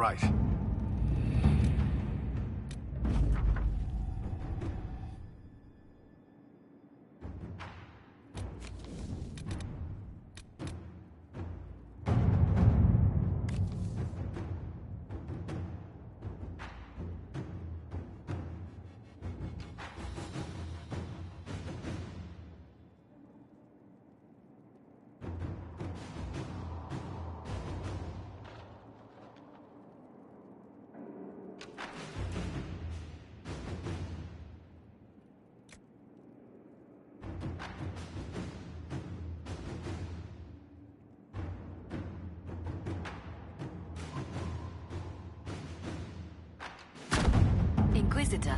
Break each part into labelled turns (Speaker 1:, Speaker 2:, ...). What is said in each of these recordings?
Speaker 1: right.
Speaker 2: Inquisitor.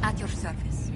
Speaker 2: At your service.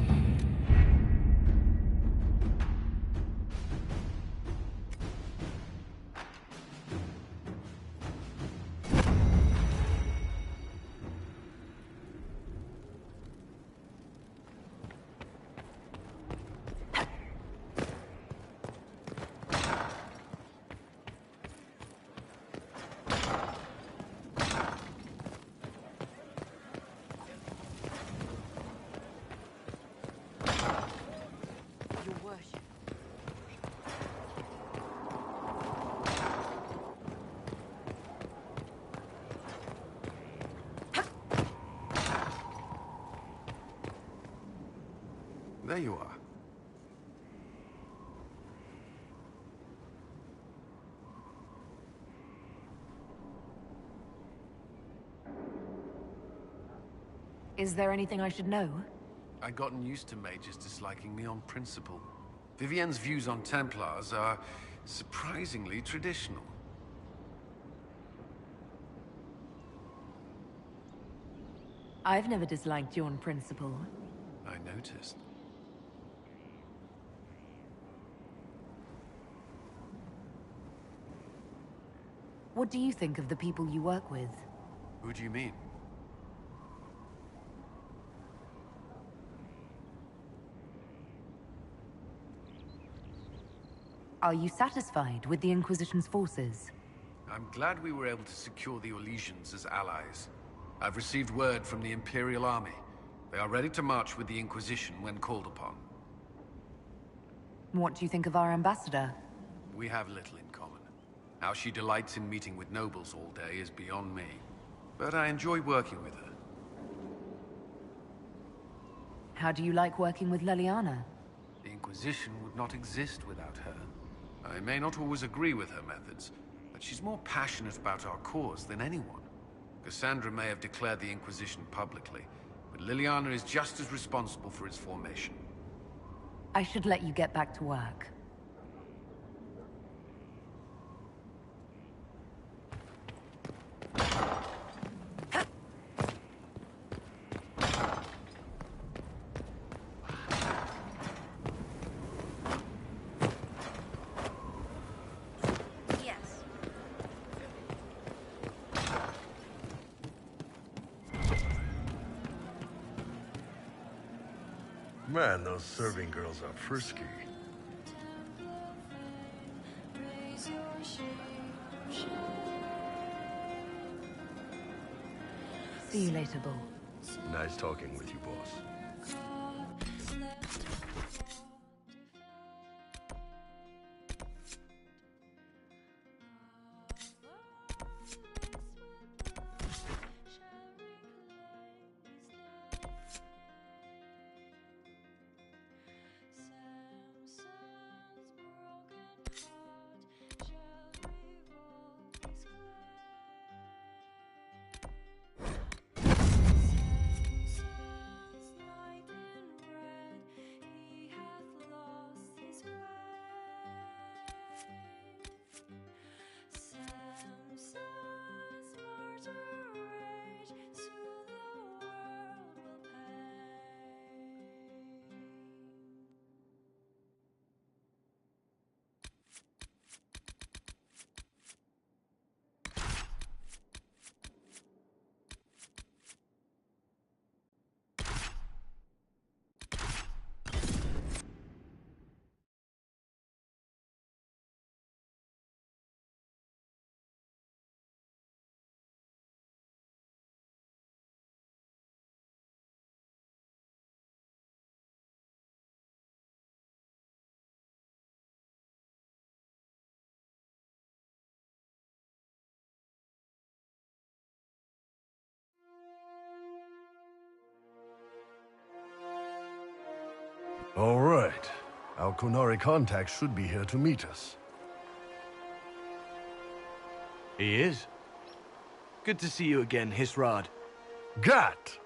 Speaker 1: There you are.
Speaker 2: Is there anything I should know?
Speaker 1: I'd gotten used to mages disliking me on principle. Vivienne's views on Templars are surprisingly traditional.
Speaker 2: I've never disliked you on principle.
Speaker 1: I noticed.
Speaker 2: What do you think of the people you work with?
Speaker 1: Who do you mean?
Speaker 2: Are you satisfied with the Inquisition's forces?
Speaker 1: I'm glad we were able to secure the Orlesians as allies. I've received word from the Imperial Army. They are ready to march with the Inquisition when called upon.
Speaker 2: What do you think of our ambassador?
Speaker 1: We have little in common. How she delights in meeting with nobles all day is beyond me. But I enjoy working with her.
Speaker 2: How do you like working with Leliana?
Speaker 1: The Inquisition would not exist without her. I may not always agree with her methods, but she's more passionate about our cause than anyone. Cassandra may have declared the Inquisition publicly, but Leliana is just as responsible for its formation.
Speaker 2: I should let you get back to work.
Speaker 3: Man, those serving girls are frisky.
Speaker 2: See you later, Bull.
Speaker 3: Nice talking with you, boss. Our Kunari contact should be here to meet us.
Speaker 4: He is. Good to see you again, Hisrad.
Speaker 3: Gat!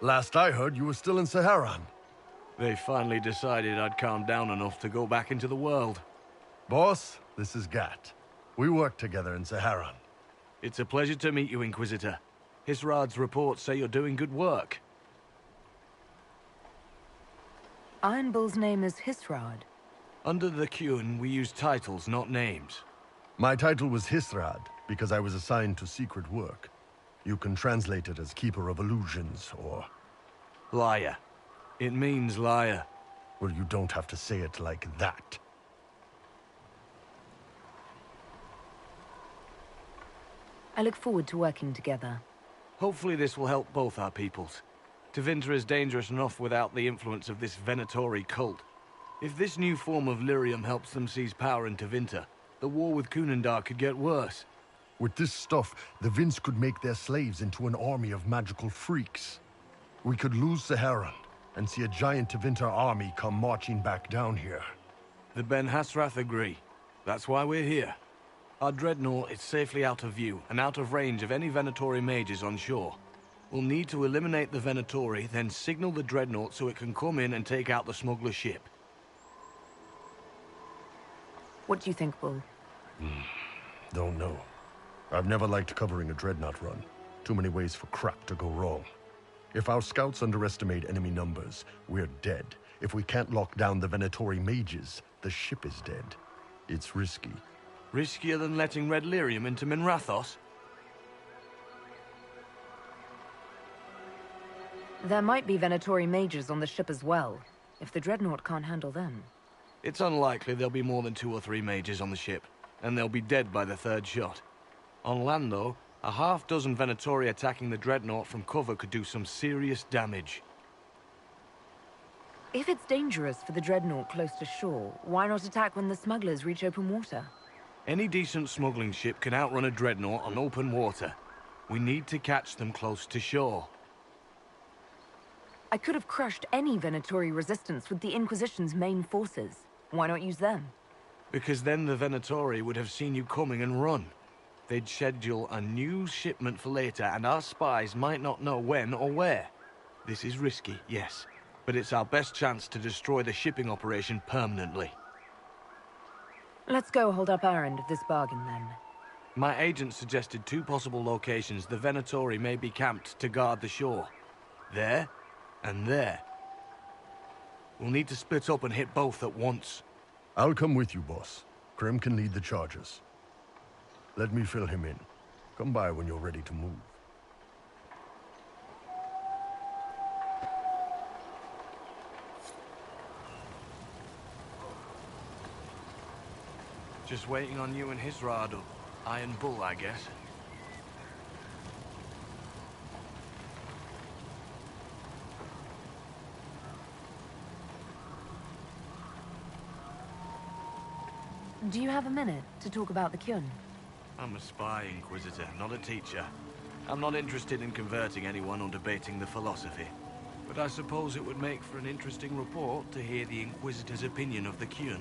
Speaker 3: Last I heard, you were still in Saharan.
Speaker 4: They finally decided I'd calmed down enough to go back into the world.
Speaker 3: Boss, this is Gat. We work together in Saharan.
Speaker 4: It's a pleasure to meet you, Inquisitor. Hisrad's reports say you're doing good work.
Speaker 2: Iron Bull's name is Hisrad.
Speaker 4: Under the Qun, we use titles, not names.
Speaker 3: My title was Hisrad, because I was assigned to secret work. You can translate it as Keeper of Illusions, or...
Speaker 4: Liar. It means liar.
Speaker 3: Well, you don't have to say it like that.
Speaker 2: I look forward to working together.
Speaker 4: Hopefully this will help both our peoples. Tevinter is dangerous enough without the influence of this Venatori cult. If this new form of lyrium helps them seize power in Tevinter, the war with Kunandar could get worse.
Speaker 3: With this stuff, the Vince could make their slaves into an army of magical freaks. We could lose Saharan, and see a giant Tevinter army come marching back down here.
Speaker 4: The Ben Hasrath agree. That's why we're here. Our dreadnought is safely out of view, and out of range of any Venatori mages on shore. We'll need to eliminate the Venatori, then signal the dreadnought so it can come in and take out the smuggler ship.
Speaker 2: What do you think, Bull?
Speaker 3: Don't know. I've never liked covering a dreadnought run. Too many ways for crap to go wrong. If our scouts underestimate enemy numbers, we're dead. If we can't lock down the Venatori mages, the ship is dead. It's risky.
Speaker 4: Riskier than letting Red Lyrium into Minrathos?
Speaker 2: There might be Venatori mages on the ship as well, if the dreadnought can't handle them.
Speaker 4: It's unlikely there'll be more than 2 or 3 mages on the ship, and they'll be dead by the 3rd shot. On land, though, a half-dozen Venatori attacking the dreadnought from cover could do some serious damage.
Speaker 2: If it's dangerous for the dreadnought close to shore, why not attack when the smugglers reach open water?
Speaker 4: Any decent smuggling ship can outrun a dreadnought on open water. We need to catch them close to shore.
Speaker 2: I could have crushed any Venatori resistance with the Inquisition's main forces. Why not use them?
Speaker 4: Because then the Venatori would have seen you coming and run. They'd schedule a new shipment for later, and our spies might not know when or where. This is risky, yes, but it's our best chance to destroy the shipping operation permanently.
Speaker 2: Let's go hold up our end of this bargain, then.
Speaker 4: My agent suggested 2 possible locations the Venatori may be camped to guard the shore. There, and there. We'll need to split up and hit both at once.
Speaker 3: I'll come with you, boss. Krim can lead the charges. Let me fill him in. Come by when you're ready to move.
Speaker 4: Just waiting on you and Hisrad, or Iron Bull, I guess.
Speaker 2: Do you have a minute to talk about the Qun?
Speaker 4: I'm a spy, Inquisitor, not a teacher. I'm not interested in converting anyone or debating the philosophy. But I suppose it would make for an interesting report to hear the Inquisitor's opinion of the Qun.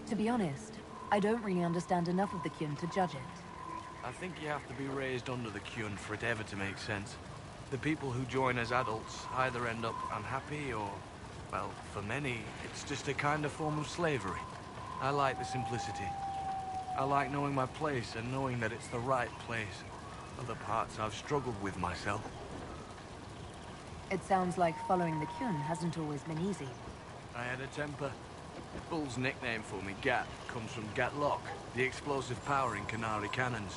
Speaker 2: To be honest, I don't really understand enough of the Qun to judge it.
Speaker 4: I think you have to be raised under the Qun for it ever to make sense. The people who join as adults either end up unhappy or, well, for many, it's just a kind of form of slavery. I like the simplicity. I like knowing my place and knowing that it's the right place. Other parts I've struggled with myself.
Speaker 2: It sounds like following the Qun hasn't always been easy.
Speaker 4: I had a temper. Bull's nickname for me, Gat, comes from Gatlock, the explosive power in Qunari cannons.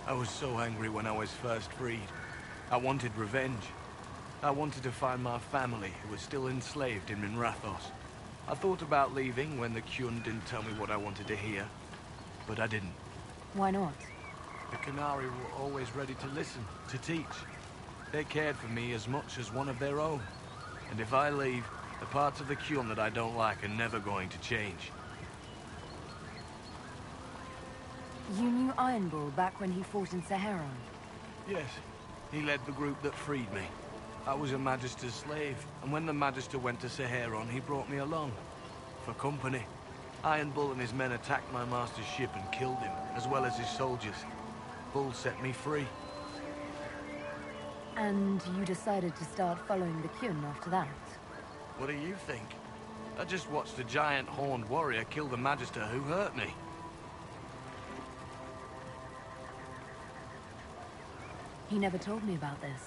Speaker 4: I was so angry when I was first freed. I wanted revenge. I wanted to find my family, who was still enslaved in Minrathos. I thought about leaving when the Qun didn't tell me what I wanted to hear, but I didn't.
Speaker 2: Why not?
Speaker 4: The Qunari were always ready to listen, to teach. They cared for me as much as one of their own. And if I leave, the parts of the Qun that I don't like are never going to change.
Speaker 2: You knew Iron Bull back when he fought in Saharan?
Speaker 4: Yes. He led the group that freed me. I was a Magister's slave, and when the Magister went to Saharon, he brought me along. For company. Iron Bull and his men attacked my master's ship and killed him, as well as his soldiers. Bull set me free.
Speaker 2: And you decided to start following the Kyun after that?
Speaker 4: What do you think? I just watched a giant horned warrior kill the Magister who hurt me.
Speaker 2: He never told me about this.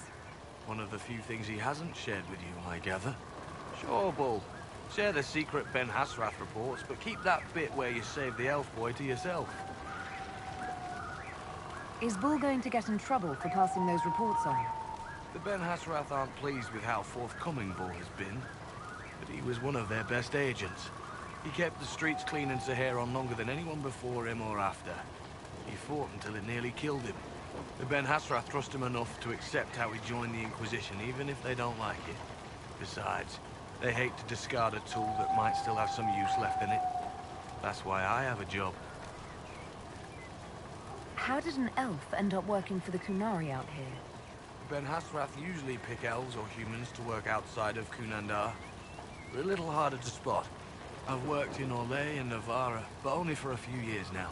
Speaker 4: One of the few things he hasn't shared with you, I gather. Sure, Bull. Share the secret Ben Hasrath reports, but keep that bit where you saved the elf boy to yourself.
Speaker 2: Is Bull going to get in trouble for passing those reports on?
Speaker 4: The Ben Hasrath aren't pleased with how forthcoming Bull has been, but he was one of their best agents. He kept the streets clean in Saharon longer than anyone before him or after. He fought until it nearly killed him. The Ben Hasrath trust him enough to accept how he joined the Inquisition, even if they don't like it. Besides, they hate to discard a tool that might still have some use left in it. That's why I have a job.
Speaker 2: How did an elf end up working for the Kunari out here?
Speaker 4: Ben Hasrath usually pick elves or humans to work outside of Kunandar. They're a little harder to spot. I've worked in Orlais and Navarra, but only for a few years now.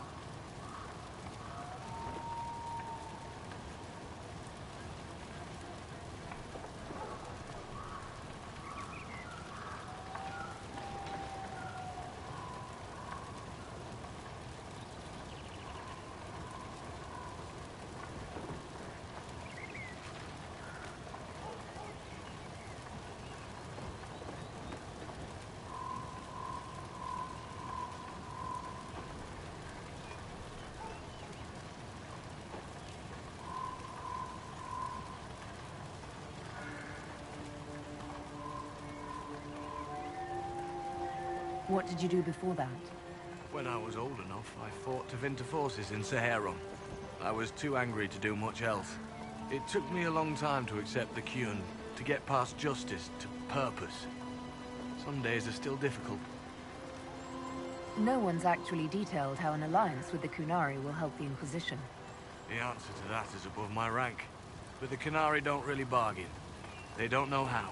Speaker 2: What did you do before that?
Speaker 4: When I was old enough, I fought Tevinter forces in Saharon. I was too angry to do much else. It took me a long time to accept the Kyun, to get past justice to purpose. Some days are still difficult.
Speaker 2: No one's actually detailed how an alliance with the Kunari will help the Inquisition.
Speaker 4: The answer to that is above my rank. But the Kunari don't really bargain. They don't know how.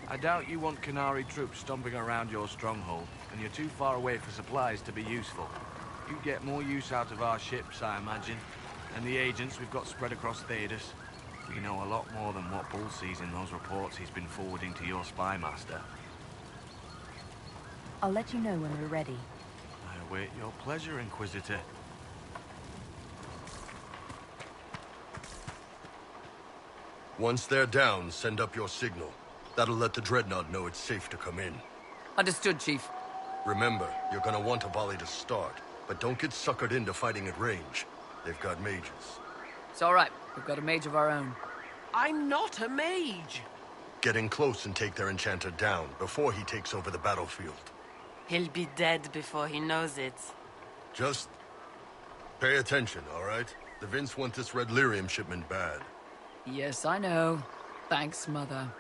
Speaker 4: I doubt you want Kunari troops stomping around your stronghold, and you're too far away for supplies to be useful. You'd get more use out of our ships, I imagine, and the agents we've got spread across Thedas. We know a lot more than what Bull sees in those reports he's been forwarding to your spy master.
Speaker 2: I'll let you know when we're ready.
Speaker 4: I await your pleasure, Inquisitor.
Speaker 3: Once they're down, send up your signal. That'll let the Dreadnought know it's safe to come in.
Speaker 5: Understood, Chief.
Speaker 3: Remember, you're gonna want a volley to start, but don't get suckered into fighting at range. They've got mages.
Speaker 5: It's all right. We've got a mage of our own.
Speaker 6: I'm not a mage!
Speaker 3: Get in close and take their enchanter down before he takes over the battlefield.
Speaker 6: He'll be dead before he knows it.
Speaker 3: Just pay attention, all right? The Vince want this red lyrium shipment bad.
Speaker 5: Yes, I know. Thanks, Mother.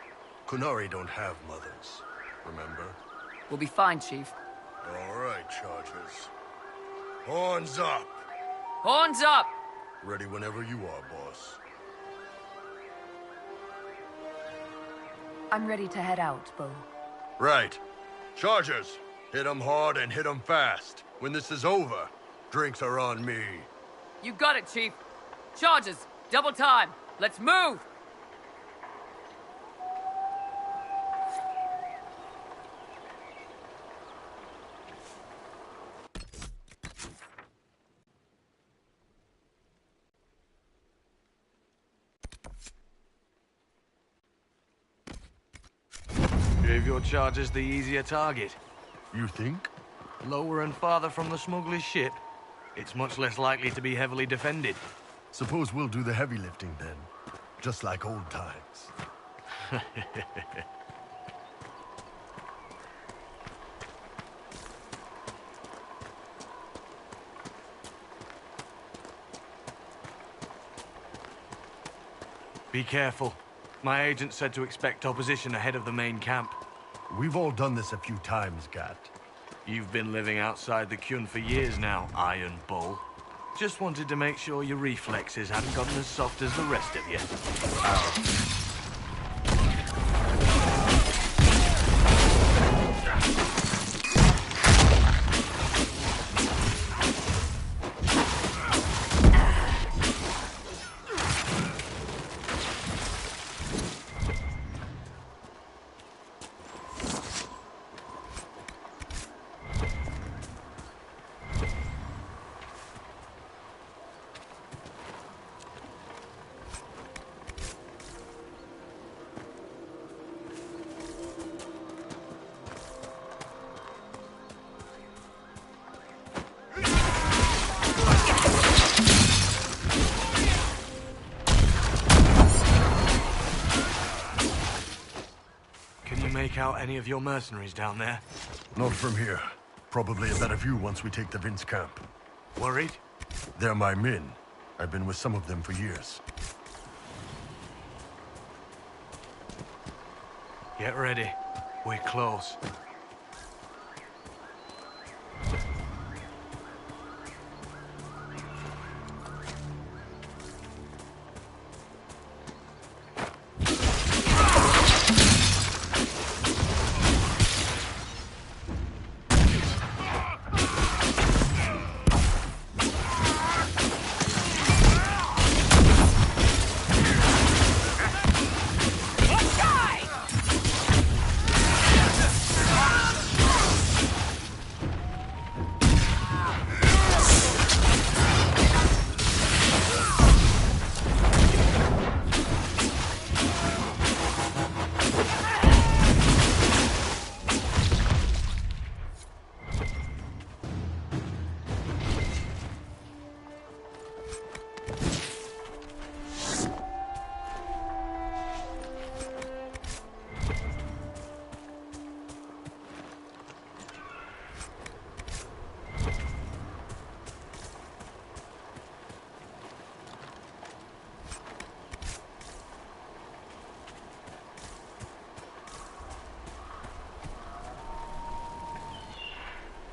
Speaker 3: Kunari don't have mothers, remember?
Speaker 5: We'll be fine, Chief.
Speaker 3: All right, Chargers. Horns up!
Speaker 5: Horns up!
Speaker 3: Ready whenever you are, boss.
Speaker 2: I'm ready to head out, Bull.
Speaker 3: Right. Chargers, hit 'em hard and hit 'em fast. When this is over, drinks are on me.
Speaker 5: You got it, Chief. Charges, double time. Let's move!
Speaker 4: Gave your charges the easier target.
Speaker 3: You think?
Speaker 4: Lower and farther from the smuggler's ship, it's much less likely to be heavily defended.
Speaker 3: Suppose we'll do the heavy lifting then. Just like old times.
Speaker 4: Be careful. My agent said to expect opposition ahead of the main camp.
Speaker 3: We've all done this a few times, Gat.
Speaker 4: You've been living outside the Kyun for years now, Iron Bull. Just wanted to make sure your reflexes hadn't gotten as soft as the rest of you. Make out any of your mercenaries down there?
Speaker 3: Not from here. Probably a better view once we take the Vince camp.
Speaker 4: Worried?
Speaker 3: They're my men. I've been with some of them for years.
Speaker 4: Get ready. We're close.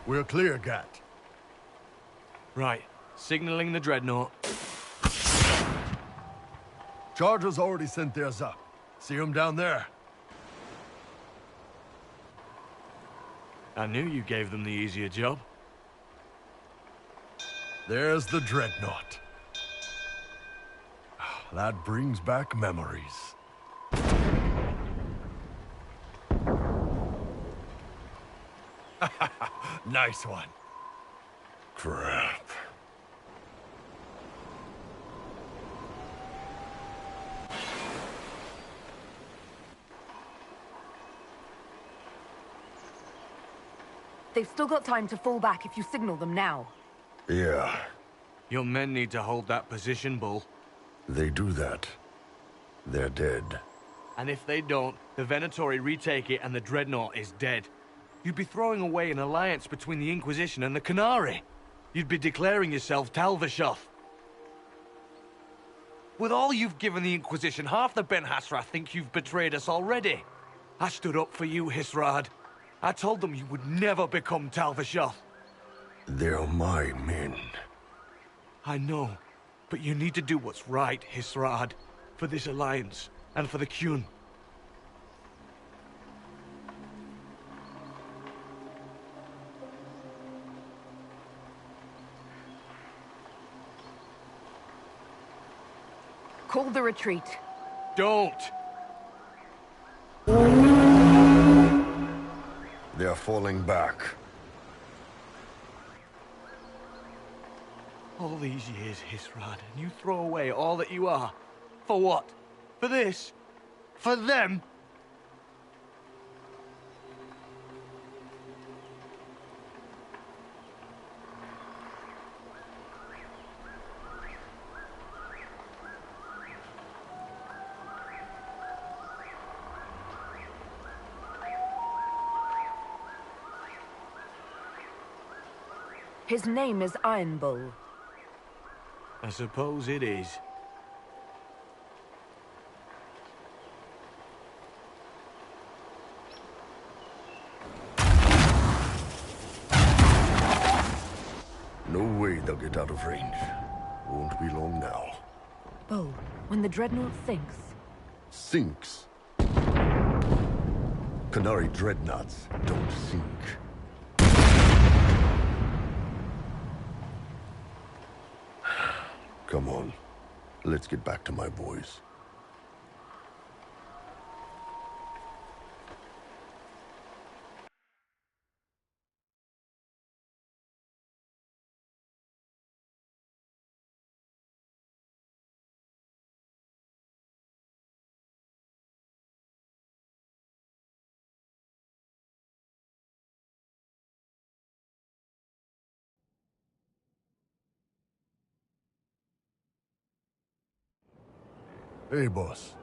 Speaker 3: We're clear, Gat.
Speaker 4: Right. Signaling the dreadnought.
Speaker 3: Chargers already sent theirs up. See them down there?
Speaker 4: I knew you gave them the easier job.
Speaker 3: There's the dreadnought. That brings back memories. Nice one. Crap.
Speaker 2: They've still got time to fall back if you signal them now.
Speaker 3: Yeah,
Speaker 4: Your men need to hold that position, Bull.
Speaker 3: they do that. They're dead.
Speaker 4: And if they don't, the Venatori retake it and the dreadnought is dead. You'd be throwing away an alliance between the Inquisition and the Canary. You'd be declaring yourself Talvishoth. With all you've given the Inquisition, half the Ben Hasra think you've betrayed us already. I stood up for you, Hisrad. I told them you would never become Talvishoth.
Speaker 3: They're my men.
Speaker 4: I know, but you need to do what's right, Hisrad. For this alliance, and for the Qun.
Speaker 2: Call the retreat.
Speaker 4: Don't!
Speaker 3: They're falling back.
Speaker 4: All these years, Hisrad, and you throw away all that you are. For what? For this? For them?
Speaker 2: His name is Iron Bull.
Speaker 4: I suppose it is.
Speaker 3: No way They'll get out of range. Won't be long now.
Speaker 2: Bull, when the dreadnought sinks,
Speaker 3: Sinks. Canary dreadnoughts don't sink. Come on. Let's get back to my boys. Hey, boss.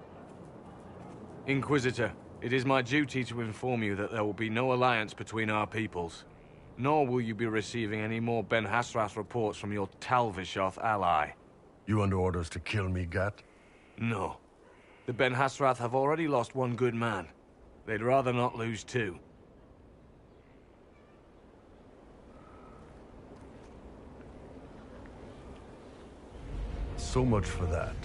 Speaker 4: Inquisitor, it is my duty to inform you that there will be no alliance between our peoples. Nor will you be receiving any more Ben Hasrath reports from your Talvishoth ally.
Speaker 3: You under orders to kill me, Gat?
Speaker 4: No. The Ben Hasrath have already lost one good man. They'd rather not lose two.
Speaker 3: So much for that.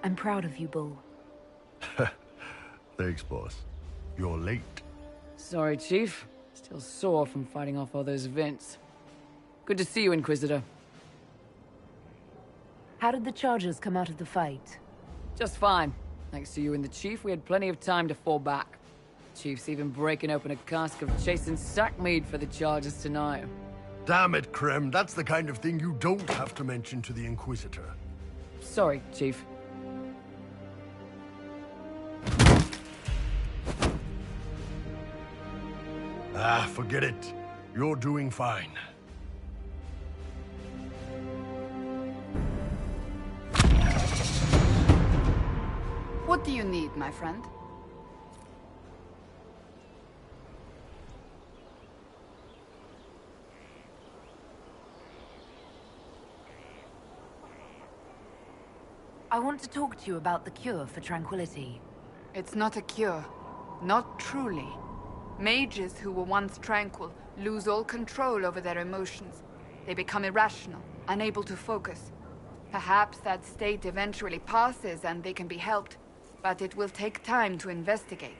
Speaker 2: I'm proud of you, Bull.
Speaker 3: Thanks, boss. You're late.
Speaker 5: Sorry, Chief. Still sore from fighting off all those vents. Good to see you, Inquisitor.
Speaker 2: How did the Chargers come out of the fight?
Speaker 5: Just fine. Thanks to you and the Chief, we had plenty of time to fall back. Chief's even breaking open a cask of chasing sack mead for the Chargers tonight.
Speaker 3: Damn it, Krem. That's the kind of thing you don't have to mention to the Inquisitor.
Speaker 5: Sorry, Chief.
Speaker 3: Ah, forget it. You're doing fine.
Speaker 7: What do you need, my friend?
Speaker 2: I want to talk to you about the cure for tranquility.
Speaker 7: It's not a cure. Not truly. Mages who were once tranquil lose all control over their emotions. They become irrational, unable to focus. Perhaps that state eventually passes and they can be helped, but it will take time to investigate.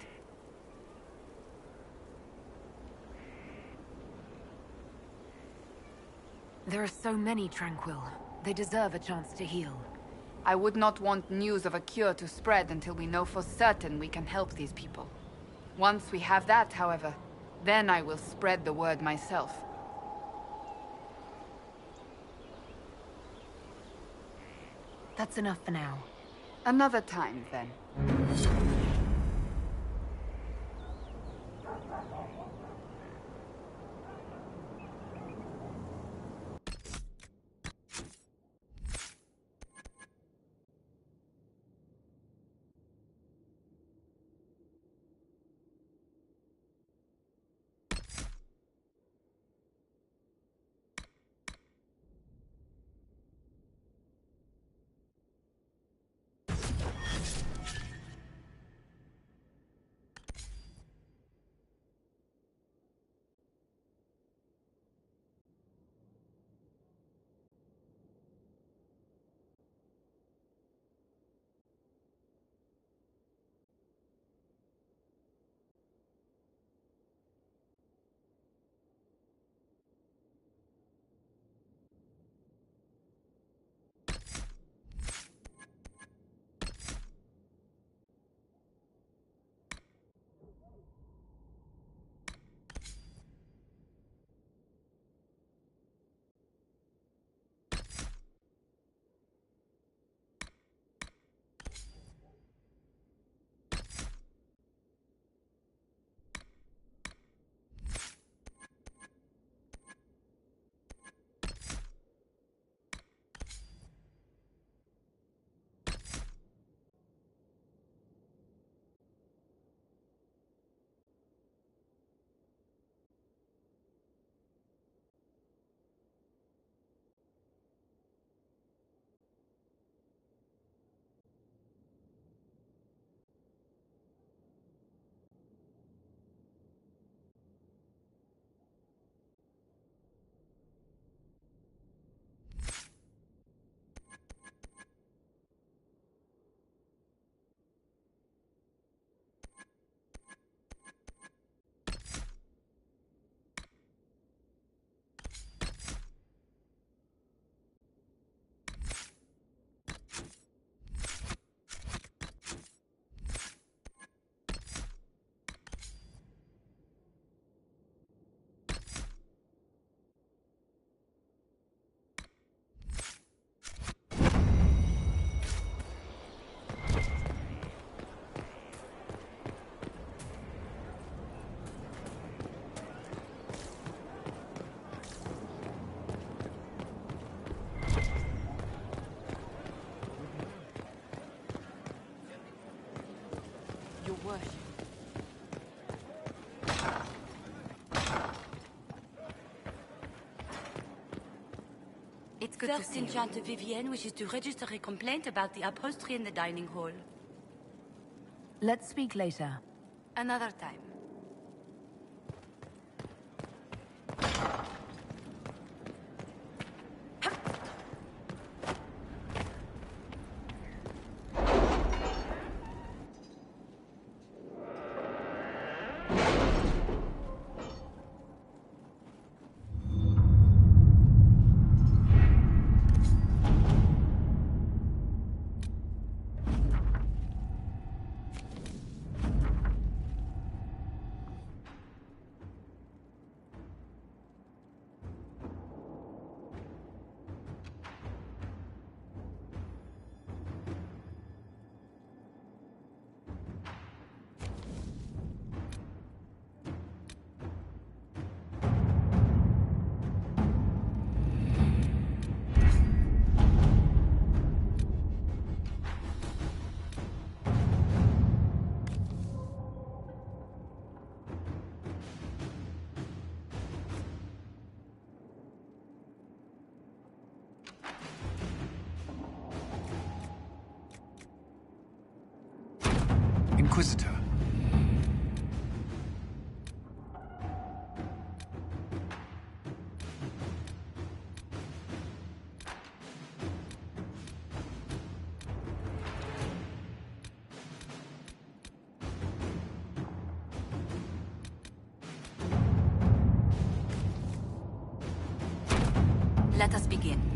Speaker 2: There are so many Tranquil. They deserve a chance to heal.
Speaker 7: I would not want news of a cure to spread until we know for certain we can help these people. Once we have that, however, then I will spread the word myself.
Speaker 2: That's enough for now.
Speaker 7: Another time, then.
Speaker 8: word.
Speaker 2: It's good to
Speaker 8: First
Speaker 2: see you.
Speaker 8: Enchanter Vivienne wishes to register a complaint about the upholstery in the dining hall.
Speaker 2: Let's speak later.
Speaker 7: Another time.
Speaker 1: Inquisitor.
Speaker 8: Let us begin.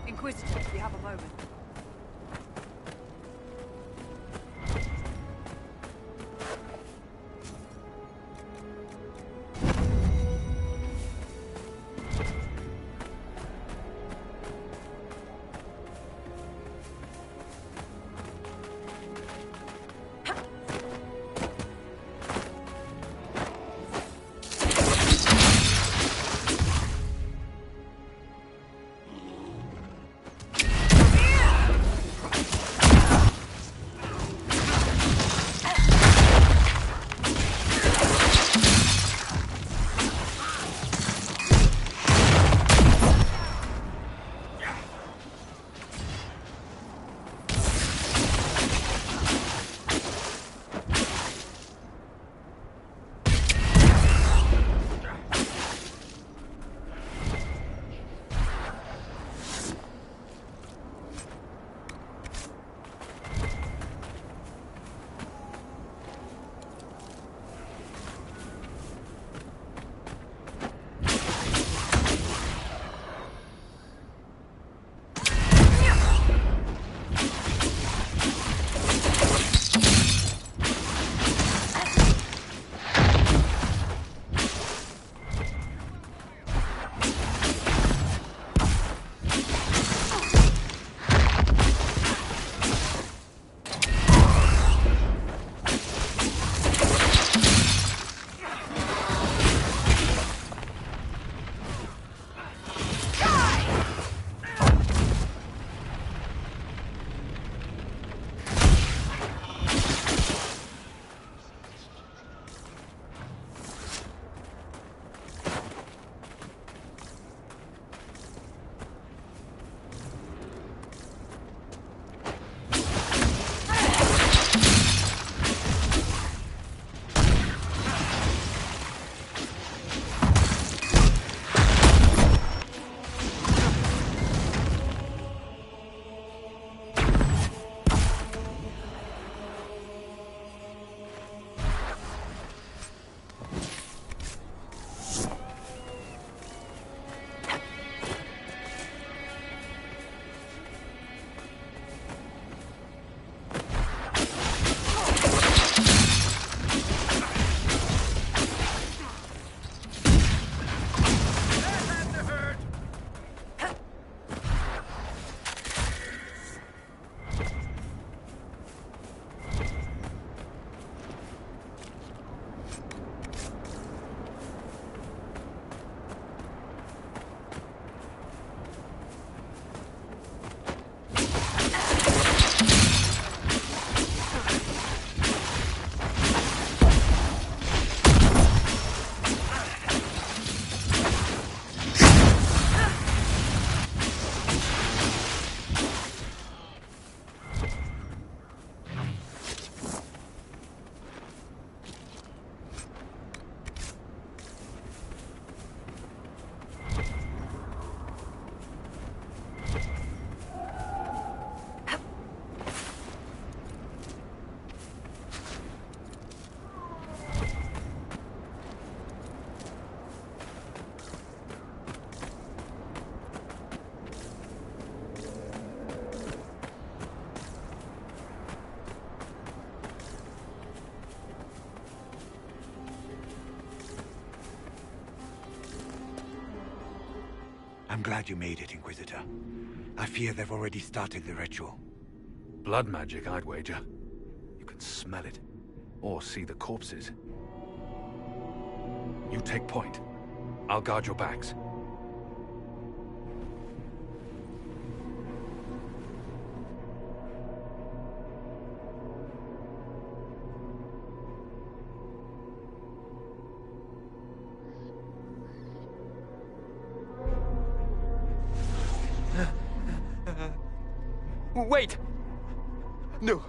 Speaker 5: Inquisitor, we have a moment.
Speaker 9: I'm glad you made it, Inquisitor. I fear they've already started the ritual.
Speaker 10: Blood magic, I'd wager. You can smell it. Or see the corpses. You take point. I'll guard your backs.
Speaker 11: Wait! No.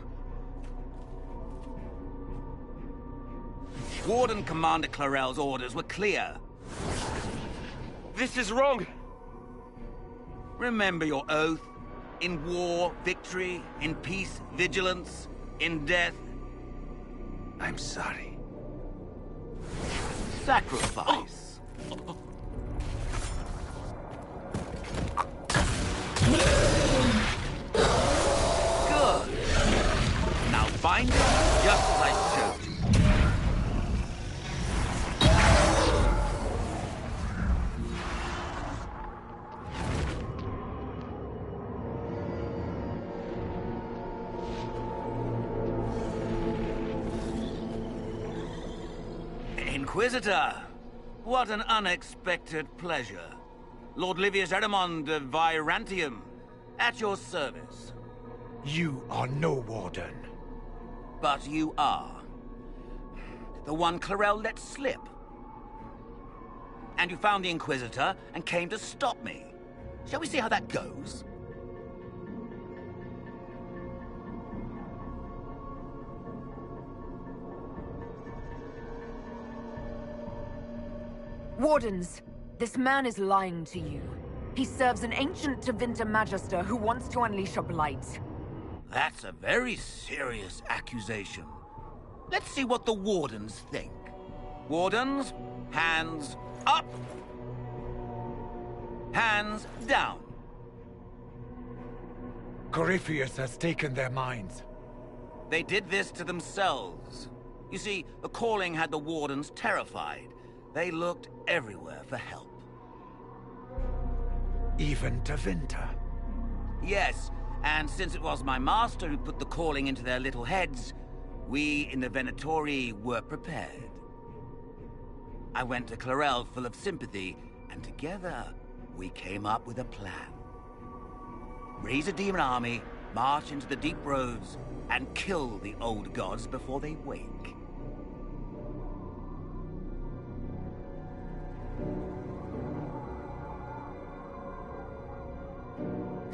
Speaker 12: Warden Commander Clarel's orders were clear.
Speaker 11: This is wrong!
Speaker 12: Remember your oath. In war, victory. In peace, vigilance. In death...
Speaker 11: I'm sorry.
Speaker 12: Sacrifice. Good. Now bind it just as I showed you. Inquisitor, what an unexpected pleasure. Lord Livius Erimond of Virantium, at your service.
Speaker 9: You are no warden.
Speaker 12: But you are. The one Clarel let slip. And you found the Inquisitor and came to stop me. Shall we see how that goes?
Speaker 2: Wardens, this man is lying to you. He serves an ancient Tevinter Magister who wants to unleash a blight.
Speaker 12: That's a very serious accusation. Let's see what the Wardens think. Wardens, hands up. Hands down.
Speaker 9: Corypheus has taken their minds.
Speaker 12: They did this to themselves. You see, the calling had the Wardens terrified. They looked everywhere for help.
Speaker 9: Even Tevinter?
Speaker 12: Yes, and since it was my master who put the calling into their little heads, we in the Venatori were prepared. I went to Clarel full of sympathy, and together we came up with a plan. Raise a demon army, march into the deep roads, and kill the old gods before they wake.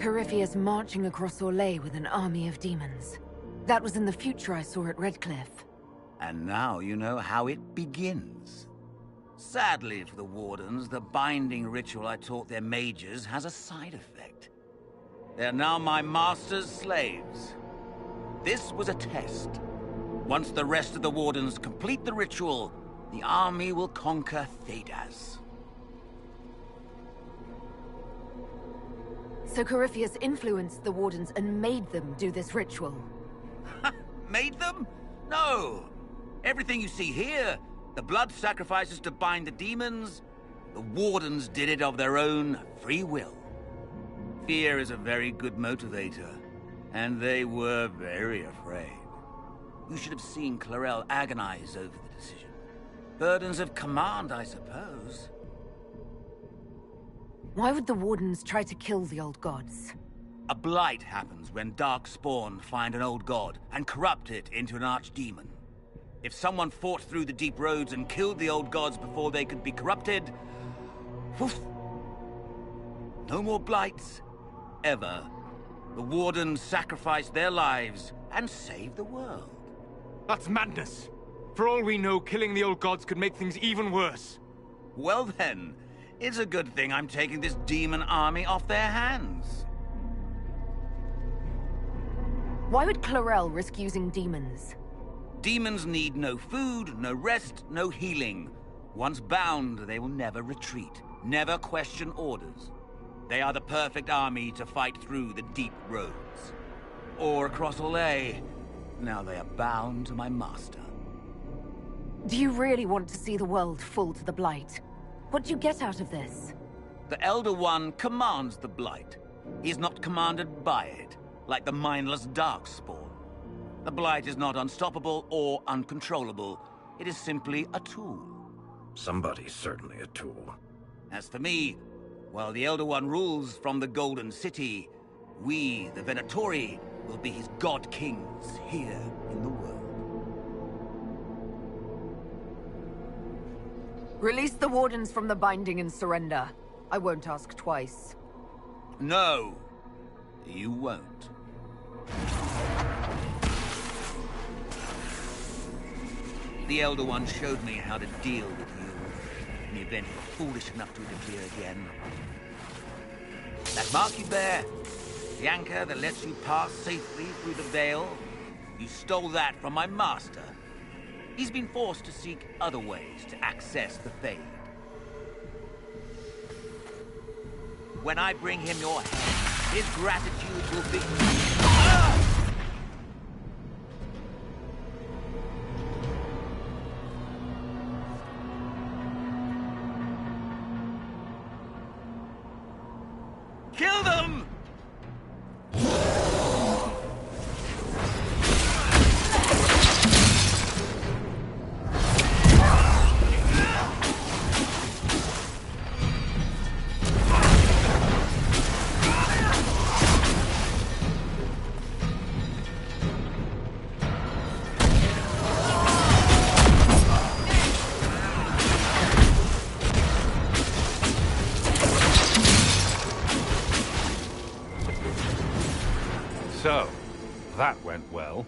Speaker 2: Corypheus marching across Orlais with an army of demons. That was in the future I saw at Redcliffe.
Speaker 12: And now you know how it begins. Sadly for the Wardens, the binding ritual I taught their mages has a side effect. They're now my master's slaves. This was a test. Once the rest of the Wardens complete the ritual, the army will conquer Thedas.
Speaker 2: So Corypheus influenced the Wardens and made them do this ritual.
Speaker 12: Made them? No! Everything you see here, the blood sacrifices to bind the demons, the Wardens did it of their own free will. Fear is a very good motivator, and they were very afraid. You should have seen Clarel agonize over the decision. Burdens of command, I suppose.
Speaker 2: Why would the Wardens try to kill the old gods?
Speaker 12: A blight happens when dark spawn find an old god and corrupt it into an archdemon. If someone fought through the deep roads and killed the old gods before they could be corrupted... Woof, no more blights, ever. The Wardens sacrificed their lives and saved the world.
Speaker 11: That's madness. For all we know, killing the old gods could make things even worse.
Speaker 12: Well then, it's a good thing I'm taking this demon army off their hands.
Speaker 2: Why would Clarel risk using demons?
Speaker 12: Demons need no food, no rest, no healing. Once bound, they will never retreat, never question orders. They are the perfect army to fight through the deep roads. Or across Orlais. Now they are bound to my master.
Speaker 2: Do you really want to see the world fall to the Blight? What do you get out of this?
Speaker 12: The Elder One commands the Blight. He is not commanded by it, like the mindless Darkspawn. The Blight is not unstoppable or uncontrollable. It is simply a tool.
Speaker 10: Somebody's certainly a tool.
Speaker 12: As for me, while the Elder One rules from the Golden City, we, the Venatori, will be his God Kings here in the world.
Speaker 2: Release the Wardens from the binding and surrender. I won't ask twice.
Speaker 12: No, you won't. The Elder One showed me how to deal with you in the event you were foolish enough to interfere again. That mark you bear, the anchor that lets you pass safely through the veil, you stole that from my master. He's been forced to seek other ways to access the Fade. When I bring him your head, his gratitude will be... Kill them!
Speaker 10: So, that went well.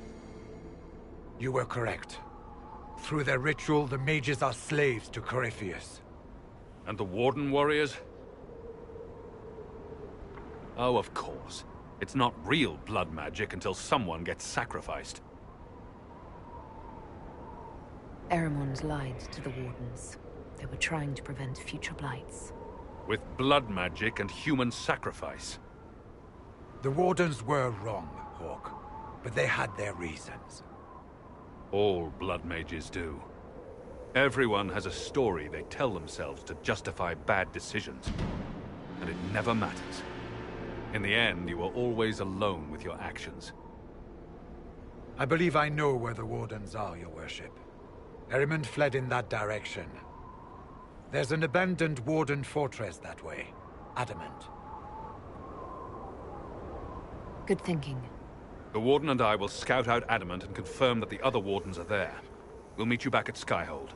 Speaker 9: You were correct. Through their ritual, the mages are slaves to Corypheus.
Speaker 10: And the Warden warriors? Oh, of course. It's not real blood magic until someone gets sacrificed.
Speaker 2: Eremon's lied to the Wardens. They were trying to prevent future blights.
Speaker 10: With blood magic and human sacrifice.
Speaker 9: The Wardens were wrong, Hawk, but they had their reasons.
Speaker 10: All blood mages do. Everyone has a story they tell themselves to justify bad decisions. And it never matters. In the end, you are always alone with your actions.
Speaker 9: I believe I know where the Wardens are, Your Worship. Eremond fled in that direction. There's an abandoned Warden fortress that way. Adamant.
Speaker 2: Good thinking.
Speaker 10: The Warden and I will scout out Adamant and confirm that the other Wardens are there. We'll meet you back at Skyhold.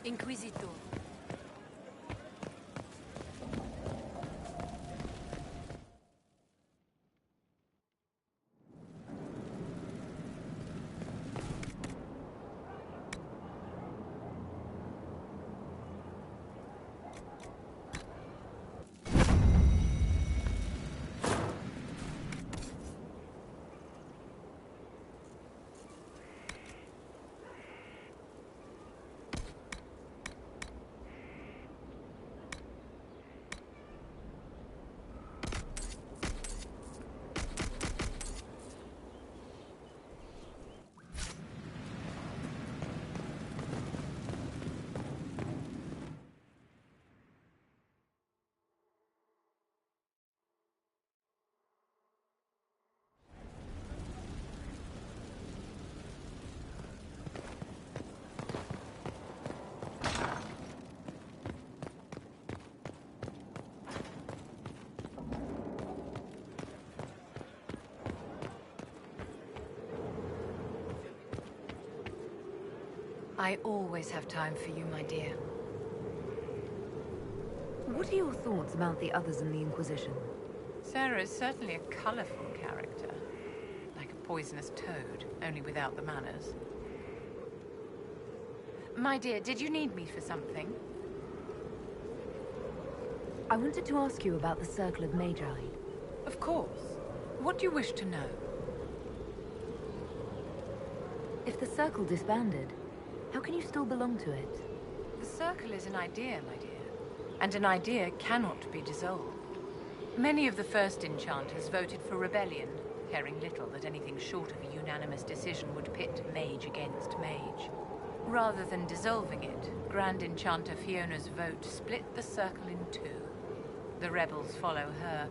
Speaker 8: Inquisitor.
Speaker 2: I always have time for you, my dear. What are your thoughts about the others in the Inquisition?
Speaker 13: Sarah is certainly a colorful character. Like a poisonous toad, only without the manners. My dear, did you need me for something?
Speaker 2: I wanted to ask you about the Circle of Magi.
Speaker 13: Of course. What do you wish to know?
Speaker 2: If the Circle disbanded, how can you still belong to it?
Speaker 13: The Circle is an idea, my dear. And an idea cannot be dissolved. Many of the first enchanters voted for rebellion, caring little that anything short of a unanimous decision would pit mage against mage. Rather than dissolving it, Grand Enchanter Fiona's vote split the Circle in two. The rebels follow her,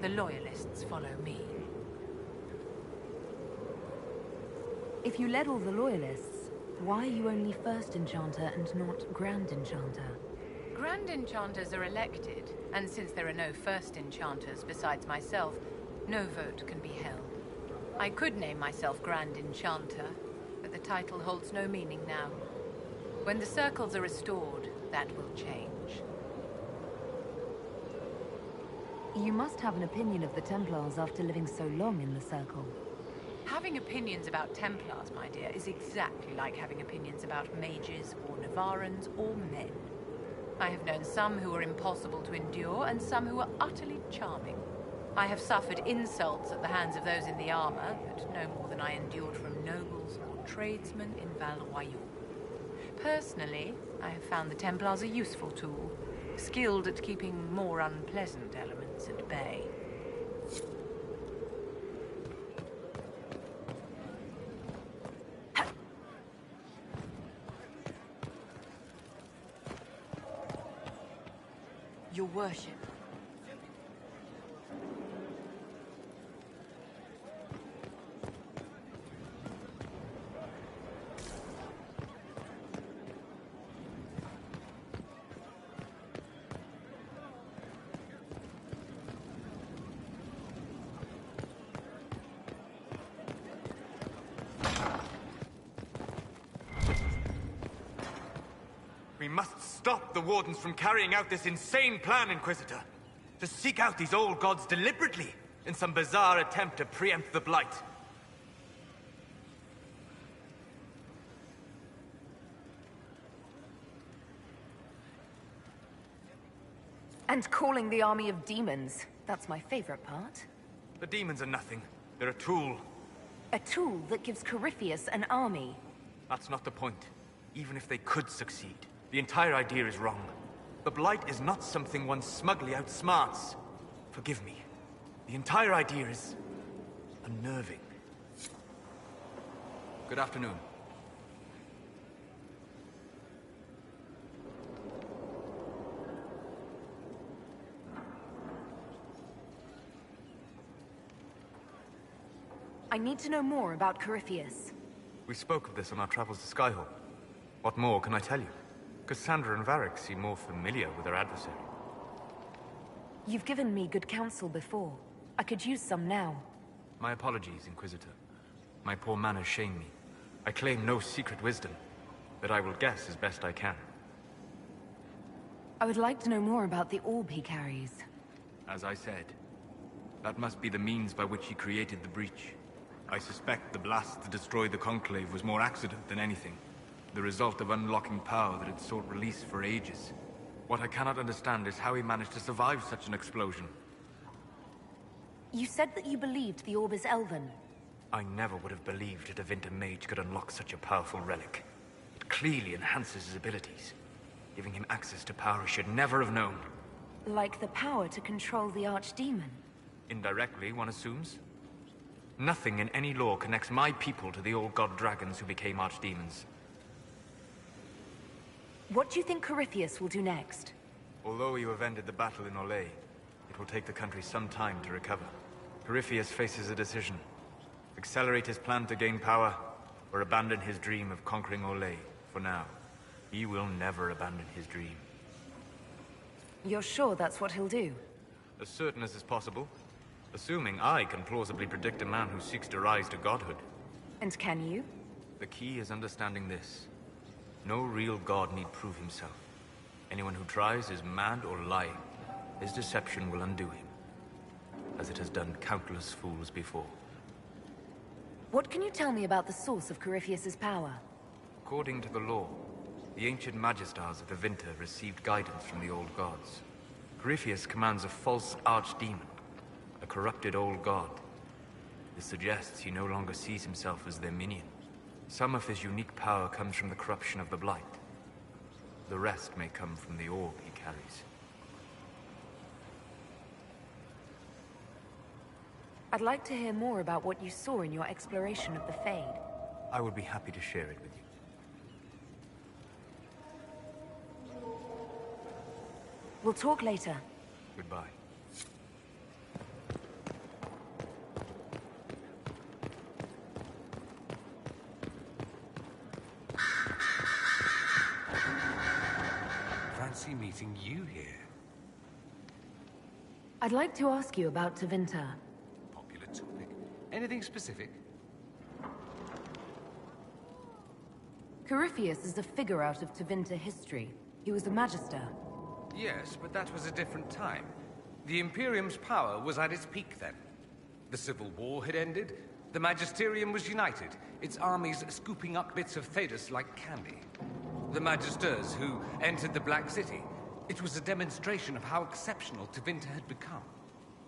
Speaker 13: the loyalists follow me.
Speaker 2: If you led all the loyalists, why are you only First Enchanter and not Grand Enchanter?
Speaker 13: Grand Enchanters are elected, and since there are no First Enchanters besides myself, no vote can be held. I could name myself Grand Enchanter, but the title holds no meaning now. When the circles are restored, that will change.
Speaker 2: You must have an opinion of the Templars after living so long in the Circle.
Speaker 13: Having opinions about Templars, my dear, is exactly like having opinions about mages or Navarrans or men. I have known some who were impossible to endure and some who were utterly charming. I have suffered insults at the hands of those in the armor, but no more than I endured from nobles or tradesmen in Val Royal. Personally, I have found the Templars a useful tool, skilled at keeping more unpleasant elements at bay.
Speaker 8: Your worship.
Speaker 11: We must stop the Wardens from carrying out this insane plan, Inquisitor. To seek out these old gods deliberately, in some bizarre attempt to preempt the Blight.
Speaker 2: And calling the army of demons. That's my favorite part.
Speaker 11: The demons are nothing. They're a tool.
Speaker 2: A tool that gives Corypheus an army.
Speaker 11: That's not the point. Even if they could succeed, the entire idea is wrong. The Blight is not something one smugly outsmarts. Forgive me. The entire idea is unnerving.
Speaker 10: Good afternoon.
Speaker 2: I need to know more about Corypheus.
Speaker 11: We spoke of this on our travels to Skyhawk. What more can I tell you? Cassandra and Varric seem more familiar with their adversary.
Speaker 2: You've given me good counsel before. I could use some now.
Speaker 11: My apologies, Inquisitor. My poor manners shame me. I claim no secret wisdom, but I will guess as best I can.
Speaker 2: I would like to know more about the orb he carries.
Speaker 11: As I said, that must be the means by which he created the breach. I suspect the blast to destroy the Conclave was more accident than anything. The result of unlocking power that had sought release for ages. What I cannot understand is how he managed to survive such an explosion.
Speaker 14: You said that you believed the orb is elven.
Speaker 11: I never would have believed a Tevinter mage could unlock such a powerful relic. It clearly enhances his abilities, giving him access to power he should never have known.
Speaker 14: Like the power to control the Archdemon.
Speaker 11: Indirectly, one assumes. Nothing in any law connects my people to the old god dragons who became archdemons.
Speaker 14: What do you think Corypheus will do next?
Speaker 11: Although you have ended the battle in Olay, it will take the country some time to recover. Corypheus faces a decision. Accelerate his plan to gain power, or abandon his dream of conquering Olay for now. He will never abandon his dream.
Speaker 14: You're sure that's what he'll do?
Speaker 11: As certain as is possible. Assuming I can plausibly predict a man who seeks to rise to godhood.
Speaker 14: And can you?
Speaker 11: The key is understanding this. No real god need prove himself. Anyone who tries is mad or lying. His deception will undo him, as it has done countless fools before.
Speaker 14: What can you tell me about the source of Corypheus's power?
Speaker 11: According to the law, the ancient Magistars of Tevinter received guidance from the old gods. Corypheus commands a false archdemon, a corrupted old god. This suggests he no longer sees himself as their minion. Some of his unique power comes from the corruption of the Blight. The rest may come from the orb he carries.
Speaker 14: I'd like to hear more about what you saw in your exploration of the Fade.
Speaker 11: I would be happy to share it with you.
Speaker 14: We'll talk later.
Speaker 11: Goodbye.
Speaker 15: Fancy meeting you here.
Speaker 2: I'd like to ask you about Tevinter.
Speaker 15: Popular topic. Anything specific?
Speaker 2: Corypheus is a figure out of Tevinter history. He was a Magister.
Speaker 15: Yes, but that was a different time. The Imperium's power was at its peak then. The Civil War had ended. The Magisterium was united, its armies scooping up bits of Thedas like candy. The Magisters who entered the Black City. It was a demonstration of how exceptional Tevinter had become.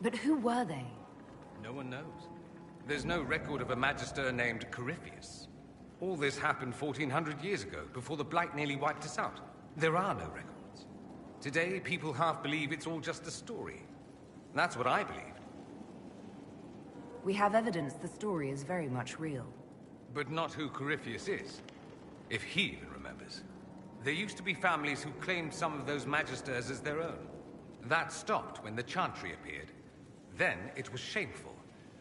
Speaker 2: But who were they?
Speaker 15: No one knows. There's no record of a Magister named Corypheus. All this happened 1400 years ago, before the Blight nearly wiped us out. There are no records. Today, people half believe it's all just a story. That's what I believed.
Speaker 2: We have evidence the story is very much real.
Speaker 15: But not who Corypheus is. If he even remembers. There used to be families who claimed some of those Magisters as their own. That stopped when the Chantry appeared. Then it was shameful,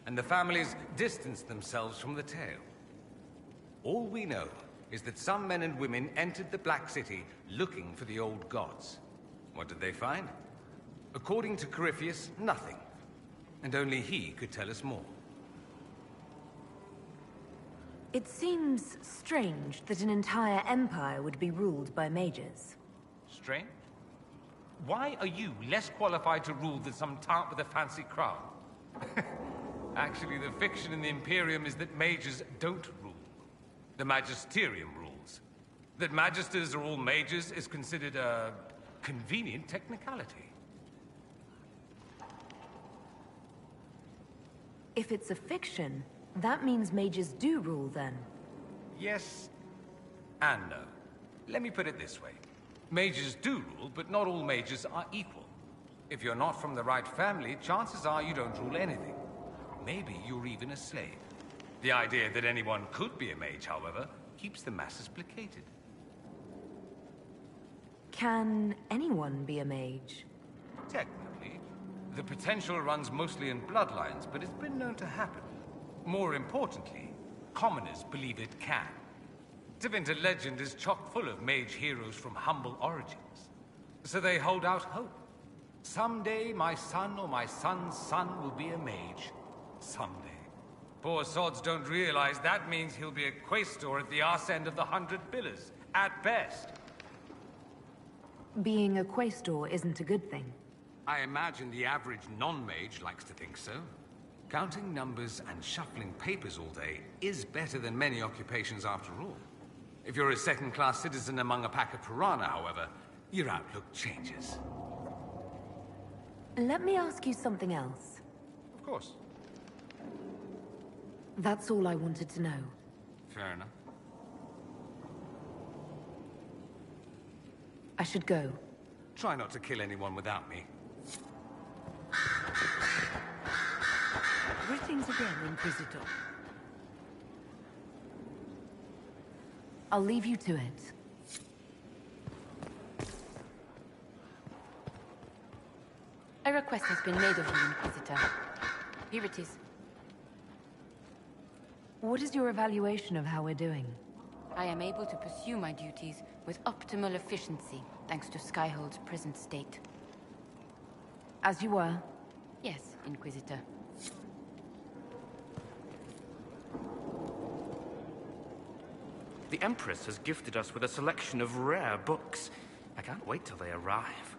Speaker 15: and the families distanced themselves from the tale. All we know is that some men and women entered the Black City looking for the old gods. What did they find? According to Corypheus, nothing. And only he could tell us more.
Speaker 2: It seems strange that an entire empire would be ruled by mages.
Speaker 15: Strange? Why are you less qualified to rule than some tart with a fancy crown? Actually, the fiction in the Imperium is that mages don't rule. The Magisterium rules. That Magisters are all mages is considered a convenient technicality.
Speaker 2: If it's a fiction, that means mages do rule then.
Speaker 15: Yes and no. Let me put it this way. Mages do rule, but not all mages are equal. If you're not from the right family, chances are you don't rule anything. Maybe you're even a slave. The idea that anyone could be a mage, however, keeps the masses placated.
Speaker 2: Can anyone be a mage?
Speaker 15: Technically. The potential runs mostly in bloodlines, but it's been known to happen. More importantly, commoners believe it can. Tevinter legend is chock full of mage heroes from humble origins. So they hold out hope. Someday my son or my son's son will be a mage. Someday. Poor sods don't realize that means he'll be a quaestor at the arse end of the 100 Pillars, at best.
Speaker 2: Being a Quaestor isn't a good thing.
Speaker 15: I imagine the average non-mage likes to think so. Counting numbers and shuffling papers all day is better than many occupations after all. If you're a second-class citizen among a pack of piranha, however, your outlook changes.
Speaker 2: Let me ask you something else.
Speaker 15: Of course.
Speaker 2: That's all I wanted to know.
Speaker 15: Fair enough.
Speaker 2: I should go.
Speaker 15: Try not to kill anyone without me.
Speaker 2: Greetings again, Inquisitor. I'll leave you to it.
Speaker 8: A request has been made of you, Inquisitor. Here it is.
Speaker 2: What is your evaluation of how we're doing?
Speaker 8: I am able to pursue my duties with optimal efficiency, thanks to Skyhold's present state.
Speaker 2: As you were?
Speaker 8: Yes, Inquisitor.
Speaker 11: The Empress has gifted us with a selection of rare books. I can't wait till they arrive.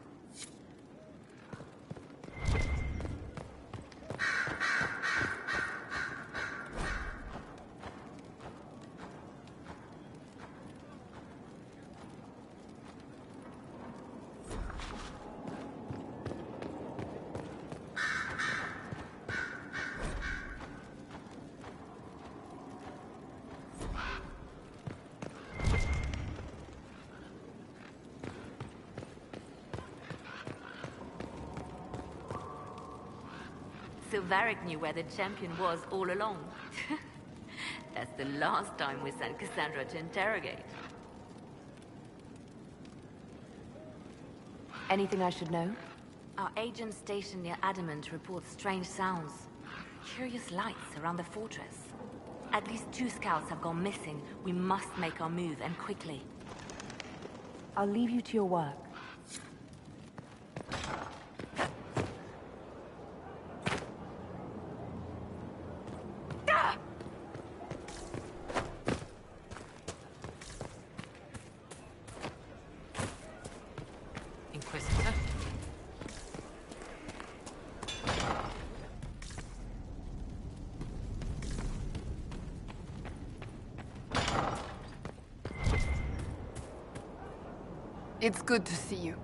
Speaker 16: Silvaric knew where the champion was all along. That's the last time we sent Cassandra to interrogate.
Speaker 2: Anything I should know?
Speaker 16: Our agent stationed near Adamant reports strange sounds. Curious lights around the fortress. At least 2 scouts have gone missing. We must make our move, and quickly.
Speaker 2: I'll leave you to your work.
Speaker 13: Inquisitor?
Speaker 7: It's good to see you.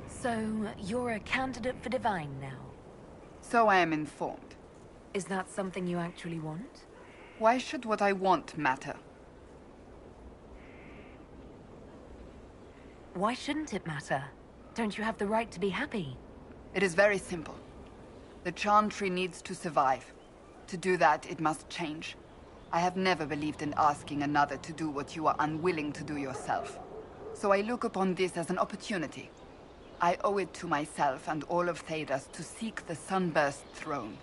Speaker 2: So, you're a candidate for Divine now?
Speaker 7: So I am informed.
Speaker 2: Is that something you actually want?
Speaker 7: Why should what I want matter?
Speaker 2: Why shouldn't it matter? Don't you have the right to be happy?
Speaker 7: It is very simple. The Chantry needs to survive. To do that, it must change. I have never believed in asking another to do what you are unwilling to do yourself. So I look upon this as an opportunity. I owe it to myself and all of Thedas to seek the Sunburst throne.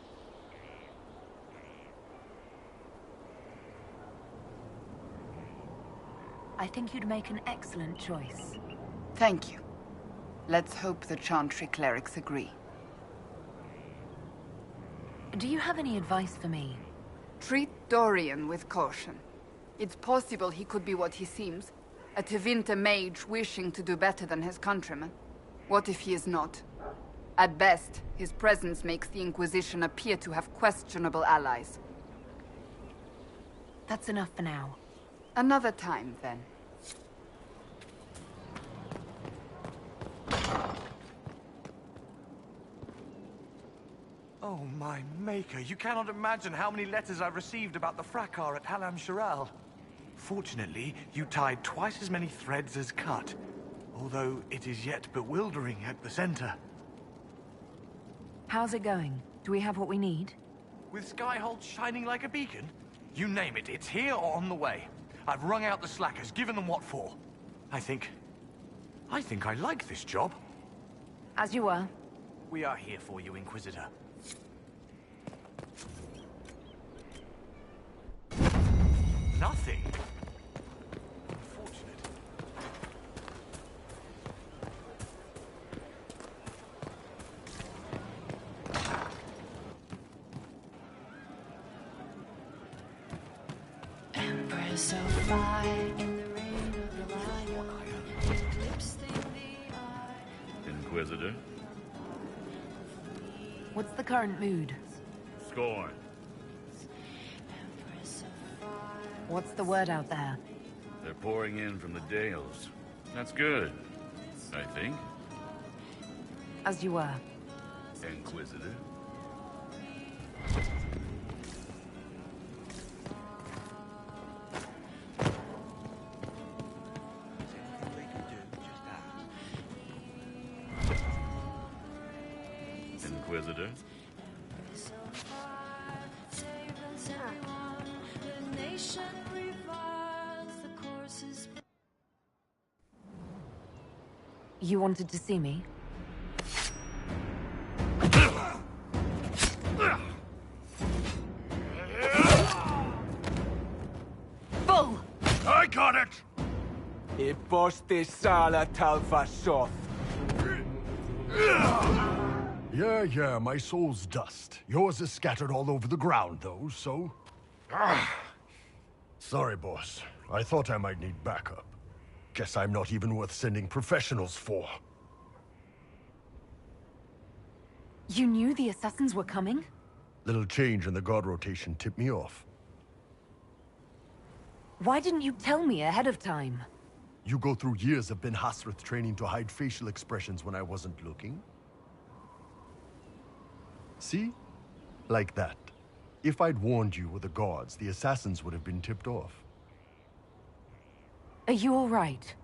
Speaker 2: I think you'd make an excellent choice.
Speaker 7: Thank you. Let's hope the Chantry clerics agree.
Speaker 2: Do you have any advice for me?
Speaker 7: Treat Dorian with caution. It's possible he could be what he seems. A Tevinter mage wishing to do better than his countrymen. What if he is not? At best, his presence makes the Inquisition appear to have questionable allies.
Speaker 2: That's enough for now.
Speaker 7: Another time, then.
Speaker 4: Oh, my maker. You cannot imagine how many letters I've received about the fracas at Halam Sharal. Fortunately, you tied twice as many threads as cut. Although it is yet bewildering at the center.
Speaker 2: How's it going? Do we have what we need?
Speaker 4: With Skyhold shining like a beacon? You name it, it's here or on the way. I've wrung out the slackers, given them what for. I think I like this job.
Speaker 2: As you were.
Speaker 4: We are here for you, Inquisitor. Nothing? Unfortunate.
Speaker 17: Emperor so fine in the rain of the lion. Lips sting the eye.
Speaker 18: Inquisitor?
Speaker 2: What's the current mood?
Speaker 18: Scorn.
Speaker 2: What's the word out there?
Speaker 18: They're pouring in from the Dales. That's good, I think.
Speaker 2: As you were.
Speaker 18: Inquisitor? Inquisitor?
Speaker 2: You wanted to see me? Bull!
Speaker 3: I got it!
Speaker 4: Iposte sala talva soth.
Speaker 3: Yeah, my soul's dust. Yours is scattered all over the ground, though, so... Sorry, boss. I thought I might need backup. Guess I'm not even worth sending professionals for.
Speaker 2: You knew the assassins were coming?
Speaker 3: Little change in the guard rotation tipped me off.
Speaker 2: Why didn't you tell me ahead of time?
Speaker 3: You go through years of Ben Hasrath training to hide facial expressions when I wasn't looking? See? Like that. If I'd warned you or the guards, the assassins would have been tipped off.
Speaker 2: Are you all right?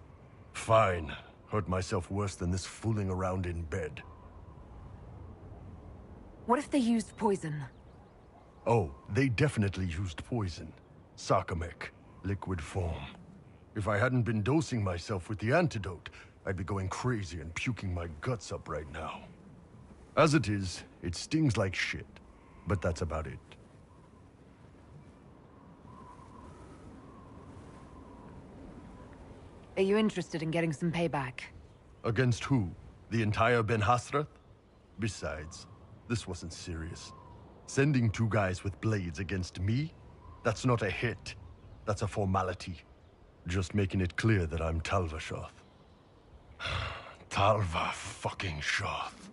Speaker 3: Fine. Hurt myself worse than this fooling around in bed.
Speaker 2: What if they used poison?
Speaker 3: Oh, they definitely used poison. Sarcomec. Liquid form. If I hadn't been dosing myself with the antidote, I'd be going crazy and puking my guts up right now. As it is, it stings like shit. But that's about it.
Speaker 2: Are you interested in getting some payback?
Speaker 3: Against who? The entire Ben Hasrath? Besides, this wasn't serious. Sending two guys with blades against me? That's not a hit. That's a formality. Just making it clear that I'm Talva Shoth. Talva fucking Shoth.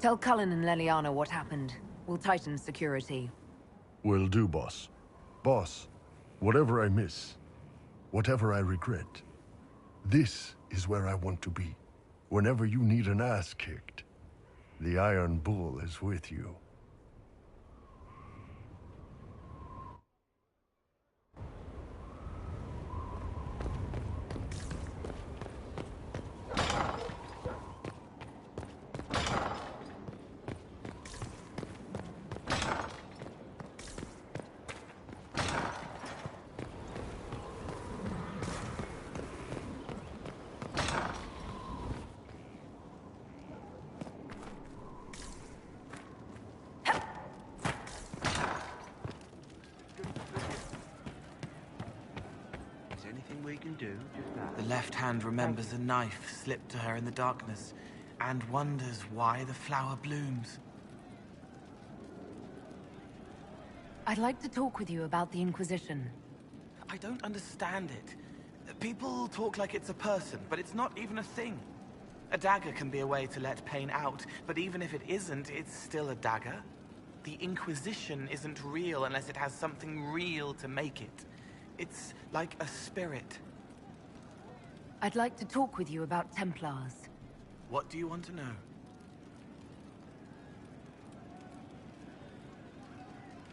Speaker 2: Tell Cullen and Leliana what happened. We'll tighten security.
Speaker 3: Will do, boss. Boss, whatever I miss, whatever I regret, this is where I want to be. Whenever you need an ass kicked, the Iron Bull is with you.
Speaker 19: The left hand remembers a knife slipped to her in the darkness and wonders why the flower blooms.
Speaker 2: I'd like to talk with you about the Inquisition.
Speaker 19: I don't understand it. People talk like it's a person, but it's not even a thing. A dagger can be a way to let pain out, but even if it isn't, it's still a dagger. The Inquisition isn't real unless it has something real to make it. It's like a spirit.
Speaker 2: I'd like to talk with you about Templars.
Speaker 19: What do you want to know?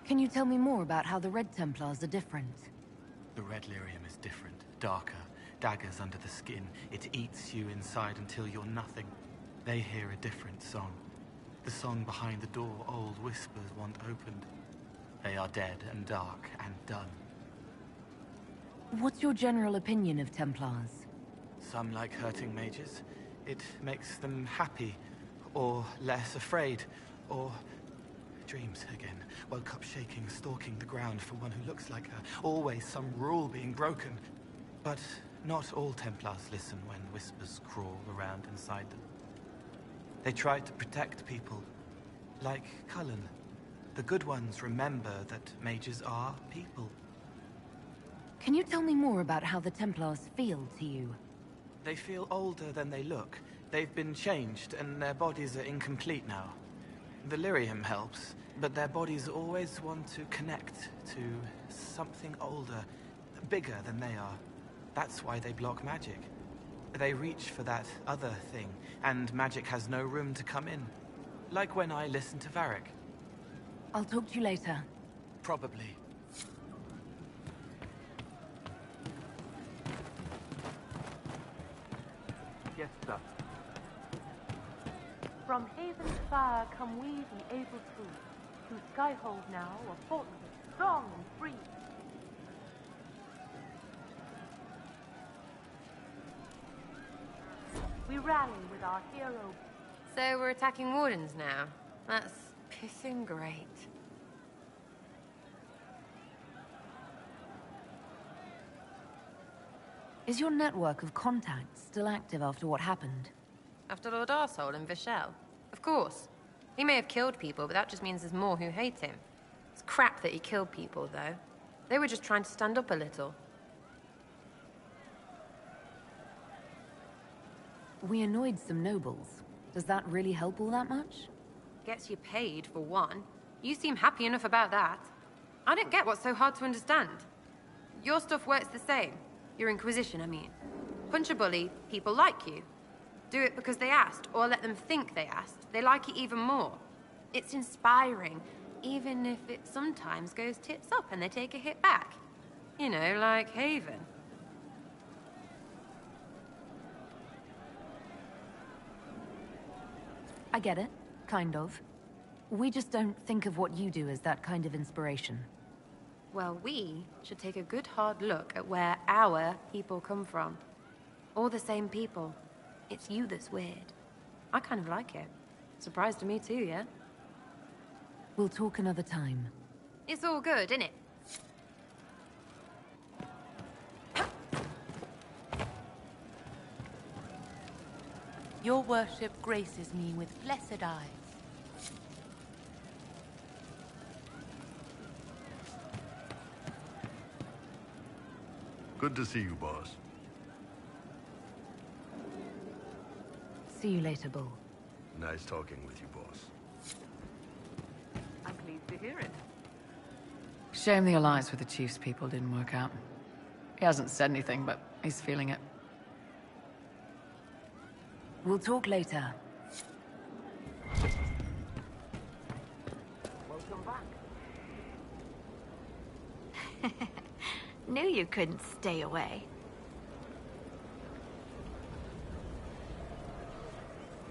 Speaker 2: Can you tell me more about how the Red Templars are different?
Speaker 19: The Red Lyrium is different, darker. Daggers under the skin. It eats you inside until you're nothing. They hear a different song. The song behind the door old whispers want opened. They are dead and dark and done.
Speaker 2: What's your general opinion of Templars?
Speaker 19: Some like hurting mages. It makes them happy, or less afraid, or dreams again. Woke up shaking, stalking the ground for one who looks like her. Always some rule being broken. But not all Templars listen when whispers crawl around inside them. They try to protect people, like Cullen. The good ones remember that mages are people.
Speaker 2: Can you tell me more about how the Templars feel to you?
Speaker 19: They feel older than they look. They've been changed, and their bodies are incomplete now. The lyrium helps, but their bodies always want to connect to something older, bigger than they are. That's why they block magic. They reach for that other thing, and magic has no room to come in. Like when I listen to Varric.
Speaker 2: I'll talk to you later.
Speaker 19: Probably.
Speaker 20: Yes, sir.
Speaker 21: From Haven's fire come we, the able true, to Skyhold now, a fortress strong and free. We rally with our hero.
Speaker 22: So we're attacking Wardens now. That's pissing great.
Speaker 2: Is your network of contacts still active after what happened?
Speaker 22: After Lord Arsehole and Vishal? Of course. He may have killed people, but that just means there's more who hate him. It's crap that he killed people, though. They were just trying to stand up a little.
Speaker 2: We annoyed some nobles. Does that really help all that much?
Speaker 22: Gets you paid, for one. You seem happy enough about that. I don't get what's so hard to understand. Your stuff works the same. Your Inquisition, I mean. Punch a bully, people like you. Do it because they asked, or let them think they asked. They like it even more. It's inspiring, even if it sometimes goes tits up and they take a hit back. You know, like Haven.
Speaker 2: I get it, kind of. We just don't think of what you do as that kind of inspiration.
Speaker 22: Well, we should take a good hard look at where our people come from. All the same people. It's you that's weird. I kind of like it. Surprise to me too, yeah?
Speaker 2: We'll talk another time.
Speaker 22: It's all good, innit?
Speaker 21: Your worship graces me with blessed eyes.
Speaker 3: Good to see you, boss.
Speaker 2: See you later, Bull.
Speaker 3: Nice talking with you, boss.
Speaker 20: I'm pleased to hear it.
Speaker 5: Shame the alliance with the Chief's people didn't work out. He hasn't said anything, but he's feeling it.
Speaker 2: We'll talk later.
Speaker 20: Welcome back.
Speaker 23: Knew you couldn't stay away.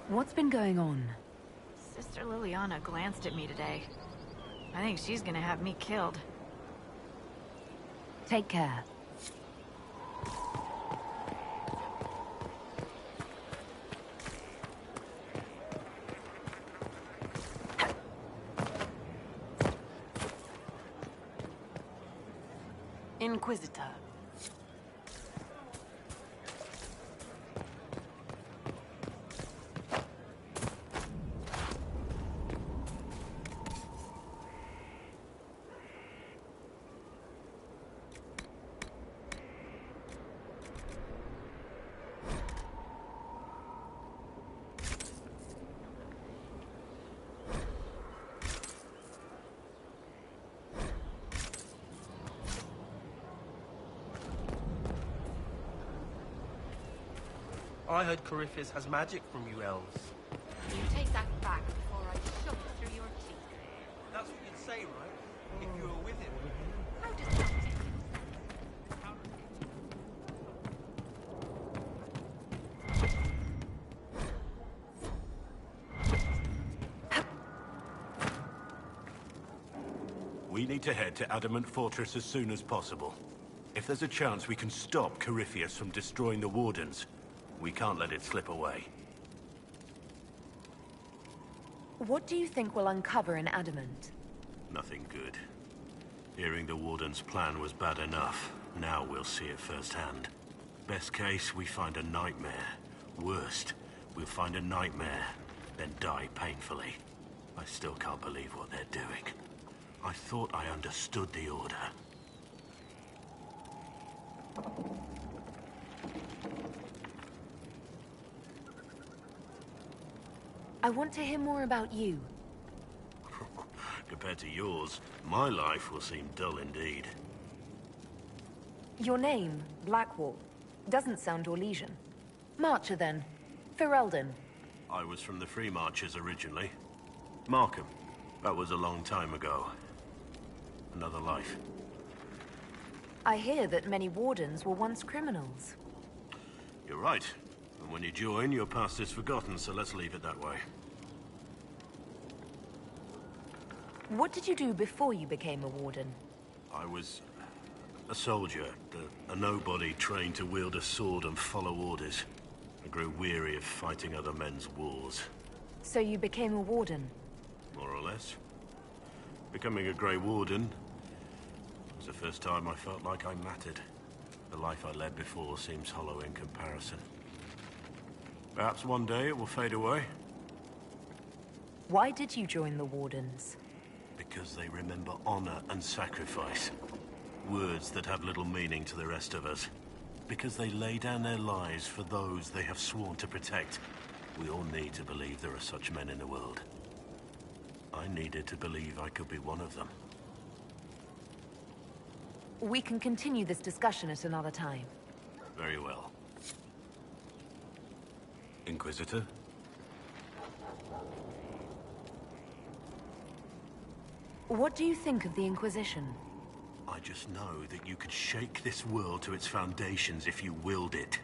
Speaker 2: What's been going on?
Speaker 23: Sister Liliana glanced at me today. I think she's gonna have me killed.
Speaker 2: Take care.
Speaker 22: Inquisitor.
Speaker 20: I heard Corypheus has magic from you elves.
Speaker 8: You take that back before I shove it through your teeth.
Speaker 20: That's what you'd say, right? If you were with him.
Speaker 8: How does that make
Speaker 24: We need to head to Adamant Fortress as soon as possible. If there's a chance we can stop Corypheus from destroying the Wardens, we can't let it slip away.
Speaker 2: What do you think we'll uncover in Adamant?
Speaker 24: Nothing good. Hearing the Warden's plan was bad enough. Now we'll see it firsthand. Best case, we find a nightmare. Worst, we'll find a nightmare, then die painfully. I still can't believe what they're doing. I thought I understood the Order.
Speaker 14: I want to hear more about you.
Speaker 24: Compared to yours, my life will seem dull indeed.
Speaker 14: Your name, Blackwall, doesn't sound Orlesian. Marcher, then. Ferelden.
Speaker 24: I was from the Free Marchers originally. Markham. That was a long time ago. Another life.
Speaker 14: I hear that many Wardens were once criminals.
Speaker 24: You're right. And when you join, your past is forgotten, so let's leave it that way.
Speaker 14: What did you do before you became a Warden?
Speaker 24: I was a soldier, a nobody trained to wield a sword and follow orders. I grew weary of fighting other men's wars.
Speaker 14: So you became a Warden?
Speaker 24: More or less. Becoming a Grey Warden was the first time I felt like I mattered. The life I led before seems hollow in comparison. Perhaps one day it will fade away.
Speaker 14: Why did you join the Wardens?
Speaker 24: Because they remember honor and sacrifice. Words that have little meaning to the rest of us. Because they lay down their lives for those they have sworn to protect. We all need to believe there are such men in the world. I needed to believe I could be one of them.
Speaker 14: We can continue this discussion at another time.
Speaker 24: Very well. Inquisitor?
Speaker 14: What do you think of the Inquisition?
Speaker 24: I just know that you could shake this world to its foundations if you willed it.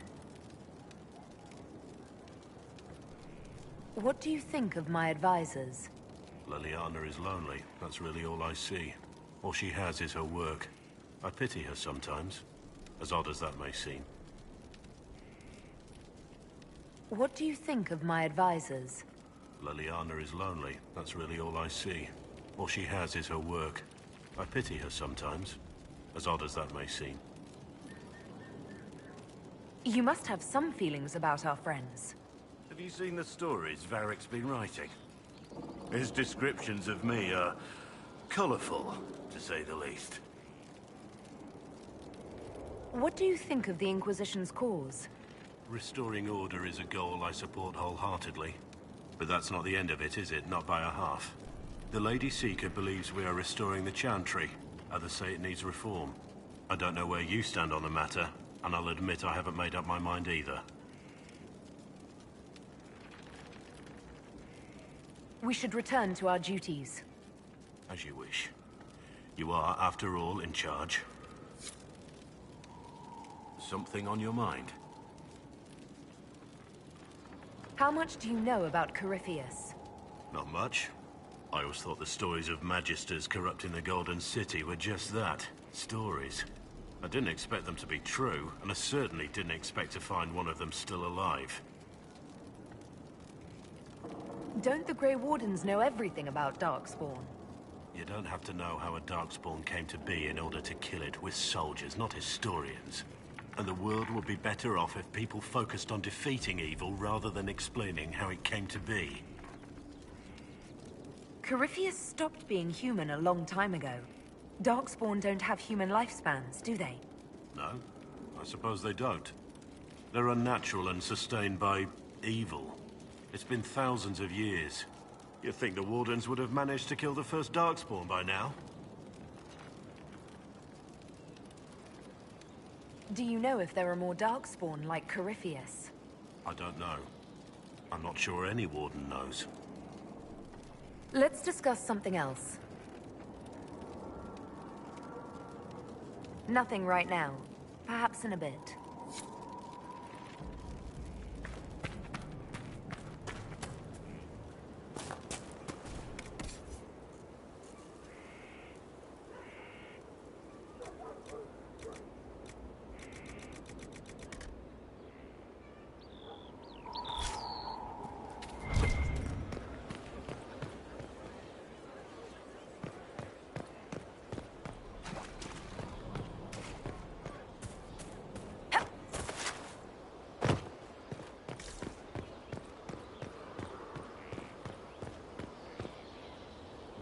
Speaker 14: What do you think of my advisors?
Speaker 24: Liliana is lonely. That's really all I see. All she has is her work. I pity her sometimes, as odd as that may seem.
Speaker 14: What do you think of my advisors?
Speaker 24: Liliana is lonely. That's really all I see. All she has is her work. I pity her sometimes, as odd as that may seem.
Speaker 14: You must have some feelings about our friends.
Speaker 24: Have you seen the stories Varric's been writing? His descriptions of me are colorful, to say the least.
Speaker 14: What do you think of the Inquisition's cause?
Speaker 24: Restoring order is a goal I support wholeheartedly. But that's not the end of it, is it? Not by a half. The Lady Seeker believes we are restoring the Chantry. Others say it needs reform. I don't know where you stand on the matter, and I'll admit I haven't made up my mind either.
Speaker 14: We should return to our duties.
Speaker 24: As you wish. You are, after all, in charge. Something on your mind?
Speaker 14: How much do you know about Corypheus?
Speaker 24: Not much. I always thought the stories of Magisters corrupting the Golden City were just that. Stories. I didn't expect them to be true, and I certainly didn't expect to find one of them still alive.
Speaker 14: Don't the Grey Wardens know everything about Darkspawn?
Speaker 24: You don't have to know how a Darkspawn came to be in order to kill it. We're soldiers, not historians. And the world would be better off if people focused on defeating evil rather than explaining how it came to be.
Speaker 14: Corypheus stopped being human a long time ago. Darkspawn don't have human lifespans, do they?
Speaker 24: No, I suppose they don't. They're unnatural and sustained by evil. It's been thousands of years. You'd think the Wardens would have managed to kill the first Darkspawn by now.
Speaker 14: Do you know if there are more Darkspawn like Corypheus?
Speaker 24: I don't know. I'm not sure any Warden knows.
Speaker 14: Let's discuss something else. Nothing right now. Perhaps in a bit.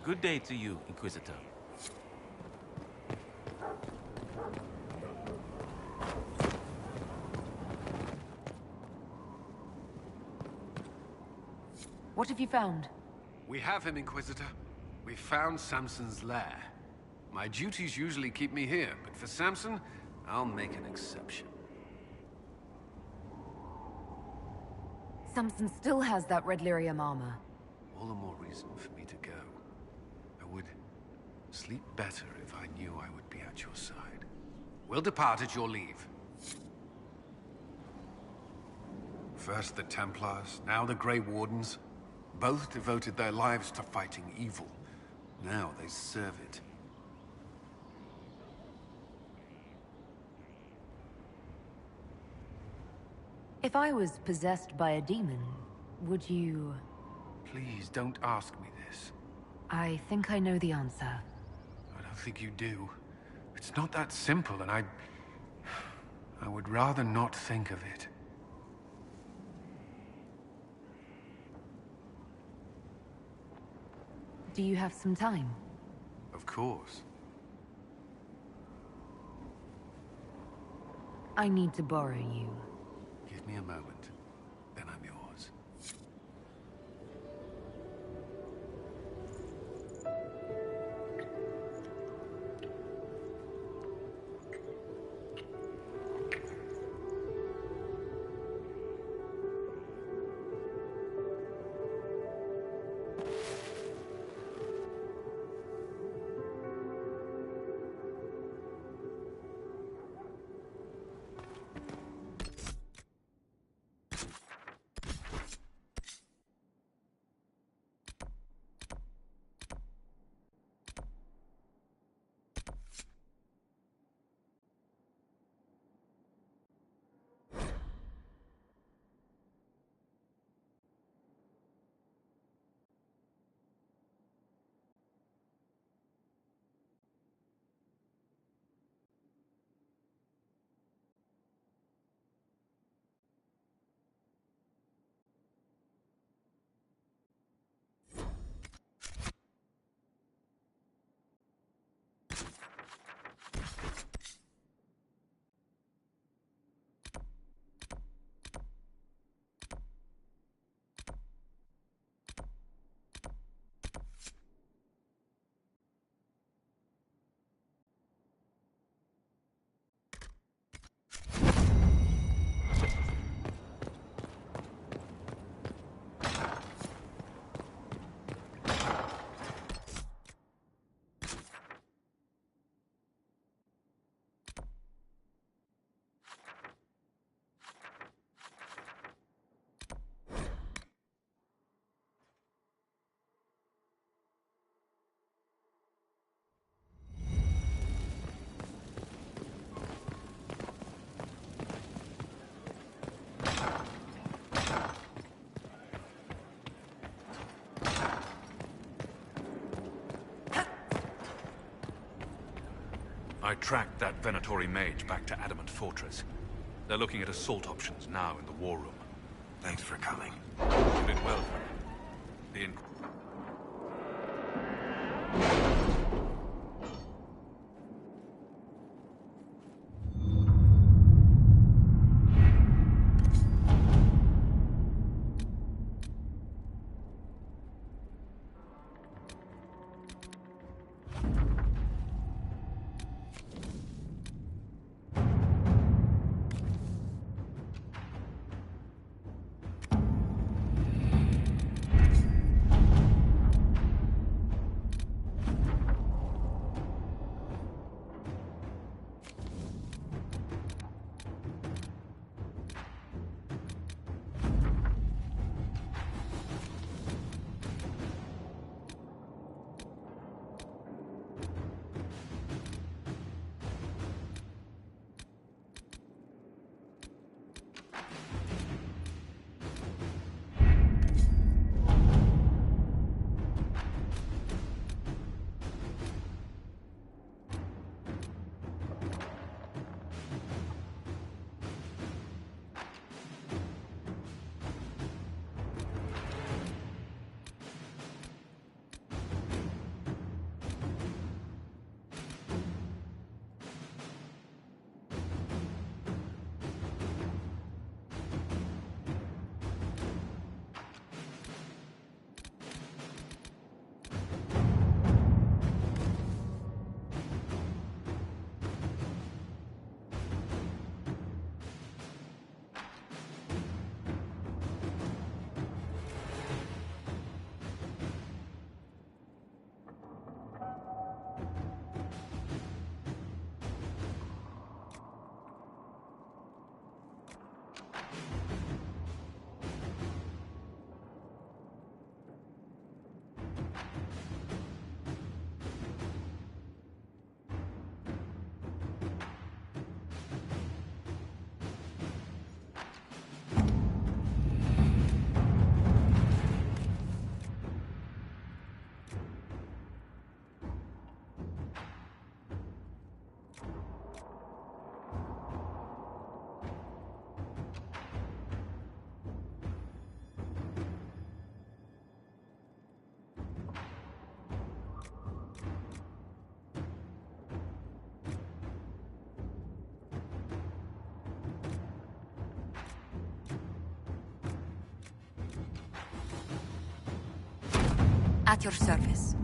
Speaker 1: Good day to you, Inquisitor.
Speaker 2: What have you found?
Speaker 1: We have him, Inquisitor. We found Samson's lair. My duties usually keep me here, but for Samson, I'll make an exception.
Speaker 2: Samson still has that red lyrium armor.
Speaker 1: All the more reason for me to go. I would sleep better if I knew I would be at your side. We'll depart at your leave. First the Templars, now the Grey Wardens. Both devoted their lives to fighting evil. Now they serve it.
Speaker 2: If I was possessed by a demon, would you...
Speaker 1: Please don't ask me this.
Speaker 2: I think I know the answer.
Speaker 1: I don't think you do. It's not that simple, and I would rather not think of it.
Speaker 2: Do you have some time?
Speaker 1: Of course.
Speaker 2: I need to borrow you.
Speaker 1: Give me a moment, then I'm yours.
Speaker 10: I tracked that Venatori mage back to Adamant Fortress. They're looking at assault options now in the war room.
Speaker 24: Thanks for coming.
Speaker 10: You did well. The
Speaker 2: At your service.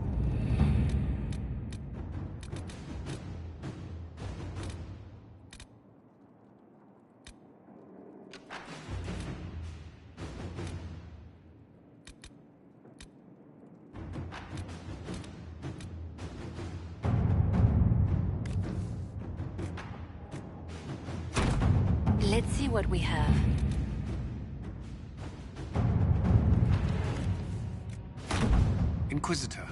Speaker 16: Let's see what we have.
Speaker 1: Inquisitor.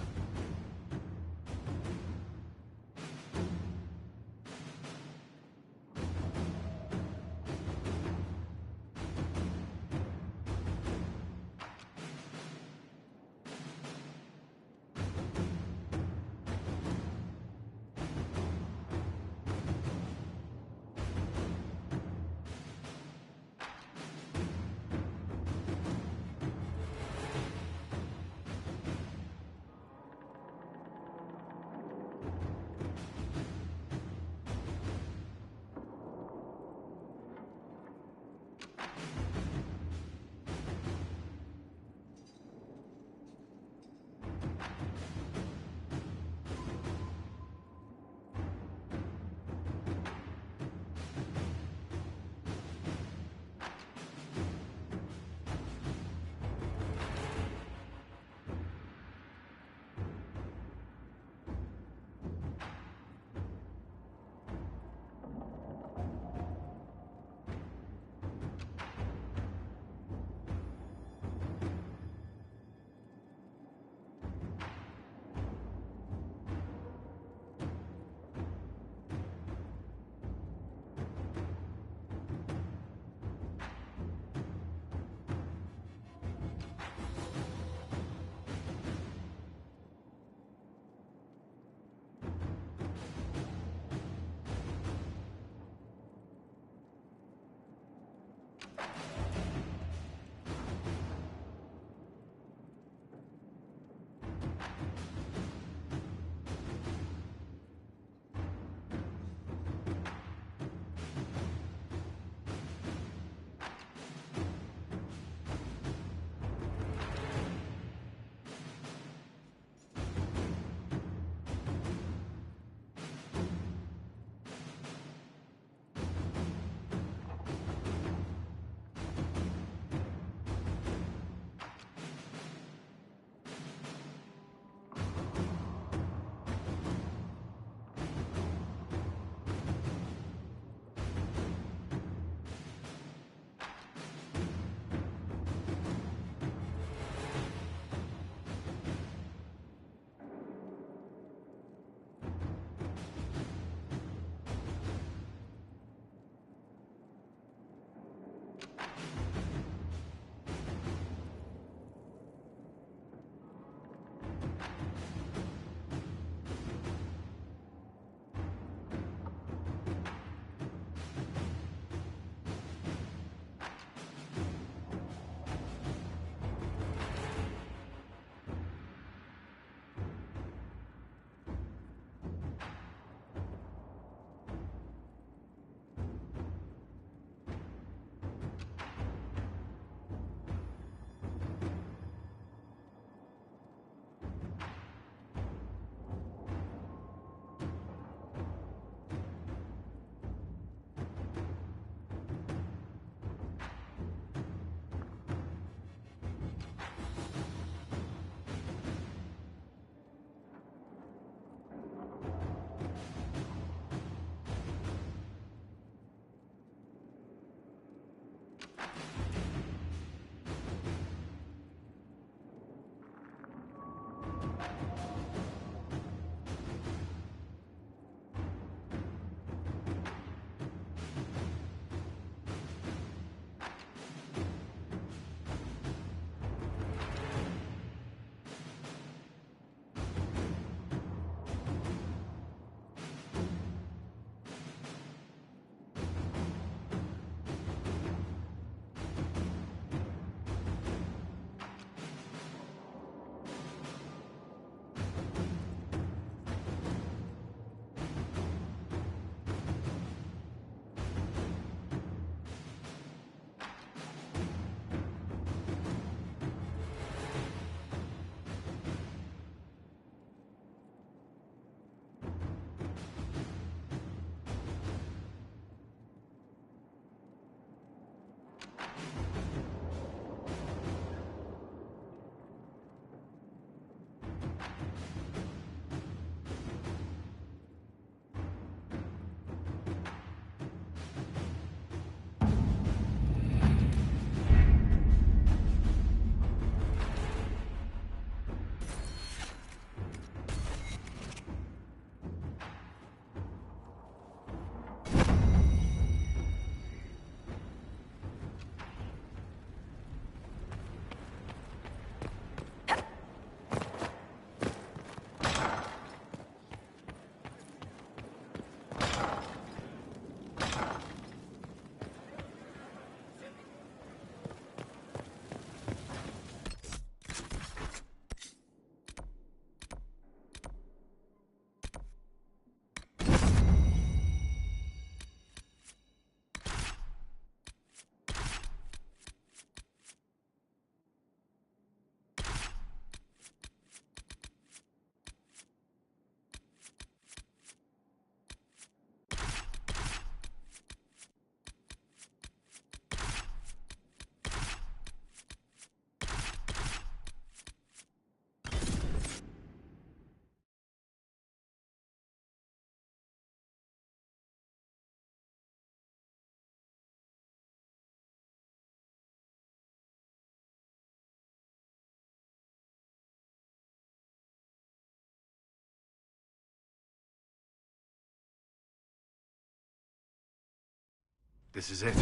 Speaker 1: This is it.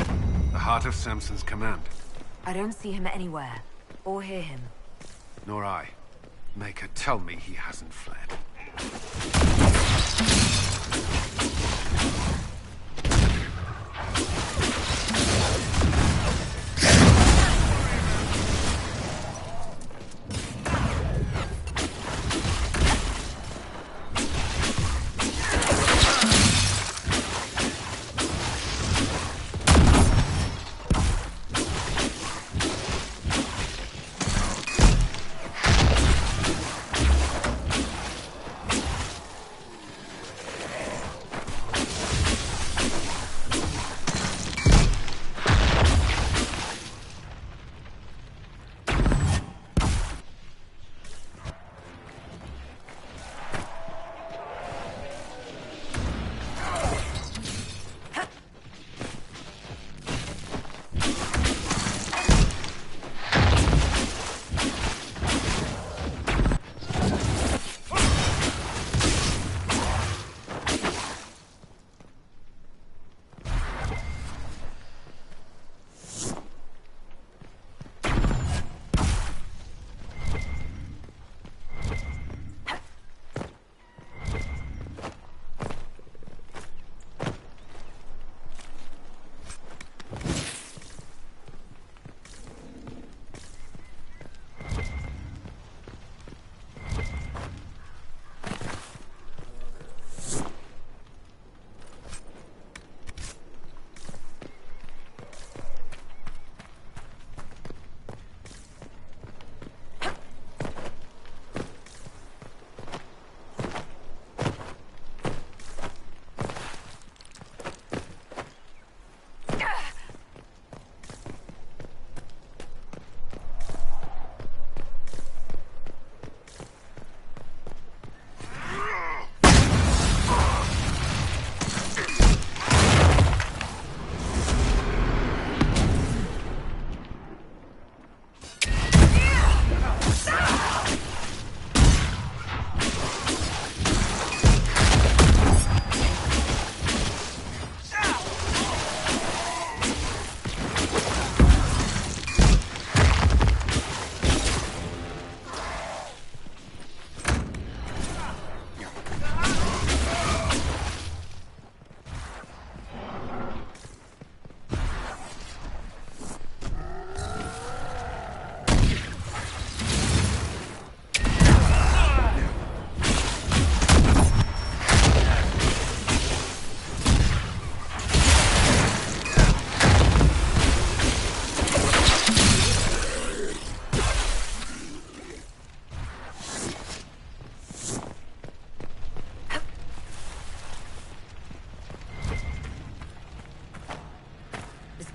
Speaker 1: The heart of Samson's command.
Speaker 14: I don't see him anywhere, or hear him.
Speaker 1: Nor I. Maker, tell me he hasn't fled.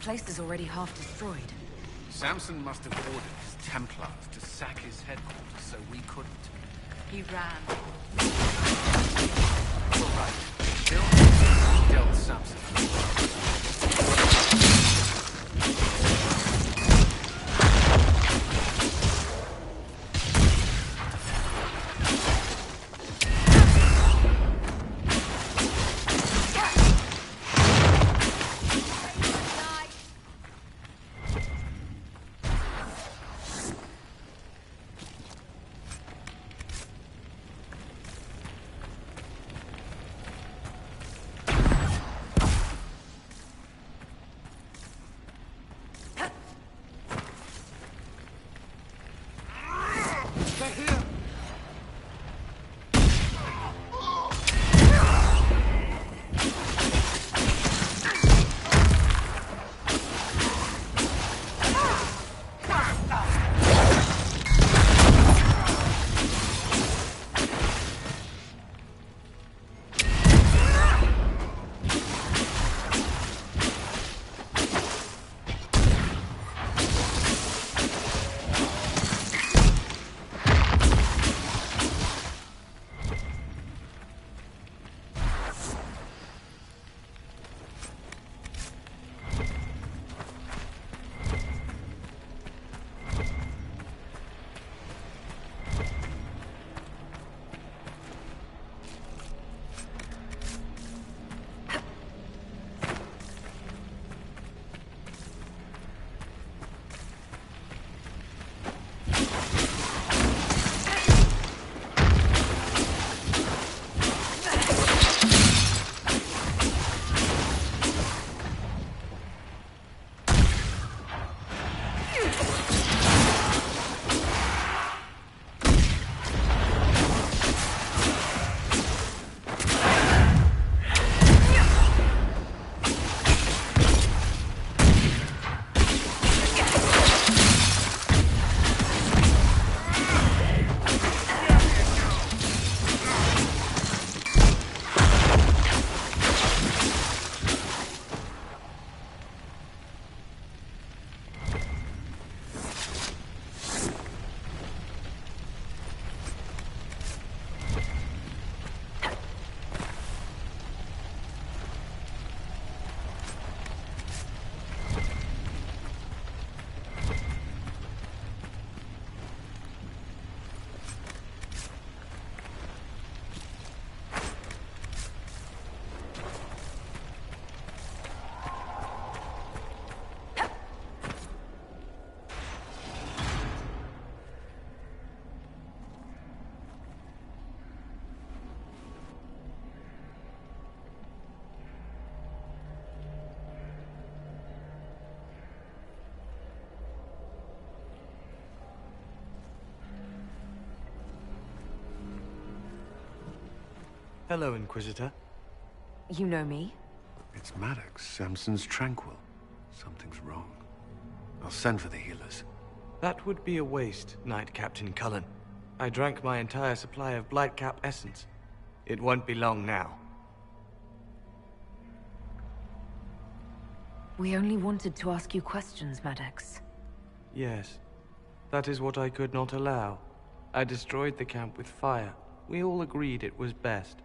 Speaker 2: The place is already half destroyed.
Speaker 1: Samson must have ordered his Templars to sack his headquarters so we couldn't.
Speaker 7: He ran.
Speaker 1: All right. Still, dealt Samson.
Speaker 4: Hello, Inquisitor.
Speaker 2: You know me?
Speaker 1: It's Maddox, Samson's Tranquil. Something's wrong. I'll send for the healers.
Speaker 4: That would be a waste, Knight Captain Cullen. I drank my entire supply of Blightcap essence. It won't be long now.
Speaker 2: We only wanted to ask you questions, Maddox.
Speaker 4: Yes. That is what I could not allow. I destroyed the camp with fire. We all agreed it was best.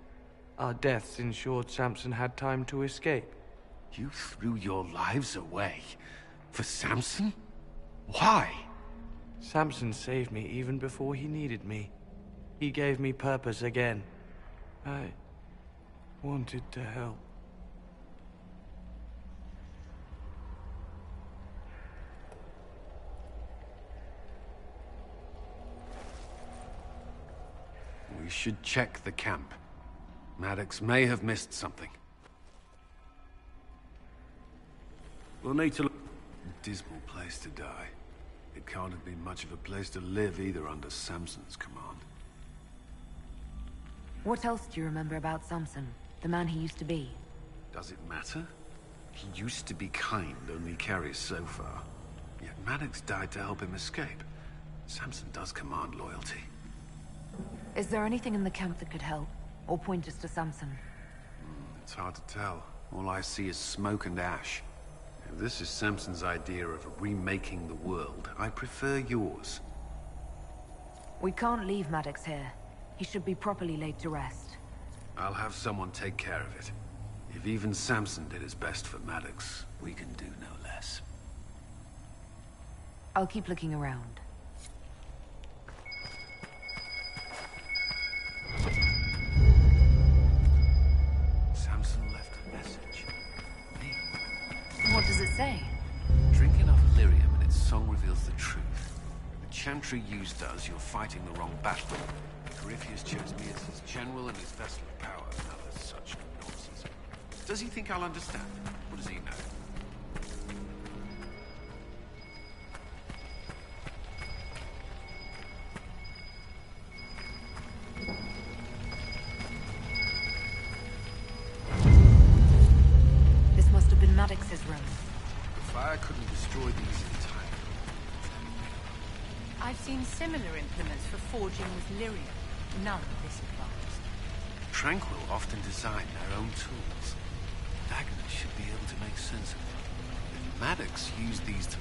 Speaker 4: Our deaths ensured Samson had time to escape.
Speaker 1: You threw your lives away? For Samson? Why?
Speaker 4: Samson saved me even before he needed me. He gave me purpose again. I wanted to help.
Speaker 1: We should check the camp. Maddox may have missed something.
Speaker 24: We'll need to look.
Speaker 1: Dismal place to die. It can't have been much of a place to live either under Samson's command.
Speaker 2: What else do you remember about Samson, the man he used to be?
Speaker 1: Does it matter? He used to be kind, only carries so far. Yet Maddox died to help him escape. Samson does command loyalty.
Speaker 2: Is there anything in the camp that could help? Or point us to Samson?
Speaker 1: It's hard to tell. All I see is smoke and ash. If this is Samson's idea of remaking the world, I prefer yours.
Speaker 2: We can't leave Maddox here. He should be properly laid to rest.
Speaker 1: I'll have someone take care of it. If even Samson did his best for Maddox, we can do no less.
Speaker 2: I'll keep looking around.
Speaker 1: Samson left a message. Me.
Speaker 2: What does it say?
Speaker 1: Drink enough lyrium and its song reveals the truth. The chantry used us, you're fighting the wrong battle. Corypheus chose me as his general and his vessel of power. Now there's such nonsense. Does he think I'll understand? What does he know?
Speaker 2: This must have been Maddox's room.
Speaker 1: The fire couldn't destroy these entirely.
Speaker 13: I've seen similar implements for forging with lyrium. None this advanced.
Speaker 1: Tranquil often design their own tools. Dagonage should be able to make sense of them. If Maddox used these to...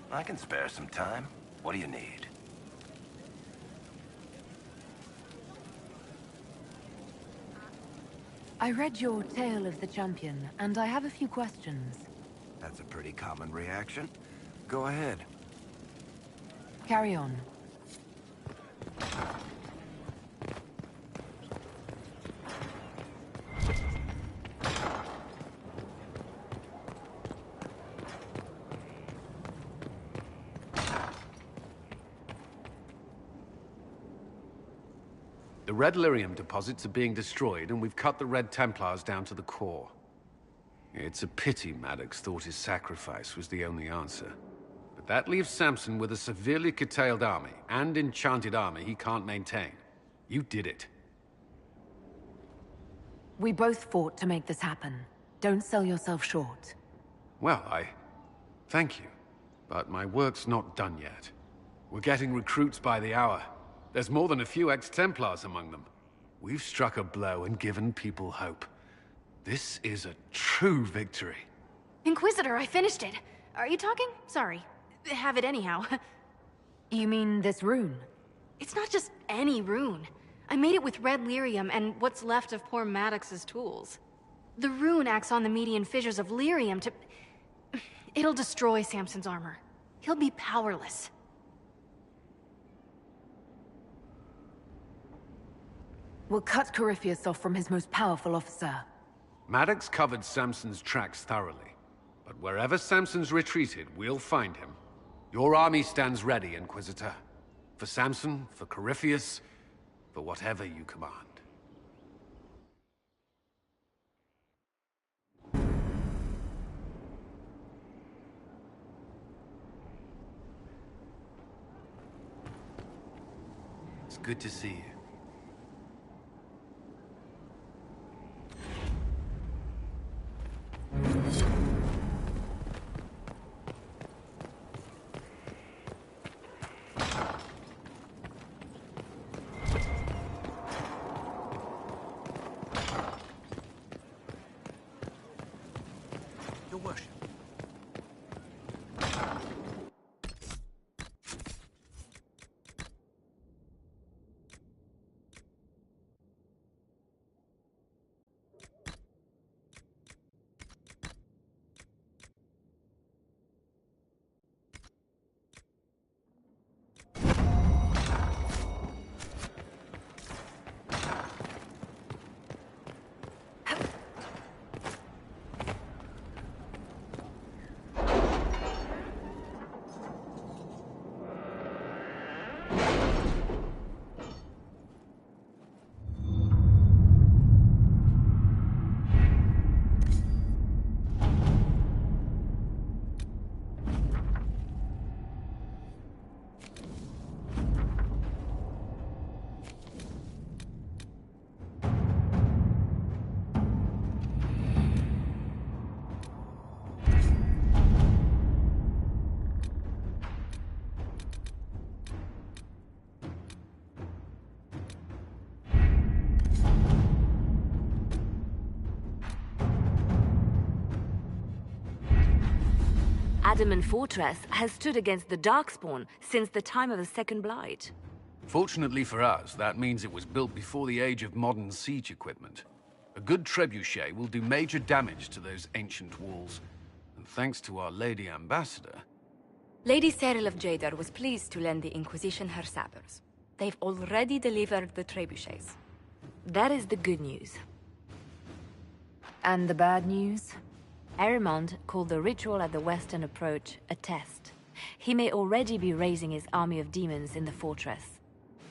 Speaker 6: I can spare some time. What do you need?
Speaker 2: I read your Tale of the Champion, and I have a few questions.
Speaker 6: That's a pretty common reaction. Go ahead.
Speaker 2: Carry on.
Speaker 1: The Red Lyrium deposits are being destroyed, and we've cut the Red Templars down to the core. It's a pity Maddox thought his sacrifice was the only answer. But that leaves Samson with a severely curtailed army, and enchanted army he can't maintain. You did it.
Speaker 2: We both fought to make this happen. Don't sell yourself short.
Speaker 1: Well, thank you. But my work's not done yet. We're getting recruits by the hour. There's more than a few ex-Templars among them. We've struck a blow and given people hope. This is a true victory.
Speaker 9: Inquisitor, I finished it. Are you talking? Sorry. Have it anyhow.
Speaker 2: You mean this rune?
Speaker 9: It's not just any rune. I made it with red lyrium and what's left of poor Maddox's tools. The rune acts on the median fissures of lyrium to... It'll destroy Samson's armor. He'll be powerless.
Speaker 2: We'll cut Corypheus off from his most powerful officer.
Speaker 1: Maddox covered Samson's tracks thoroughly. But wherever Samson's retreated, we'll find him. Your army stands ready, Inquisitor. For Samson, for Corypheus, for whatever you command. It's good to see you.
Speaker 20: Your worship.
Speaker 16: Adamant Fortress has stood against the Darkspawn since the time of the Second Blight.
Speaker 1: Fortunately for us, that means it was built before the age of modern siege equipment. A good trebuchet will do major damage to those ancient walls. And thanks to our Lady Ambassador...
Speaker 16: Lady Cyril of Jadar was pleased to lend the Inquisition her sabers. They've already delivered the trebuchets. That is the good news.
Speaker 2: And the bad news?
Speaker 16: Arimond called the ritual at the western approach a test. He may already be raising his army of demons in the fortress.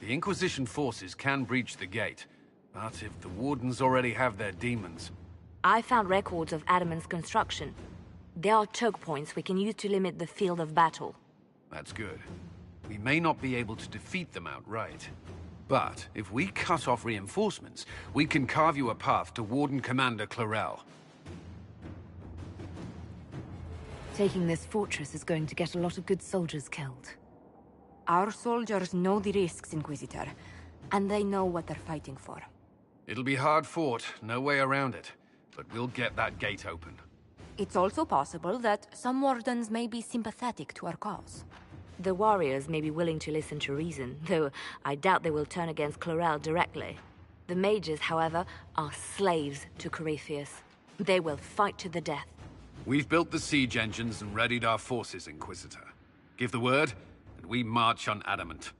Speaker 1: The Inquisition forces can breach the gate, but if the Wardens already have their demons...
Speaker 16: I found records of Adamant's construction. There are choke points we can use to limit the field of battle.
Speaker 1: That's good. We may not be able to defeat them outright. But if we cut off reinforcements, we can carve you a path to Warden Commander Clarel.
Speaker 2: Taking this fortress is going to get a lot of good soldiers killed.
Speaker 8: Our soldiers know the risks, Inquisitor, and they know what they're fighting for.
Speaker 1: It'll be hard fought, no way around it. But we'll get that gate open.
Speaker 8: It's also possible that some wardens may be sympathetic to our cause.
Speaker 16: The warriors may be willing to listen to reason, though I doubt they will turn against Clarel directly. The mages, however, are slaves to Corypheus. They will fight to the death.
Speaker 1: We've built the siege engines and readied our forces, Inquisitor. Give the word, and we march on Adamant.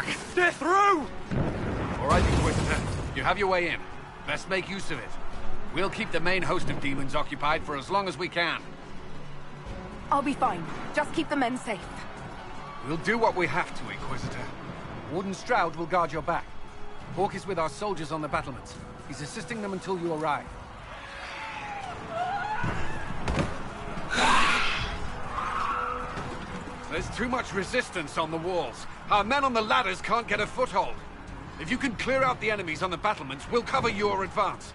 Speaker 1: back!
Speaker 4: They're through!
Speaker 1: All right, Inquisitor. You have your way in. Best make use of it. We'll keep the main host of demons occupied for as long as we can.
Speaker 2: I'll be fine. Just keep the men safe.
Speaker 1: We'll do what we have to, Inquisitor. Warden Stroud will guard your back. Hawk is with our soldiers on the battlements. He's assisting them until you arrive. There's too much resistance on the walls. Our men on the ladders can't get a foothold. If you can clear out the enemies on the battlements, we'll cover your advance.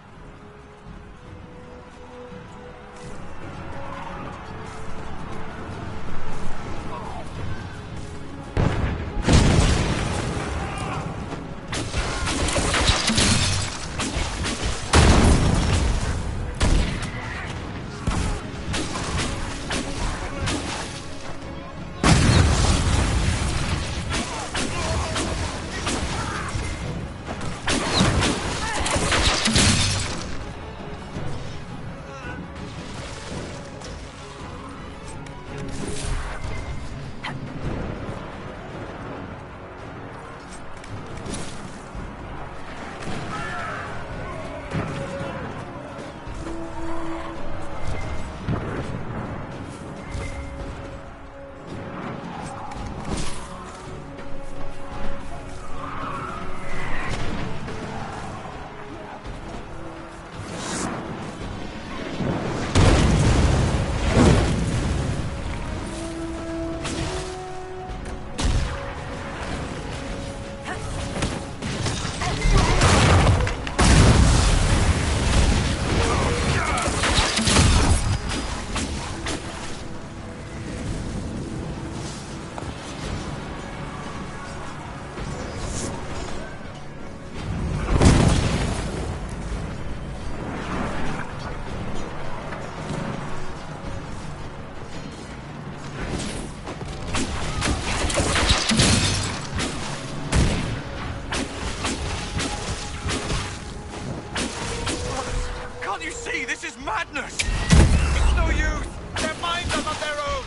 Speaker 4: Madness! It's no use! Their minds are not their own!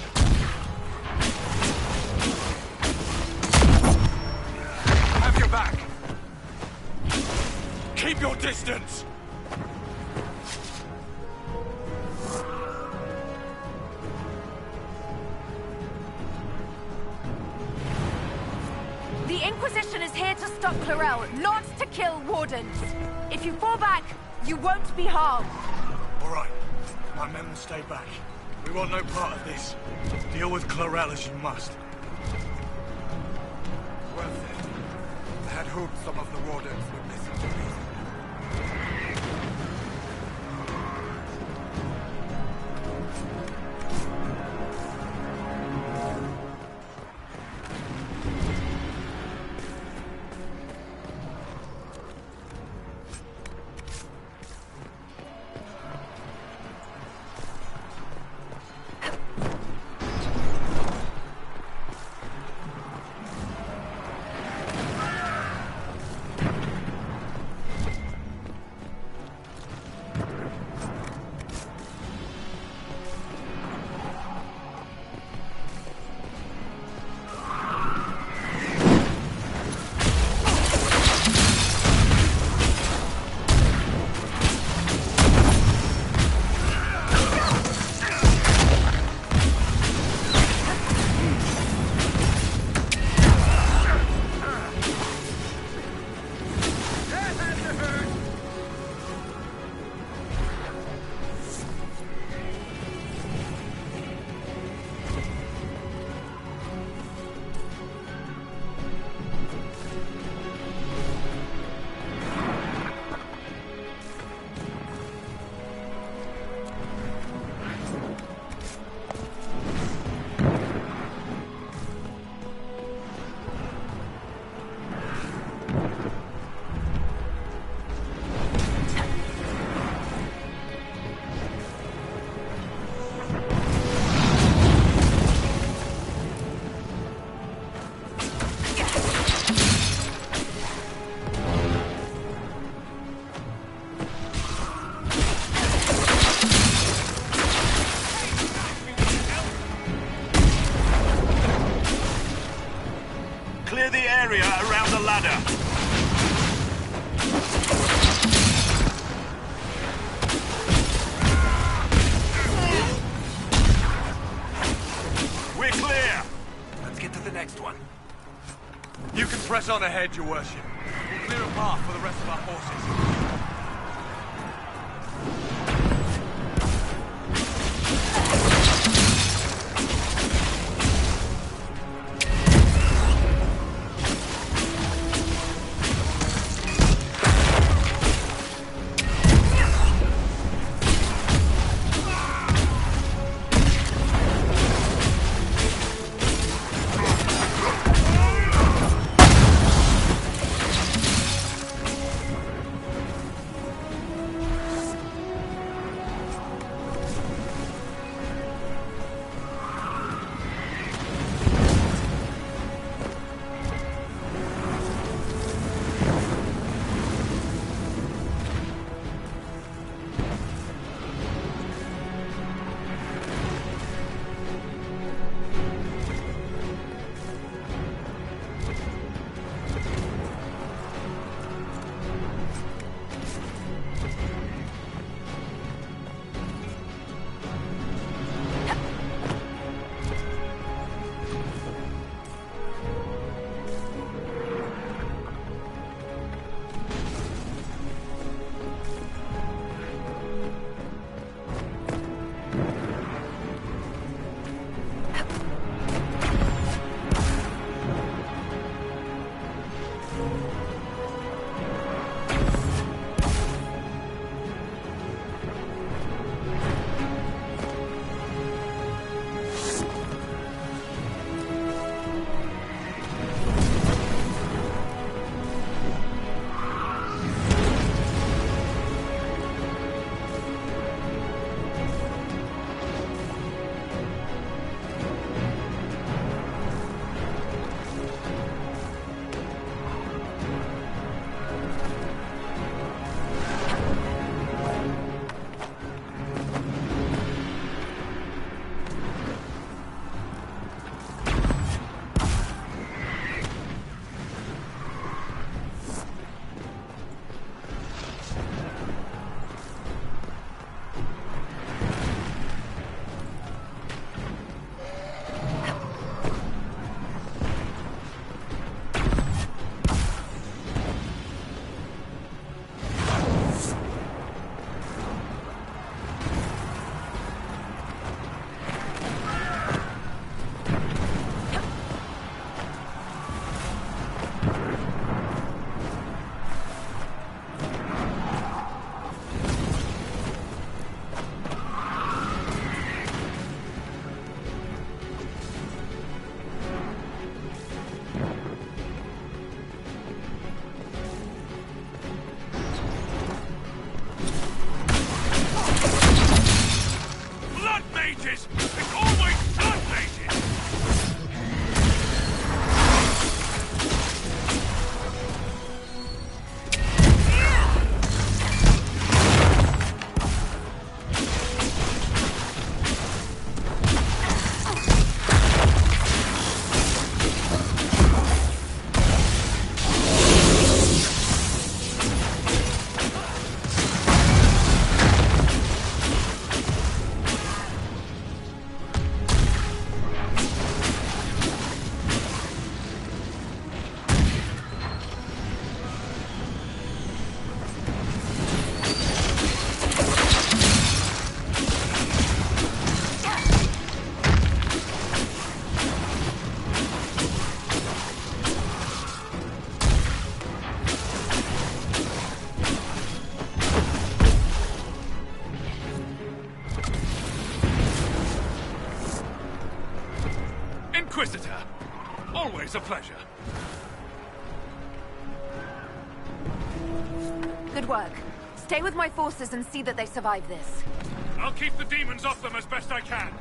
Speaker 4: Have your back! Keep your distance!
Speaker 2: The Inquisition is here to stop Clarel, not to kill Wardens. If you fall back, you won't be harmed.
Speaker 4: All right. My men will stay back. We want no part of this. Deal with Clarel as you must. Well said. I had hoped some of the Wardens would listen to me.
Speaker 24: ladder! We're clear!
Speaker 6: Let's get to the next one.
Speaker 4: You can press on ahead, Your Worship. We'll clear a path for the rest of our forces.
Speaker 10: Inquisitor! Always a pleasure.
Speaker 2: Good work. Stay with my forces and see that they survive this.
Speaker 10: I'll keep the demons off them as best I can.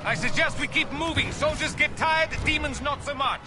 Speaker 11: I suggest we keep moving. Soldiers get tired, demons not so much.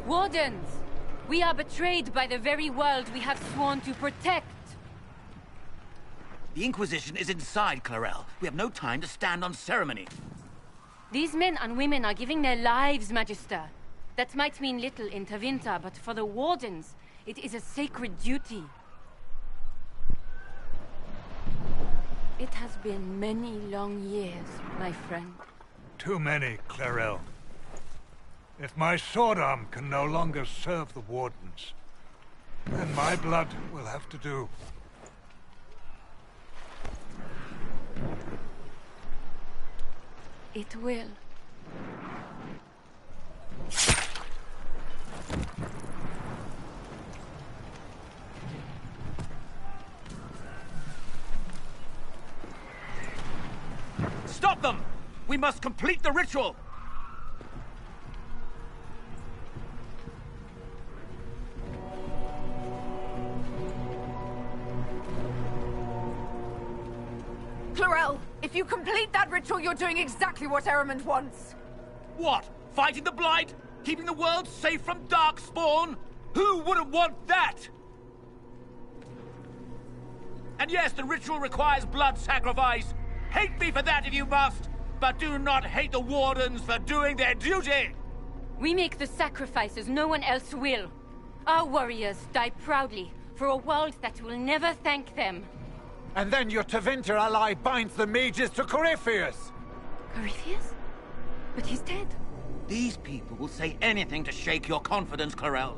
Speaker 8: Wardens! We are betrayed by the very world we have sworn to protect.
Speaker 12: The Inquisition is inside, Clarel. We have no time to stand on ceremony.
Speaker 8: These men and women are giving their lives, Magister. That might mean little in Tevinter, but for the Wardens, it is a sacred duty. It has been many long years, my friend.
Speaker 15: Too many, Clarel. If my sword arm can no longer serve the Wardens, then my blood will have to do.
Speaker 8: It will.
Speaker 12: Stop them! We must complete the ritual!
Speaker 2: Clarel, if you complete that ritual, you're doing exactly what Ehrman wants.
Speaker 12: What? Fighting the Blight? Keeping the world safe from Darkspawn? Who wouldn't want that? And yes, the ritual requires blood sacrifice. Hate me for that if you must, but do not hate the Wardens for doing their duty!
Speaker 8: We make the sacrifices no one else will. Our warriors die proudly for a world that will never thank them.
Speaker 11: And then your Tevinter ally binds the mages to Corypheus!
Speaker 8: Corypheus? But he's dead.
Speaker 12: These people will say anything to shake your confidence, Clarel.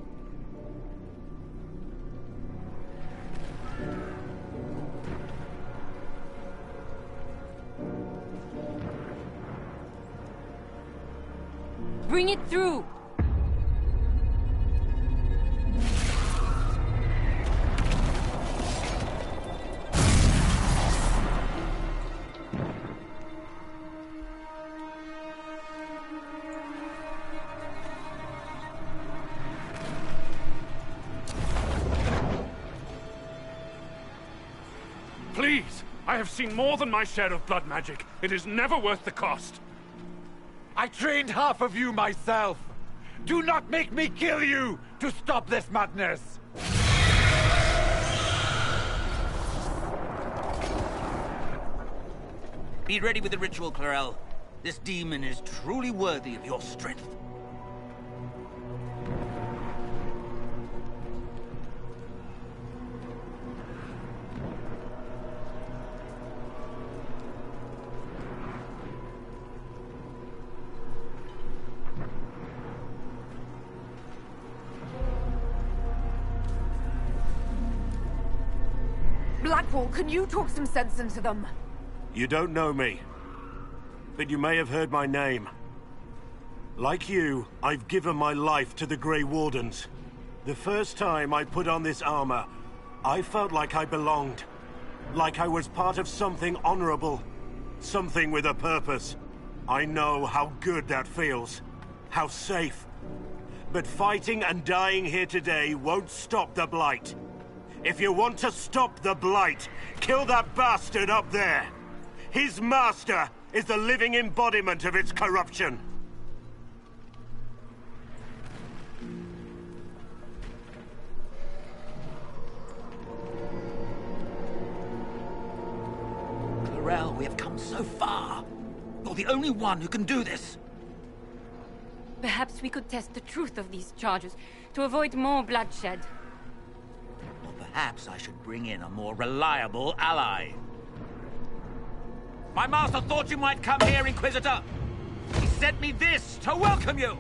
Speaker 8: Bring it through!
Speaker 10: I have seen more than my share of blood magic. It is never worth the cost.
Speaker 11: I trained half of you myself. Do not make me kill you to stop this madness.
Speaker 12: Be ready with the ritual, Clarel. This demon is truly worthy of your strength.
Speaker 2: Blackwall, can you talk some sense into them?
Speaker 24: You don't know me, but you may have heard my name. Like you, I've given my life to the Grey Wardens. The first time I put on this armor, I felt like I belonged. Like I was part of something honorable. Something with a purpose. I know how good that feels. How safe. But fighting and dying here today won't stop the Blight. If you want to stop the Blight, kill that bastard up there. His master is the living embodiment of its corruption.
Speaker 12: Clarel, we have come so far. You're the only one who can do this.
Speaker 8: Perhaps we could test the truth of these charges to avoid more bloodshed.
Speaker 12: Or perhaps I should bring in a more reliable ally. My master thought you might come here, Inquisitor. He sent me this to welcome you.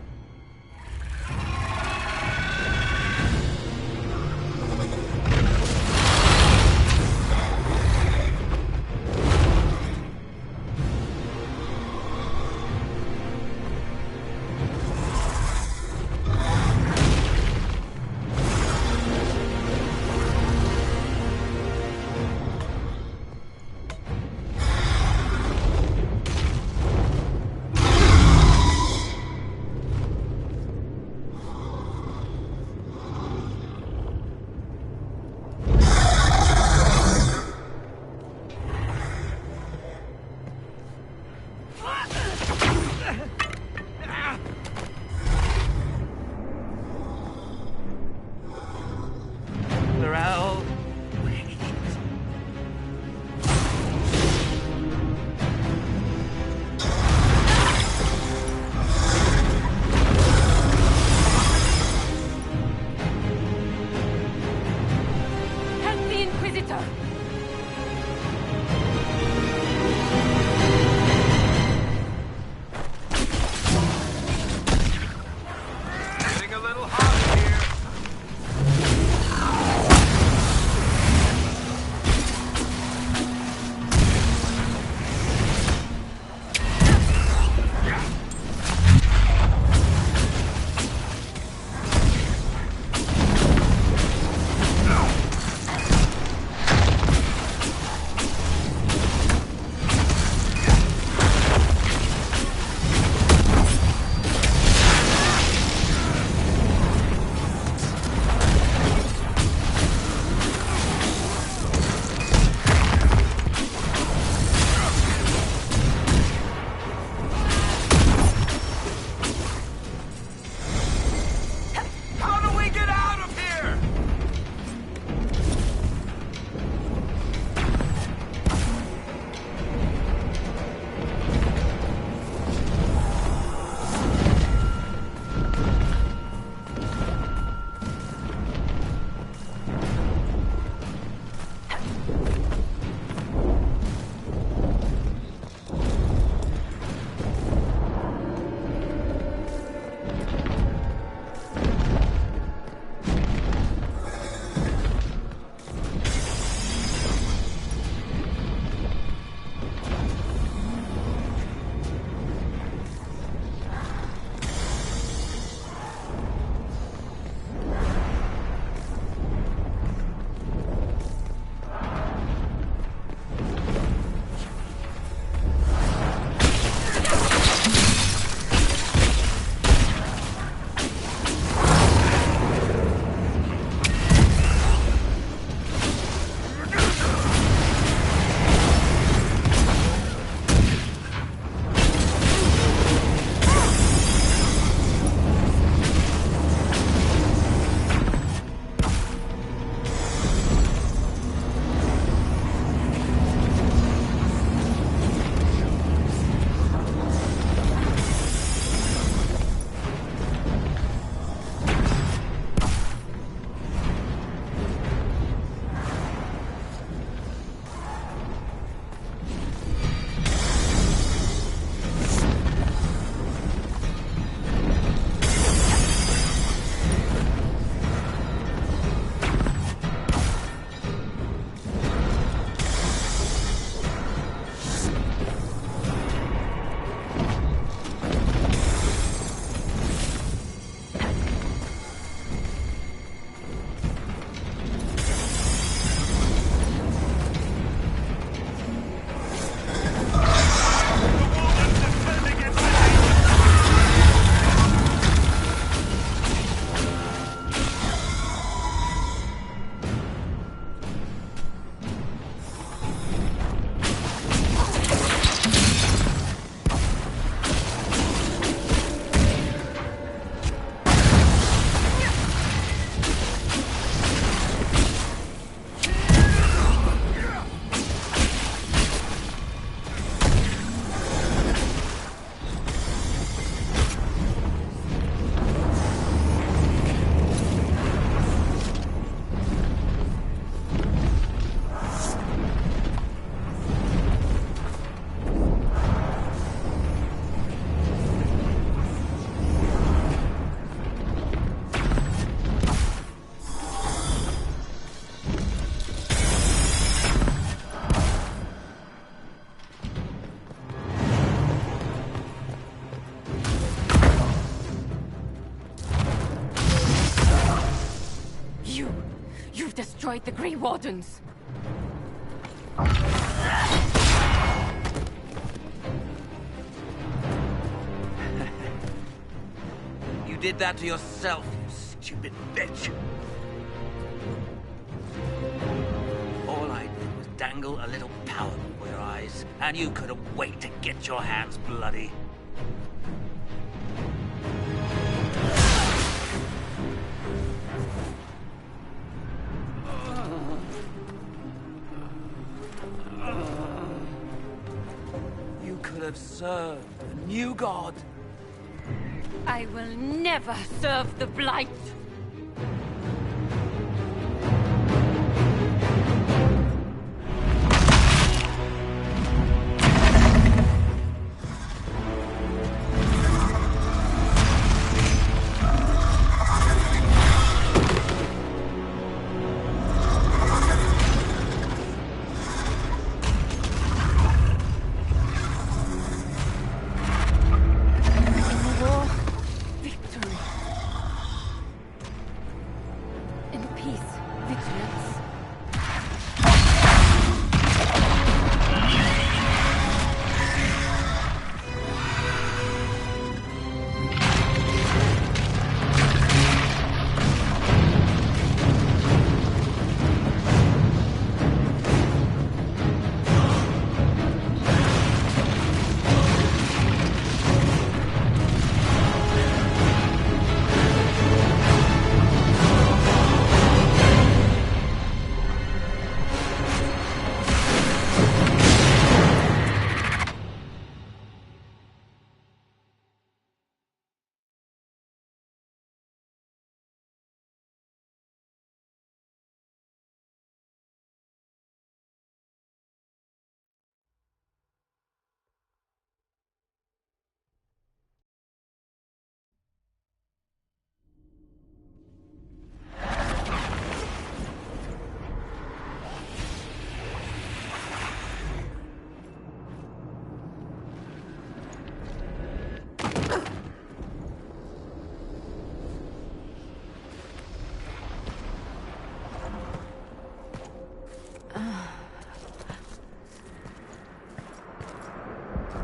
Speaker 8: destroyed the Grey Wardens.
Speaker 12: You did that to yourself, you stupid bitch. All I did was dangle a little power before your eyes, and you couldn't wait to get your hands bloody. You could have served a new god.
Speaker 8: I will never serve the Blight.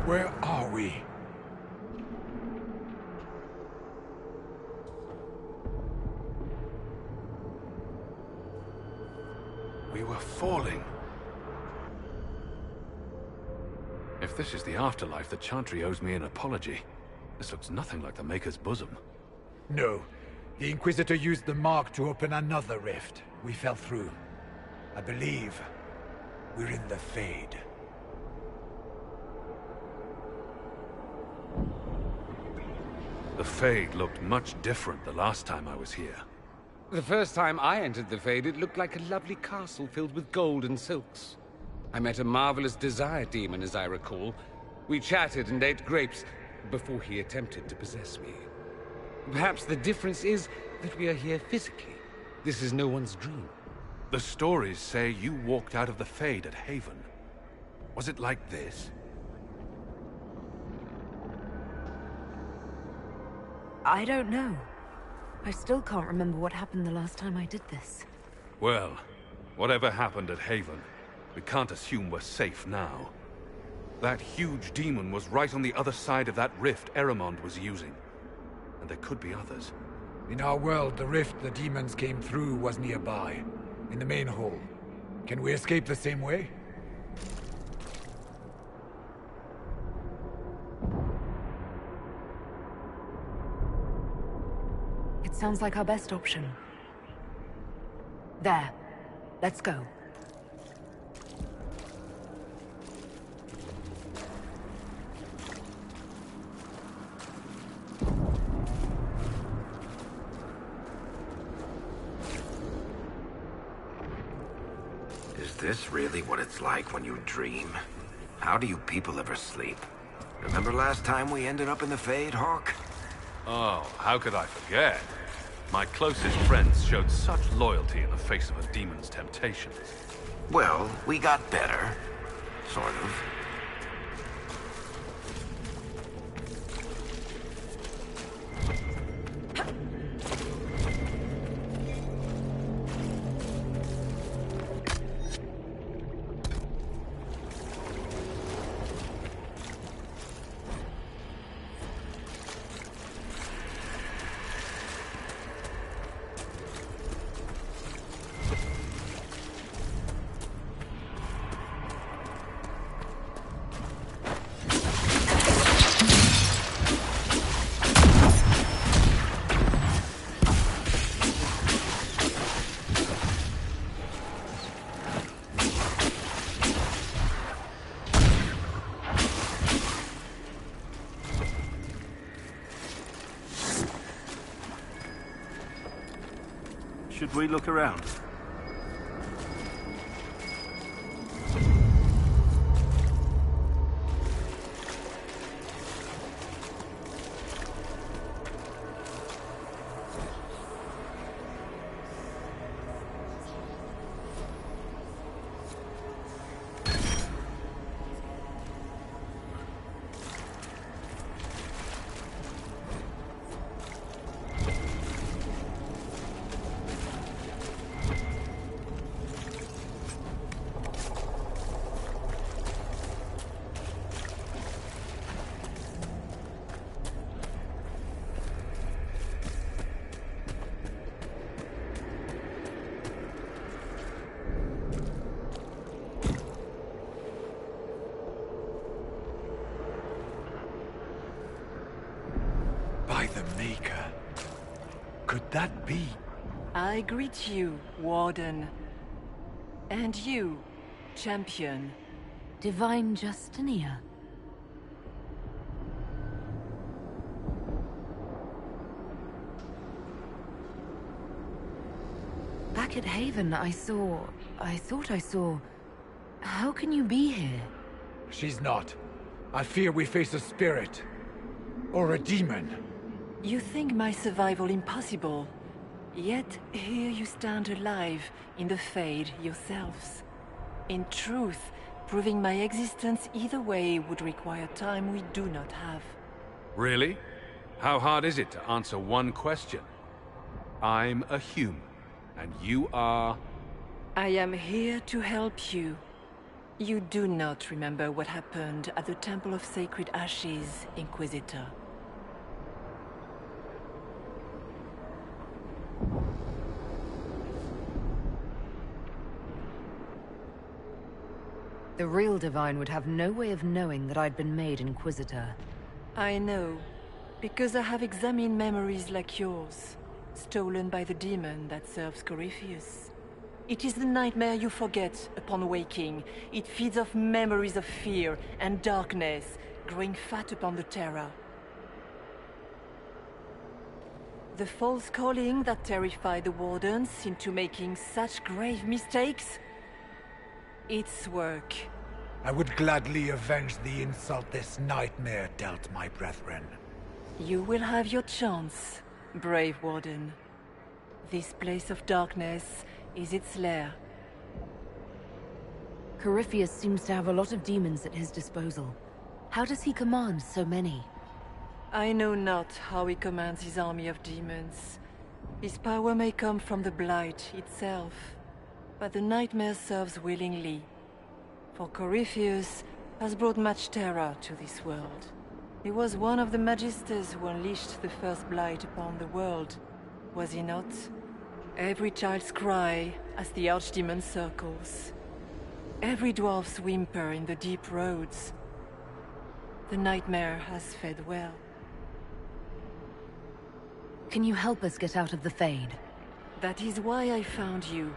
Speaker 11: Where are we?
Speaker 10: We were falling. If this is the afterlife, the Chantry owes me an apology. This looks nothing like the Maker's bosom.
Speaker 11: No. The Inquisitor used the mark to open another rift. We fell through. I believe we're in the Fade.
Speaker 10: The Fade looked much different the last time I was here.
Speaker 17: The first time I entered the Fade, it looked like a lovely castle filled with gold and silks. I met a marvelous desire demon, as I recall. We chatted and ate grapes before he attempted to possess me. Perhaps the difference is that we are here physically. This is no one's dream.
Speaker 10: The stories say you walked out of the Fade at Haven. Was it like this?
Speaker 2: I don't know. I still can't remember what happened the last time I did this.
Speaker 10: Well, whatever happened at Haven, we can't assume we're safe now. That huge demon was right on the other side of that rift Eramond was using. And there could be others.
Speaker 11: In our world, the rift the demons came through was nearby, in the main hall. Can we escape the same way?
Speaker 2: It sounds like our best option. There. Let's go.
Speaker 6: Is this really what it's like when you dream? How do you people ever sleep? Remember last time we ended up in the Fade, Hawk?
Speaker 10: Oh, how could I forget? My closest friends showed such loyalty in the face of a demon's temptation.
Speaker 6: Well, we got better. Sort of.
Speaker 24: Should we look around?
Speaker 11: By the Maker. Could that be?
Speaker 3: I greet you, Warden. And you, Champion.
Speaker 2: Divine Justinia. Back at Haven, I thought I saw... How can you be here?
Speaker 11: She's not. I fear we face a spirit. Or a demon.
Speaker 3: You think my survival impossible. Yet here you stand alive in the Fade yourselves. In truth, proving my existence either way would require time we do not have.
Speaker 10: Really? How hard is it to answer one question? I'm a human, and you are...
Speaker 3: I am here to help you. You do not remember what happened at the Temple of Sacred Ashes, Inquisitor.
Speaker 2: The real Divine would have no way of knowing that I'd been made Inquisitor.
Speaker 3: I know, because I have examined memories like yours, stolen by the demon that serves Corypheus. It is the nightmare you forget upon waking. It feeds off memories of fear and darkness, growing fat upon the terror. The false calling that terrified the Wardens into making such grave mistakes? Its work.
Speaker 11: I would gladly avenge the insult this nightmare dealt my brethren.
Speaker 3: You will have your chance, brave Warden. This place of darkness is its lair.
Speaker 2: Corypheus seems to have a lot of demons at his disposal. How does he command so many?
Speaker 3: I know not how he commands his army of demons. His power may come from the Blight itself, but the nightmare serves willingly. For Corypheus has brought much terror to this world. He was one of the Magisters who unleashed the first Blight upon the world, was he not? Every child's cry as the Archdemon circles. Every dwarf's whimper in the deep roads. The nightmare has fed well.
Speaker 2: Can you help us get out of the Fade?
Speaker 3: That is why I found you.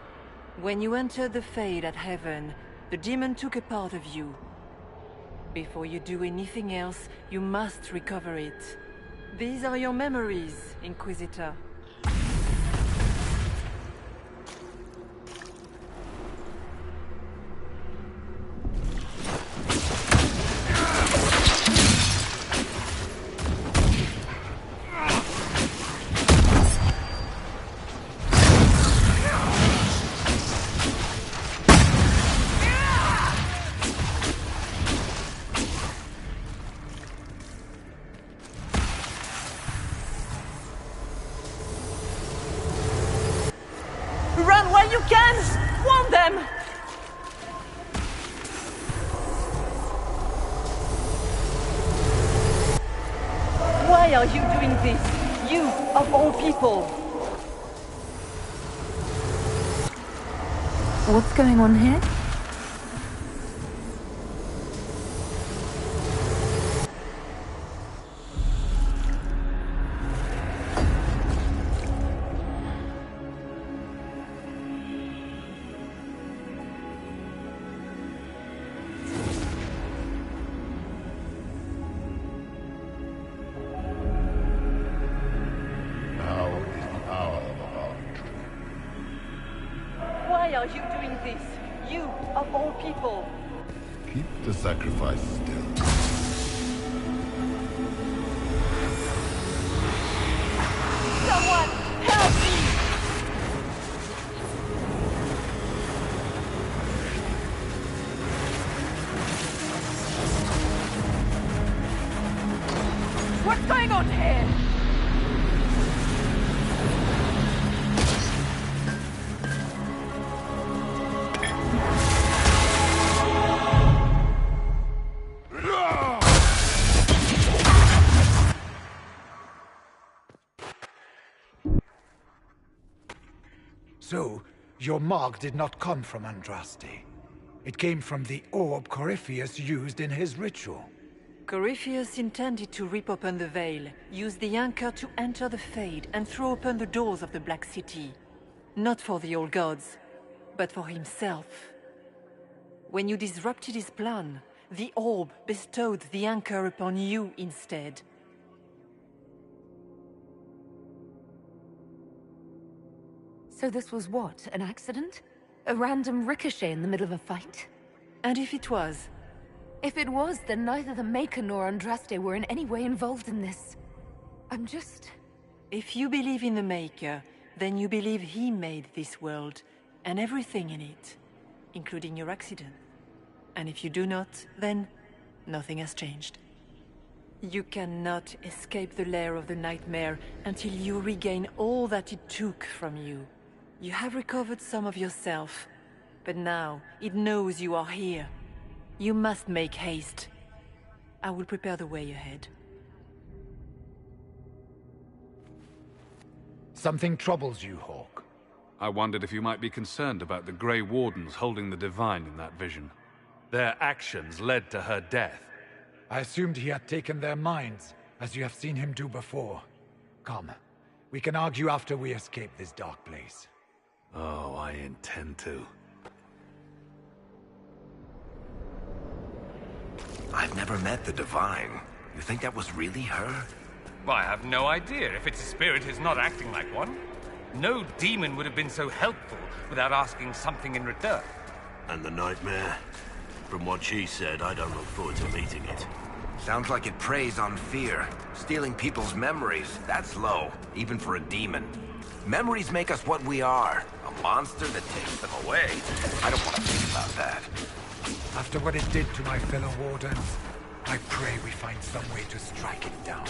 Speaker 3: When you entered the Fade at Heaven, the demon took a part of you. Before you do anything else, you must recover it. These are your memories, Inquisitor. Run while you can! Warn them! Why are you doing this? You, of all people!
Speaker 2: What's going on here?
Speaker 18: Now is the hour of our victory.
Speaker 3: people.
Speaker 5: Keep the sacrifice still.
Speaker 3: Someone, help me!
Speaker 2: What's going on here?
Speaker 11: So, your mark did not come from Andraste. It came from the orb Corypheus used in his ritual.
Speaker 3: Corypheus intended to rip open the veil, use the anchor to enter the Fade, and throw open the doors of the Black City. Not for the old gods, but for himself. When you disrupted his plan, the orb bestowed the anchor upon you instead.
Speaker 2: So this was what, an accident? A random ricochet in the middle of a fight?
Speaker 3: And if it was?
Speaker 2: If it was, then neither the Maker nor Andraste were in any way involved in this. I'm just...
Speaker 3: If you believe in the Maker, then you believe he made this world, and everything in it, including your accident. And if you do not, then nothing has changed. You cannot escape the lair of the nightmare until you regain all that it took from you. You have recovered some of yourself, but now it knows you are here. You must make haste. I will prepare the way ahead.
Speaker 11: Something troubles you, Hawk.
Speaker 10: I wondered if you might be concerned about the Grey Wardens holding the Divine in that vision. Their actions led to her death.
Speaker 11: I assumed he had taken their minds, as you have seen him do before. Come, we can argue after we escape this dark place.
Speaker 10: Oh, I intend to.
Speaker 6: I've never met the Divine. You think that was really her?
Speaker 17: Well, I have no idea. If it's a spirit, it's not acting like one. No demon would have been so helpful without asking something in return.
Speaker 24: And the nightmare? From what she said, I don't look forward to meeting it.
Speaker 6: Sounds like it preys on fear. Stealing people's memories, that's low, even for a demon. Memories make us what we are. A monster that takes them away. I don't want to think about that.
Speaker 11: After what it did to my fellow Wardens, I pray we find some way to strike it down.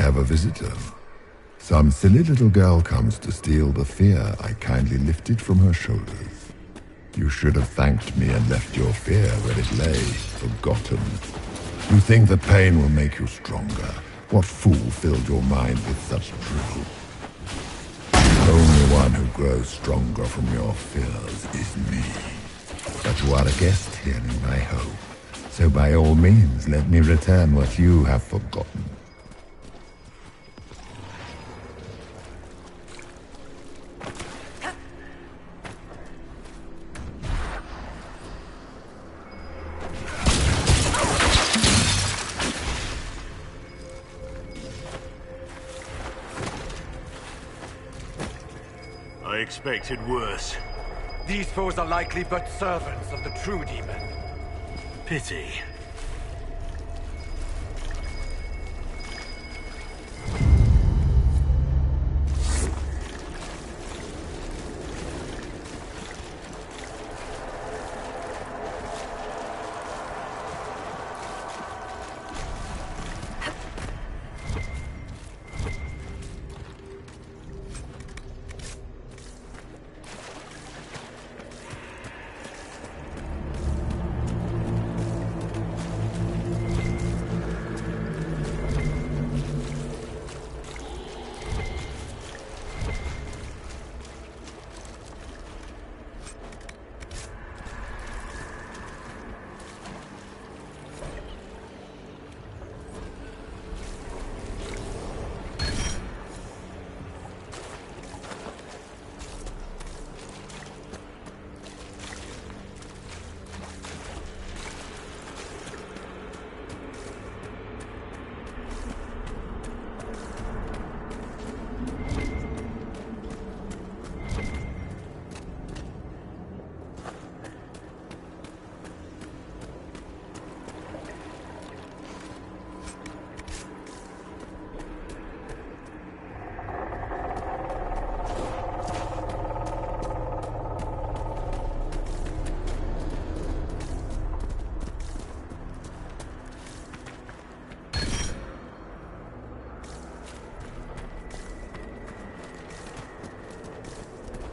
Speaker 5: have a visitor. Some silly little girl comes to steal the fear I kindly lifted from her shoulders. You should have thanked me and left your fear where it lay, forgotten. You think the pain will make you stronger. What fool filled your mind with such drivel? The only one who grows stronger from your fears is me. But you are a guest here in my home, so by all means let me return what you have forgotten.
Speaker 24: I expected worse.
Speaker 11: These foes are likely but servants of the true demon.
Speaker 24: Pity.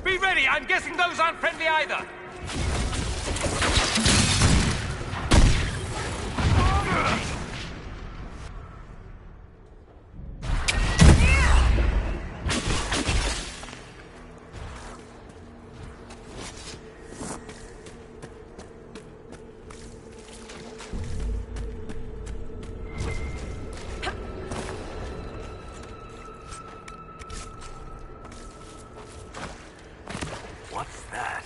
Speaker 17: Be ready! I'm guessing those aren't friendly either!
Speaker 24: What's that?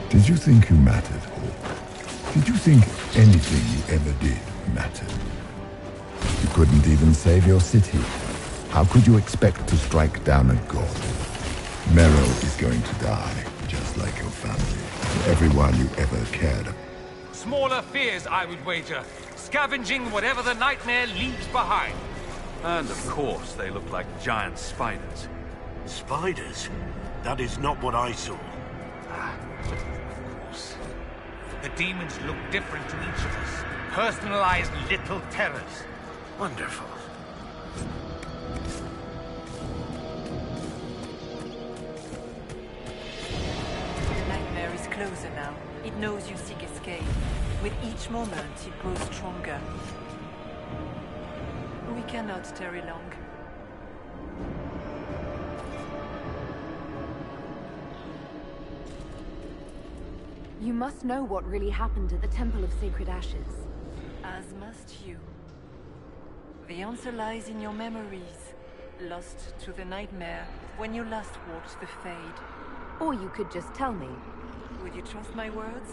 Speaker 5: Did you think you mattered, Hawk? Did you think anything you ever did mattered? You couldn't even save your city. How could you expect to strike down a god? Meryl is going to die, just like your family. Everyone you ever cared about.
Speaker 17: Smaller fears, I would wager. Scavenging whatever the nightmare leaves behind.
Speaker 10: And of course, they look like giant spiders.
Speaker 24: Spiders? That is not what I saw.
Speaker 12: The demons look different to each of us. Personalized little terrors.
Speaker 24: Wonderful.
Speaker 3: The nightmare is closer now. It knows you seek escape. With each moment, it grows stronger. We cannot tarry long.
Speaker 2: You must know what really happened at the Temple of Sacred Ashes.
Speaker 3: As must you. The answer lies in your memories, lost to the nightmare when you last walked the Fade.
Speaker 2: Or you could just tell me.
Speaker 3: Would you trust my words?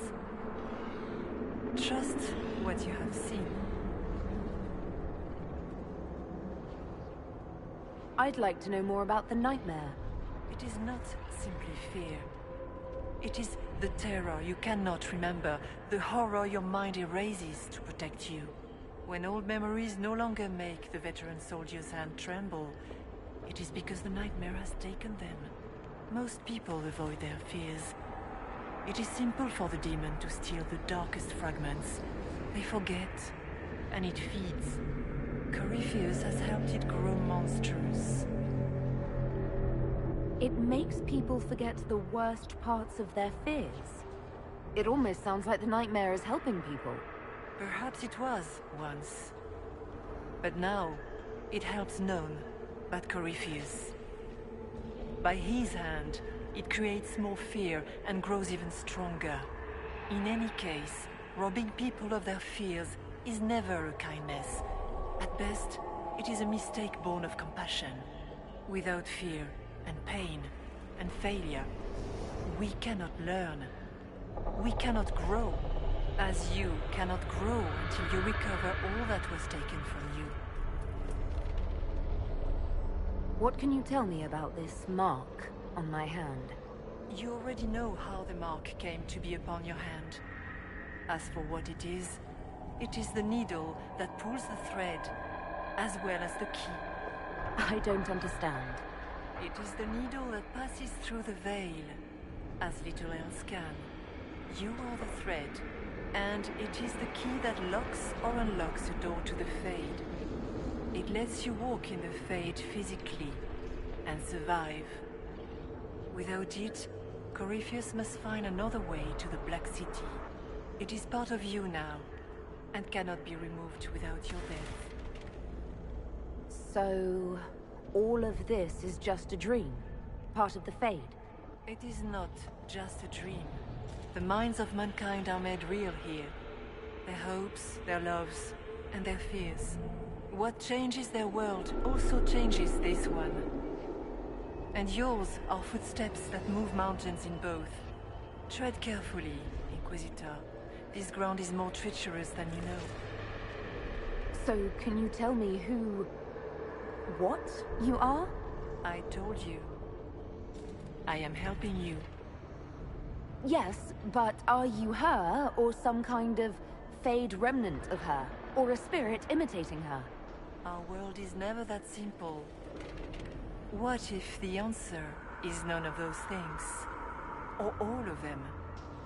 Speaker 3: Trust what you have seen.
Speaker 2: I'd like to know more about the nightmare.
Speaker 3: It is not simply fear. It is the terror you cannot remember, the horror your mind erases to protect you. When old memories no longer make the veteran soldier's hand tremble, it is because the nightmare has taken them. Most people avoid their fears. It is simple for the demon to steal the darkest fragments. They forget, and it feeds. Corypheus has helped it grow monstrous.
Speaker 2: It makes people forget the worst parts of their fears. It almost sounds like the nightmare is helping people.
Speaker 3: Perhaps it was, once. But now, it helps none but Corypheus. By his hand, it creates more fear and grows even stronger. In any case, robbing people of their fears is never a kindness. At best, it is a mistake born of compassion. Without fear, and pain, and failure, we cannot learn. We cannot grow, as you cannot grow until you recover all that was taken from you.
Speaker 2: What can you tell me about this mark on my hand?
Speaker 3: You already know how the mark came to be upon your hand. As for what it is the needle that pulls the thread, as well as the key.
Speaker 2: I don't understand.
Speaker 3: It is the needle that passes through the veil, as little else can. You are the thread, and it is the key that locks or unlocks the door to the Fade. It lets you walk in the Fade physically, and survive. Without it, Corypheus must find another way to the Black City. It is part of you now, and cannot be removed without your death.
Speaker 2: So, all of this is just a dream? Part of the Fade?
Speaker 3: It is not just a dream. The minds of mankind are made real here. Their hopes, their loves, and their fears. What changes their world also changes this one. And yours are footsteps that move mountains in both. Tread carefully, Inquisitor. This ground is more treacherous than you know.
Speaker 2: So, can you tell me what you are?
Speaker 3: I told you. I am helping you.
Speaker 2: Yes, but are you her, or some kind of Fade remnant of her? Or a spirit imitating her?
Speaker 3: Our world is never that simple. What if the answer is none of those things? Or all of them?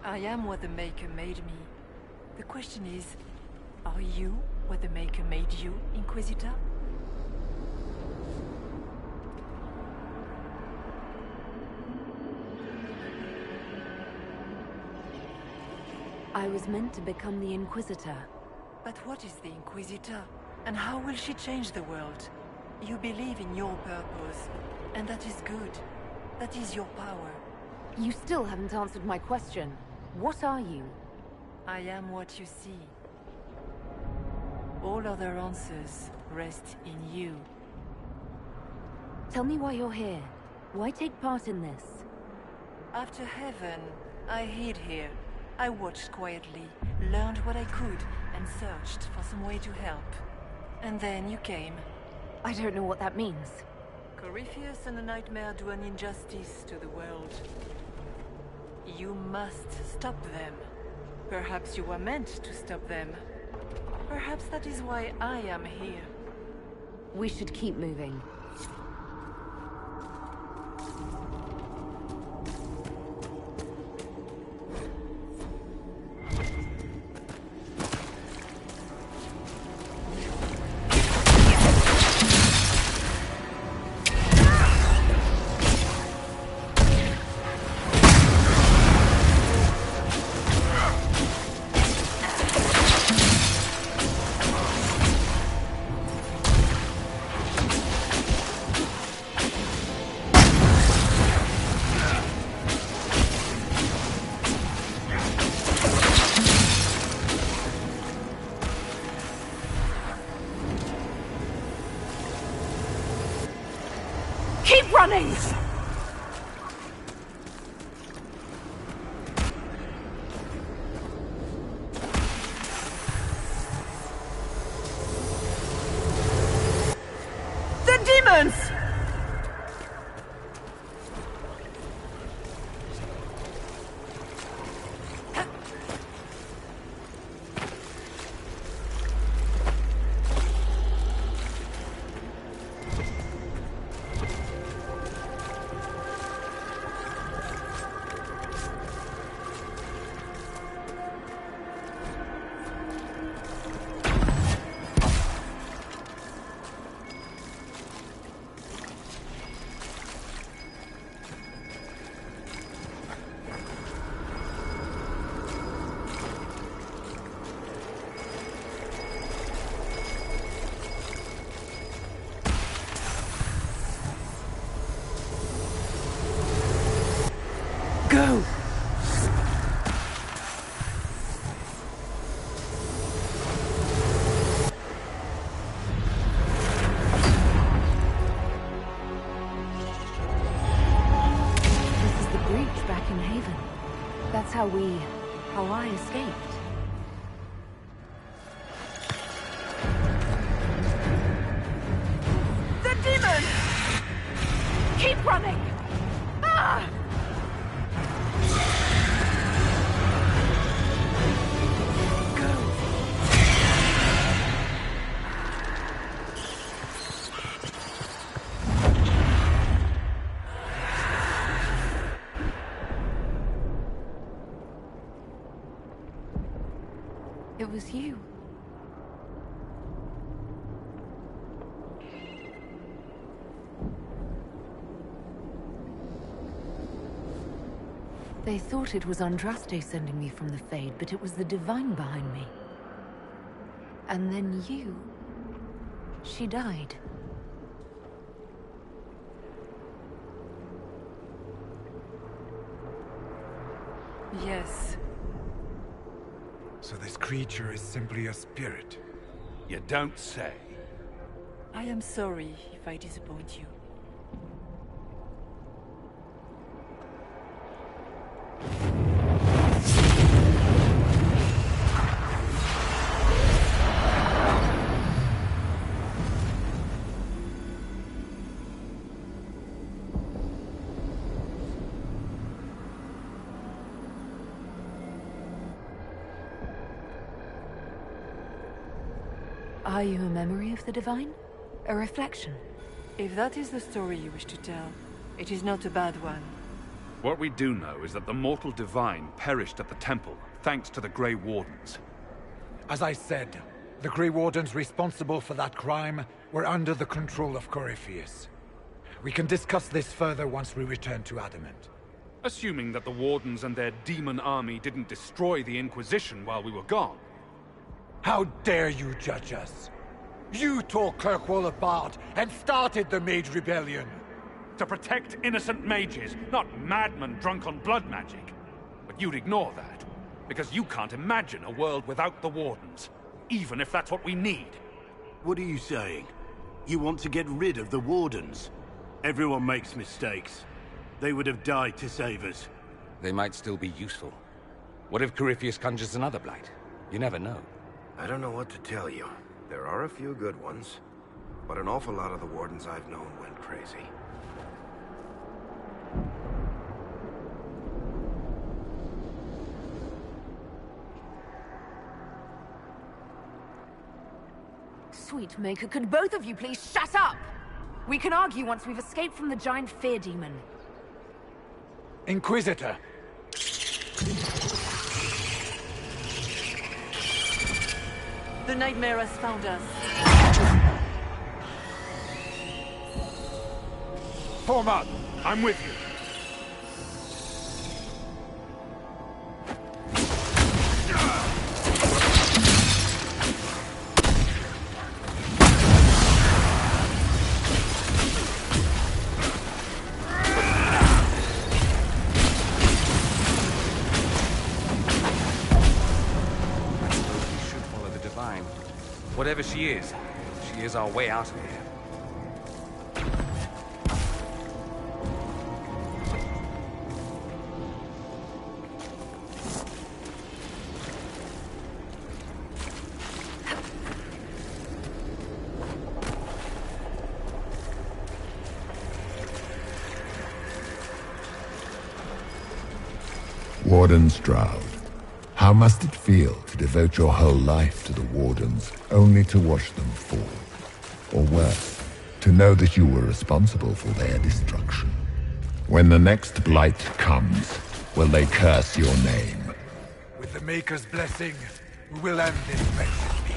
Speaker 3: I am what the Maker made me. The question is, are you what the Maker made you, Inquisitor?
Speaker 2: I was meant to become the Inquisitor.
Speaker 3: But what is the Inquisitor? And how will she change the world? You believe in your purpose, and that is good. That is your power.
Speaker 2: You still haven't answered my question. What are you?
Speaker 3: I am what you see. All other answers rest in you.
Speaker 2: Tell me why you're here. Why take part in this?
Speaker 3: After heaven, I hid here. I watched quietly, learned what I could, and searched for some way to help. And then you came.
Speaker 2: I don't know what that means.
Speaker 3: Corypheus and the Nightmare do an injustice to the world. You must stop them. Perhaps you were meant to stop them. Perhaps that is why I am here.
Speaker 2: We should keep moving. running! The demons! Go! This is the breach back in Haven. That's how I escaped. The demon! Keep running! Ah! It was you. They thought it was Andraste sending me from the Fade, but it was the Divine behind me. And then you... She died.
Speaker 3: Yes.
Speaker 11: So this creature is simply a spirit?
Speaker 10: You don't say.
Speaker 3: I am sorry if I disappoint you.
Speaker 2: Are you a memory of the Divine? A reflection?
Speaker 3: If that is the story you wish to tell, it is not a bad one.
Speaker 10: What we do know is that the mortal Divine perished at the temple, thanks to the Grey Wardens.
Speaker 11: As I said, the Grey Wardens responsible for that crime were under the control of Corypheus. We can discuss this further once we return to Adamant.
Speaker 10: Assuming that the Wardens and their demon army didn't destroy the Inquisition while we were gone.
Speaker 11: How dare you judge us? You tore Kirkwall apart and started the Mage Rebellion!
Speaker 10: To protect innocent mages, not madmen drunk on blood magic. But you'd ignore that, because you can't imagine a world without the Wardens, even if that's what we need.
Speaker 24: What are you saying? You want to get rid of the Wardens? Everyone makes mistakes. They would have died to save us.
Speaker 17: They might still be useful. What if Corypheus conjures another blight? You never know.
Speaker 6: I don't know what to tell you. There are a few good ones, but an awful lot of the Wardens I've known went crazy.
Speaker 2: Sweet Maker, could both of you please shut up? We can argue once we've escaped from the giant fear demon.
Speaker 11: Inquisitor!
Speaker 3: The nightmare has found us.
Speaker 11: Format!
Speaker 10: I'm with you.
Speaker 17: Whatever she is our way out of here.
Speaker 5: Warden Stroud, how must it feel to devote your whole life to the Wardens, only to watch them fall? Or worse, to know that you were responsible for their destruction? When the next blight comes, will they curse your name?
Speaker 11: With the Maker's blessing, we will end this wretched beast.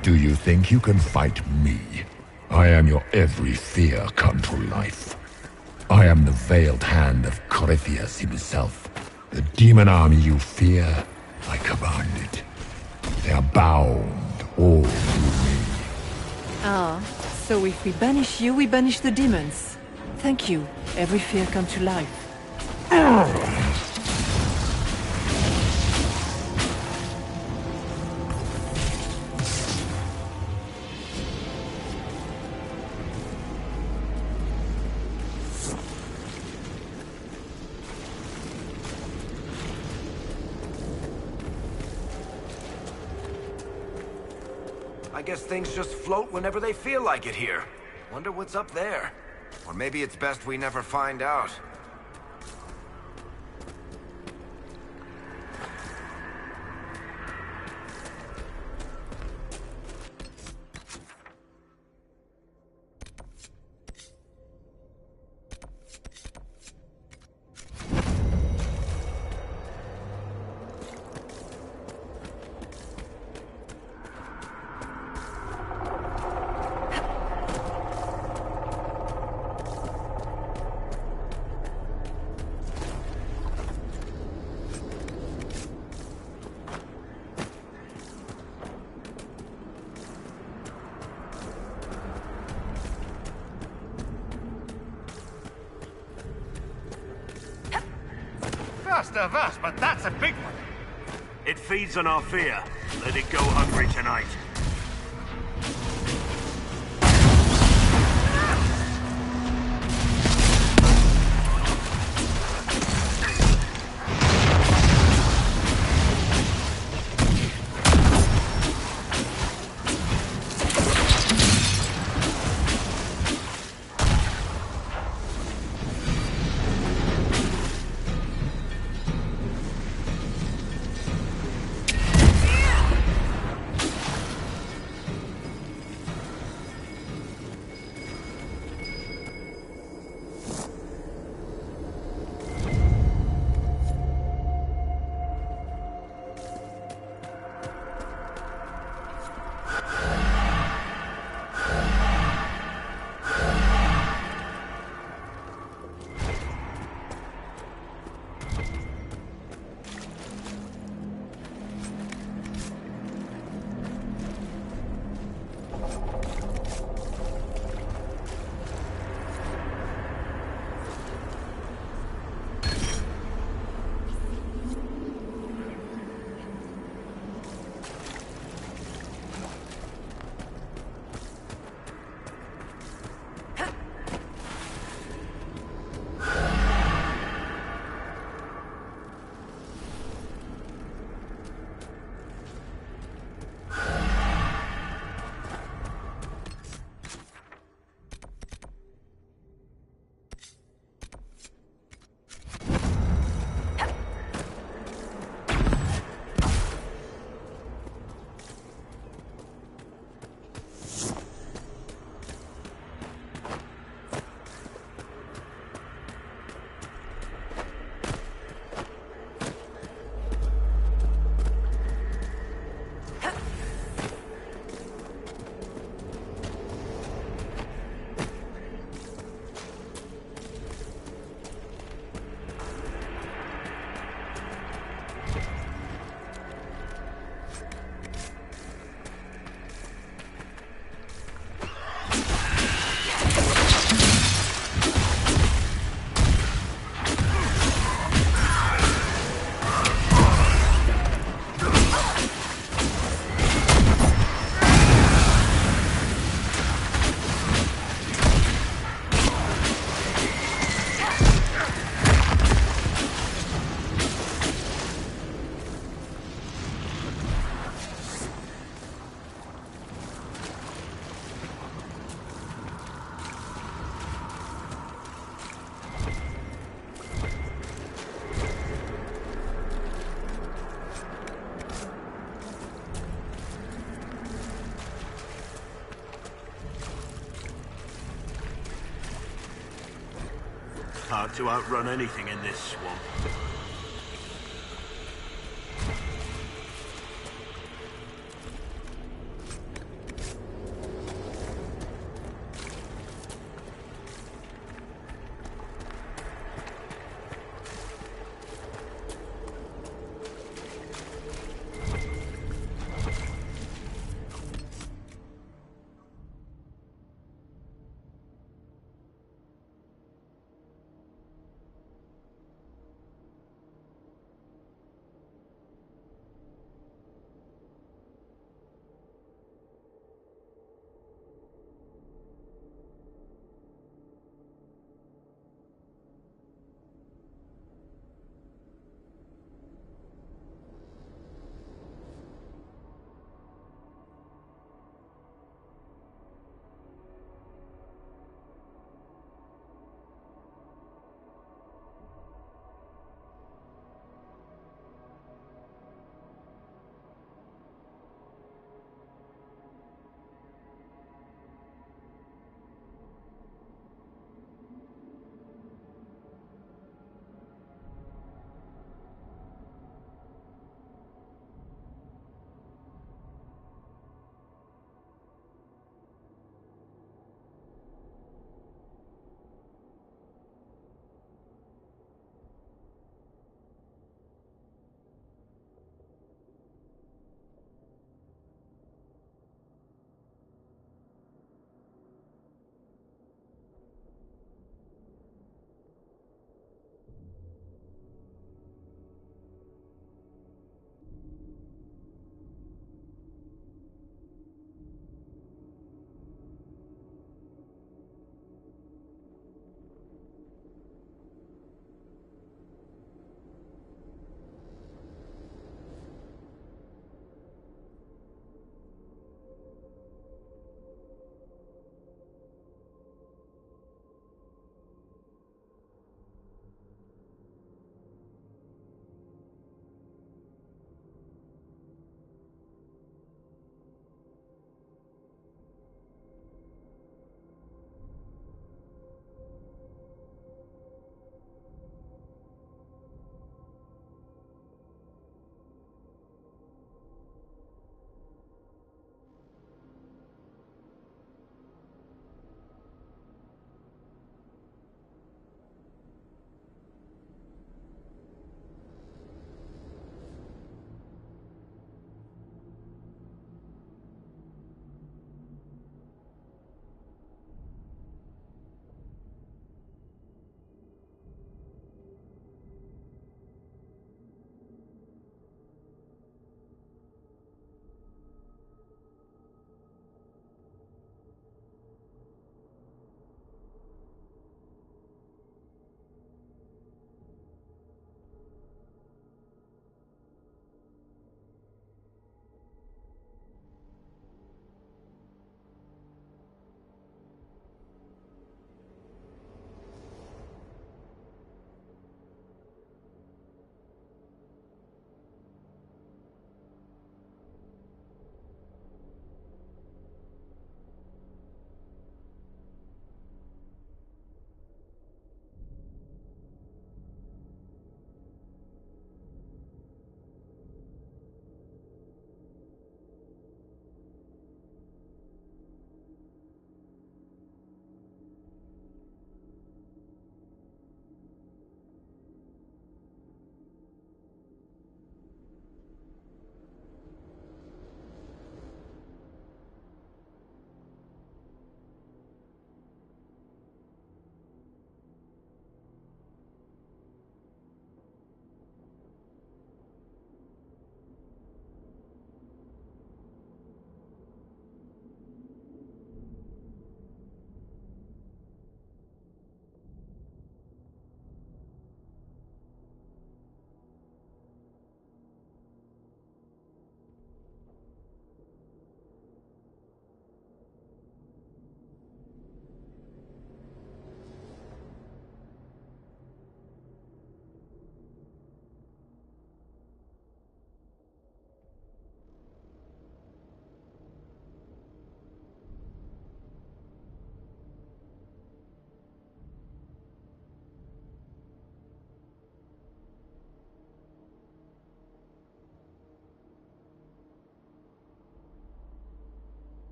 Speaker 5: Do you think you can fight me? I am your every fear come to life. I am the veiled hand of Corypheus himself. The demon army you fear, I command it. They are bound all to me.
Speaker 3: Ah, so if we banish you, we banish the demons. Thank you. Every fear come to life.
Speaker 6: I guess things just float whenever they feel like it here. Wonder what's up there. Or maybe it's best we never find out.
Speaker 12: First of us, but that's a big one.
Speaker 24: It feeds on our fear. Let it go hungry tonight. hard to outrun anything in this swamp.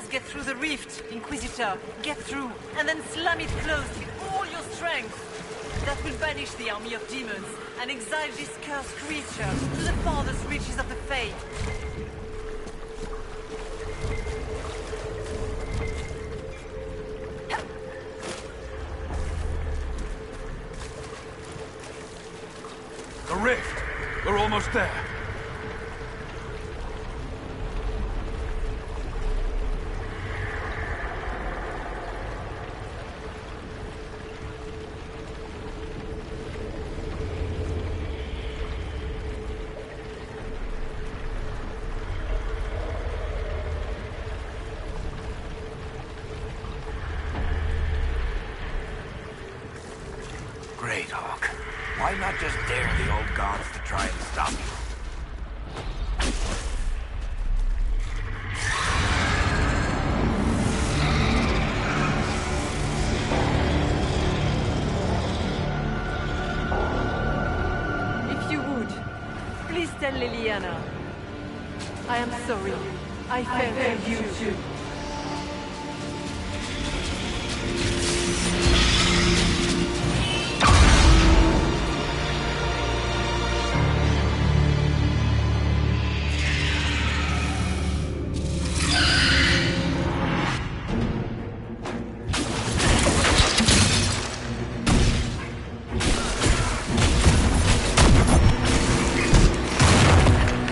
Speaker 3: Just get through the rift, Inquisitor. Get through, and then slam it closed with all your strength. That will banish the army of demons and exile this cursed creature to the farthest reaches of the Fade.
Speaker 10: The rift! We're almost there.
Speaker 6: Great, Hawk. Why not just dare the old gods to try and stop you?
Speaker 3: If you would, please tell Liliana. I am sorry. I failed you too.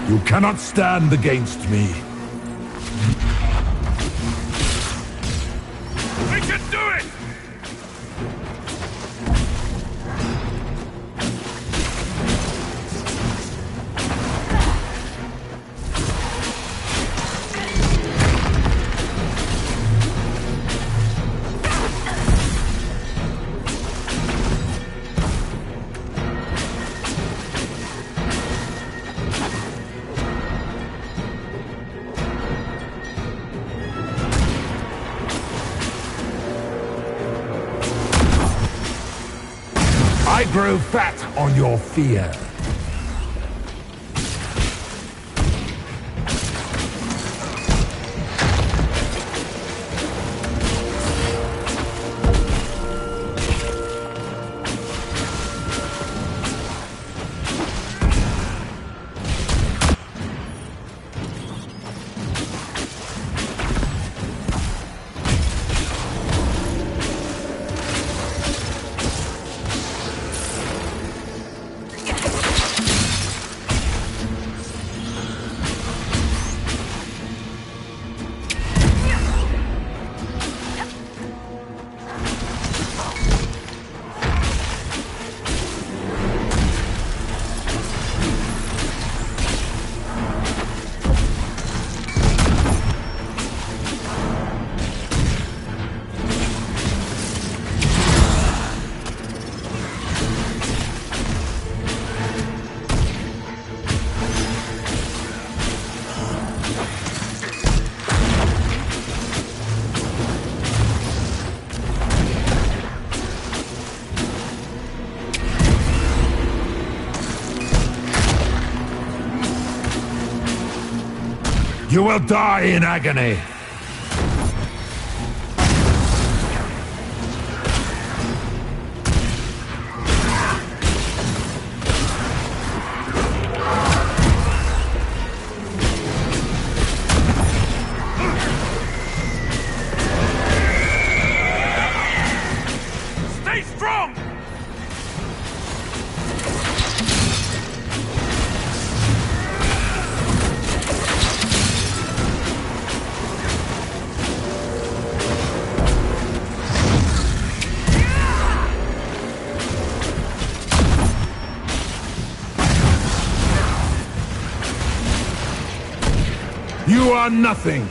Speaker 5: You cannot stand against me.
Speaker 10: We can do it!
Speaker 5: I grow fat on your fear. You will die in agony.
Speaker 10: Stay strong!
Speaker 5: You are nothing.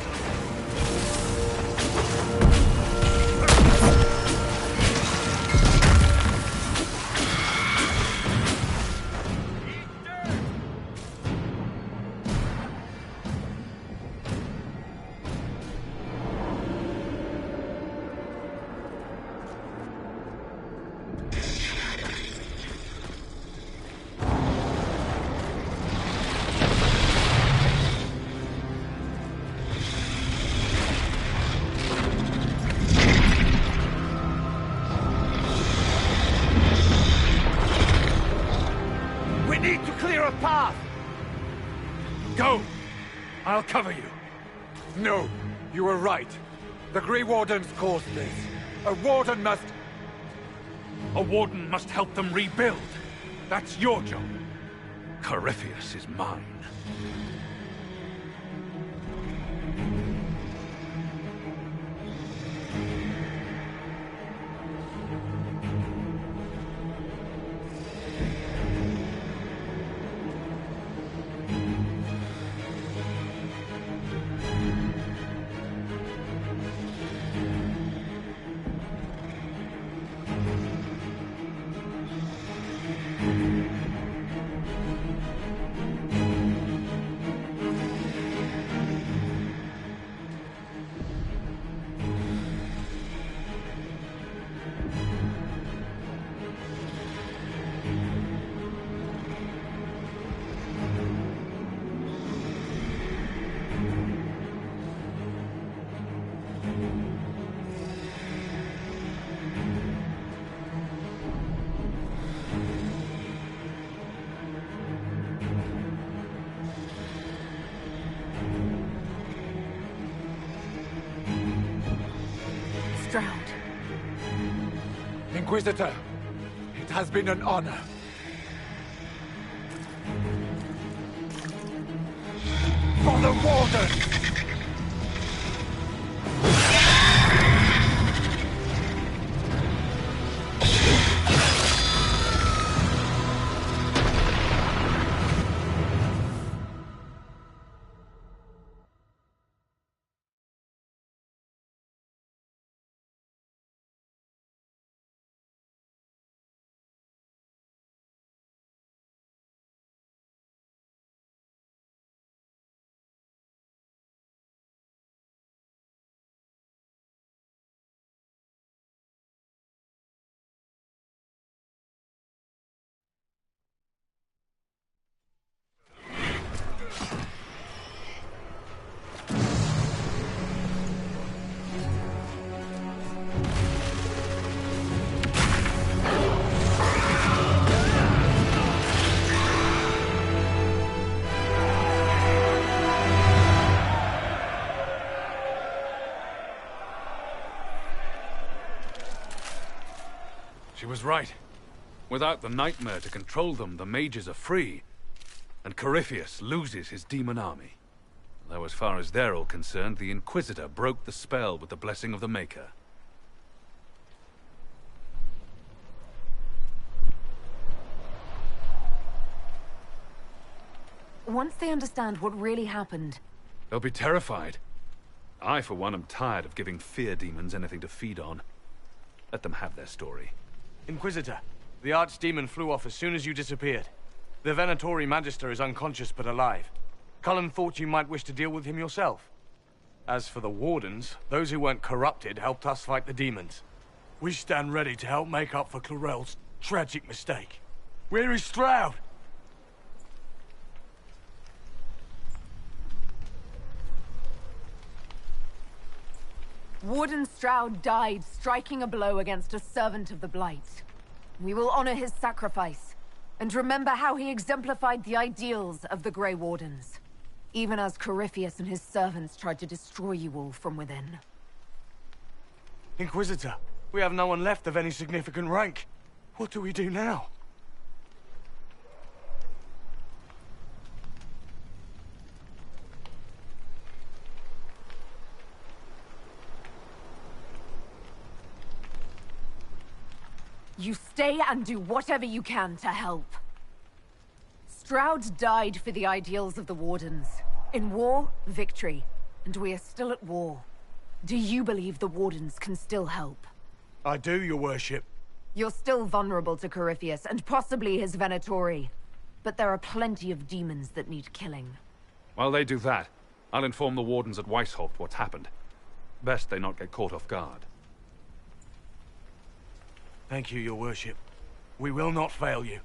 Speaker 11: need to clear a path!
Speaker 10: Go! I'll cover you.
Speaker 11: No, you were right. The Grey Wardens caused this. A Warden must...
Speaker 10: A Warden must help them rebuild. That's your job. Corypheus is mine.
Speaker 2: Stroud.
Speaker 11: Inquisitor, it has been an honor. For the Warden!
Speaker 10: She was right. Without the nightmare to control them, the mages are free. And Corypheus loses his demon army. Though as far as they're all concerned, the Inquisitor broke the spell with the blessing of the Maker.
Speaker 2: Once they understand what really happened...
Speaker 10: They'll be terrified. I, for one, am tired of giving fear demons anything to feed on. Let them have their story.
Speaker 4: Inquisitor, the Archdemon flew off as soon as you disappeared. The Venatori Magister is unconscious but alive. Cullen thought you might wish to deal with him yourself. As for the Wardens, those who weren't corrupted helped us fight the demons. We stand ready to help make up for Clarel's tragic mistake. Where is Stroud?
Speaker 2: Warden Stroud died striking a blow against a servant of the Blight. We will honor his sacrifice, and remember how he exemplified the ideals of the Grey Wardens, even as Corypheus and his servants tried to destroy you all from within.
Speaker 4: Inquisitor, we have no one left of any significant rank. What do we do now?
Speaker 2: You stay and do whatever you can to help. Stroud died for the ideals of the Wardens. In war, victory. And we are still at war. Do you believe the Wardens can still help?
Speaker 4: I do, your worship.
Speaker 2: You're still vulnerable to Corypheus, and possibly his Venatori. But there are plenty of demons that need killing.
Speaker 10: While they do that, I'll inform the Wardens at Weishaupt what's happened. Best they not get caught off guard.
Speaker 4: Thank you, your worship. We will not fail you.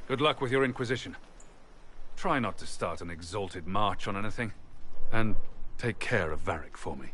Speaker 10: Good luck with your Inquisition. Try not to start an exalted march on anything. And take care of Varric for me.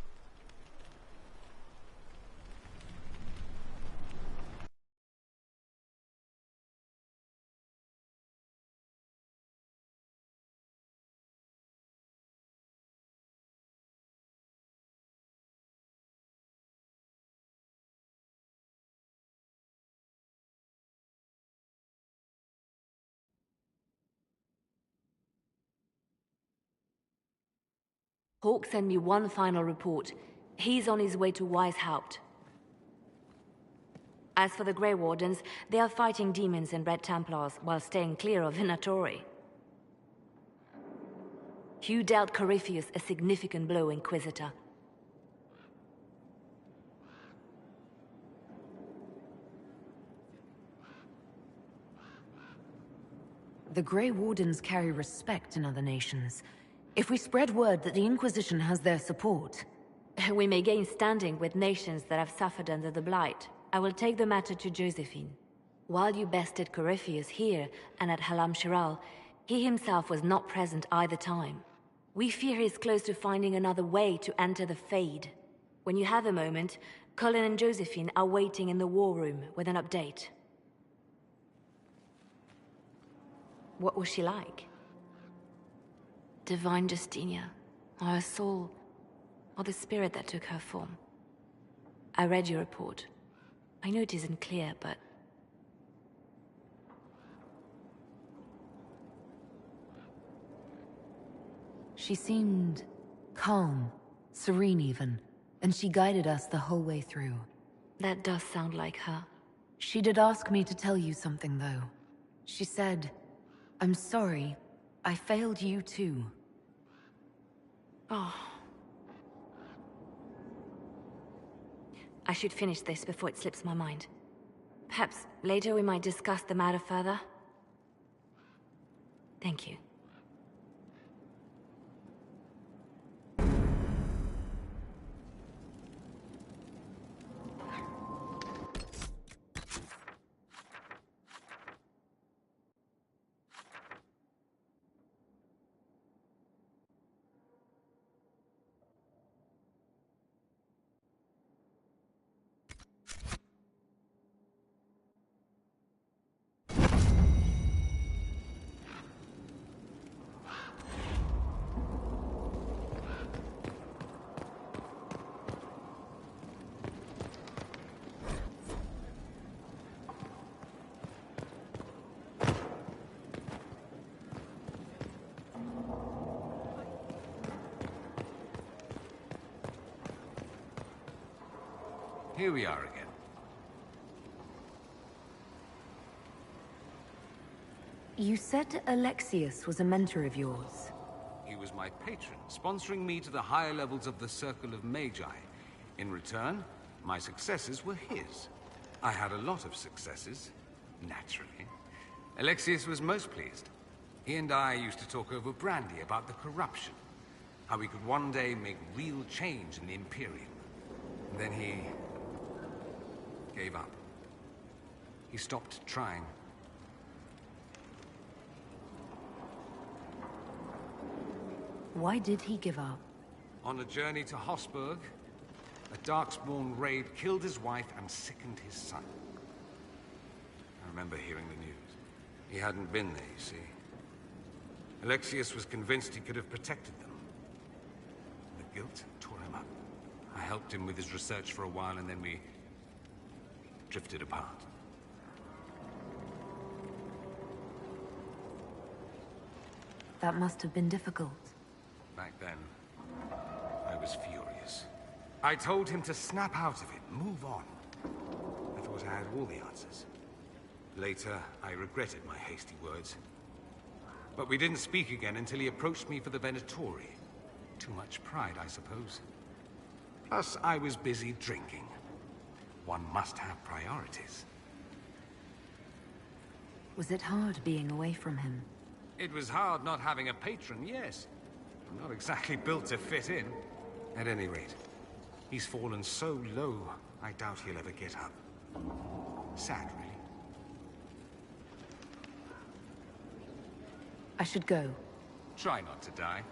Speaker 16: Hawk sent me one final report. He's on his way to Weishaupt. As for the Grey Wardens, they are fighting demons and Red Templars while staying clear of Venatori. Hugh dealt Corypheus a significant blow, Inquisitor.
Speaker 2: The Grey Wardens carry respect in other nations. If we spread word that the Inquisition has their support...
Speaker 16: We may gain standing with nations that have suffered under the Blight. I will take the matter to Josephine. While you bested Corypheus here and at Halam Shiral, he himself was not present either time. We fear he is close to finding another way to enter the Fade. When you have a moment, Colin and Josephine are waiting in the war room with an update. What was she like? Divine Justinia, or her soul, or the spirit that took her form. I read your report. I know it isn't clear, but...
Speaker 2: She seemed calm, serene even, and she guided us the whole way through.
Speaker 16: That does sound like her.
Speaker 2: She did ask me to tell you something, though. She said, "I'm sorry, I failed you too."
Speaker 16: Oh. I should finish this before it slips my mind. Perhaps later we might discuss the matter further. Thank you.
Speaker 17: Here we are again.
Speaker 2: You said Alexius was a mentor of yours.
Speaker 17: He was my patron, sponsoring me to the higher levels of the Circle of Magi. In return, my successes were his. I had a lot of successes, naturally. Alexius was most pleased. He and I used to talk over brandy about the corruption, how we could one day make real change in the Imperium. And then he gave up. He stopped trying.
Speaker 2: Why did he give up?
Speaker 17: On a journey to Hossberg, a Darkspawn raid killed his wife and sickened his son. I remember hearing the news. He hadn't been there, you see. Alexius was convinced he could have protected them. The guilt tore him up. I helped him with his research for a while, and then we drifted apart.
Speaker 2: That must have been difficult.
Speaker 17: Back then, I was furious. I told him to snap out of it, move on. I thought I had all the answers. Later, I regretted my hasty words. But we didn't speak again until he approached me for the Venatori. Too much pride, I suppose. Plus, I was busy drinking. One must have priorities.
Speaker 2: Was it hard being away from him?
Speaker 17: It was hard not having a patron, yes. I'm not exactly built to fit in. At any rate, he's fallen so low, I doubt he'll ever get up. Sad, really.
Speaker 2: I should go.
Speaker 17: Try not to die.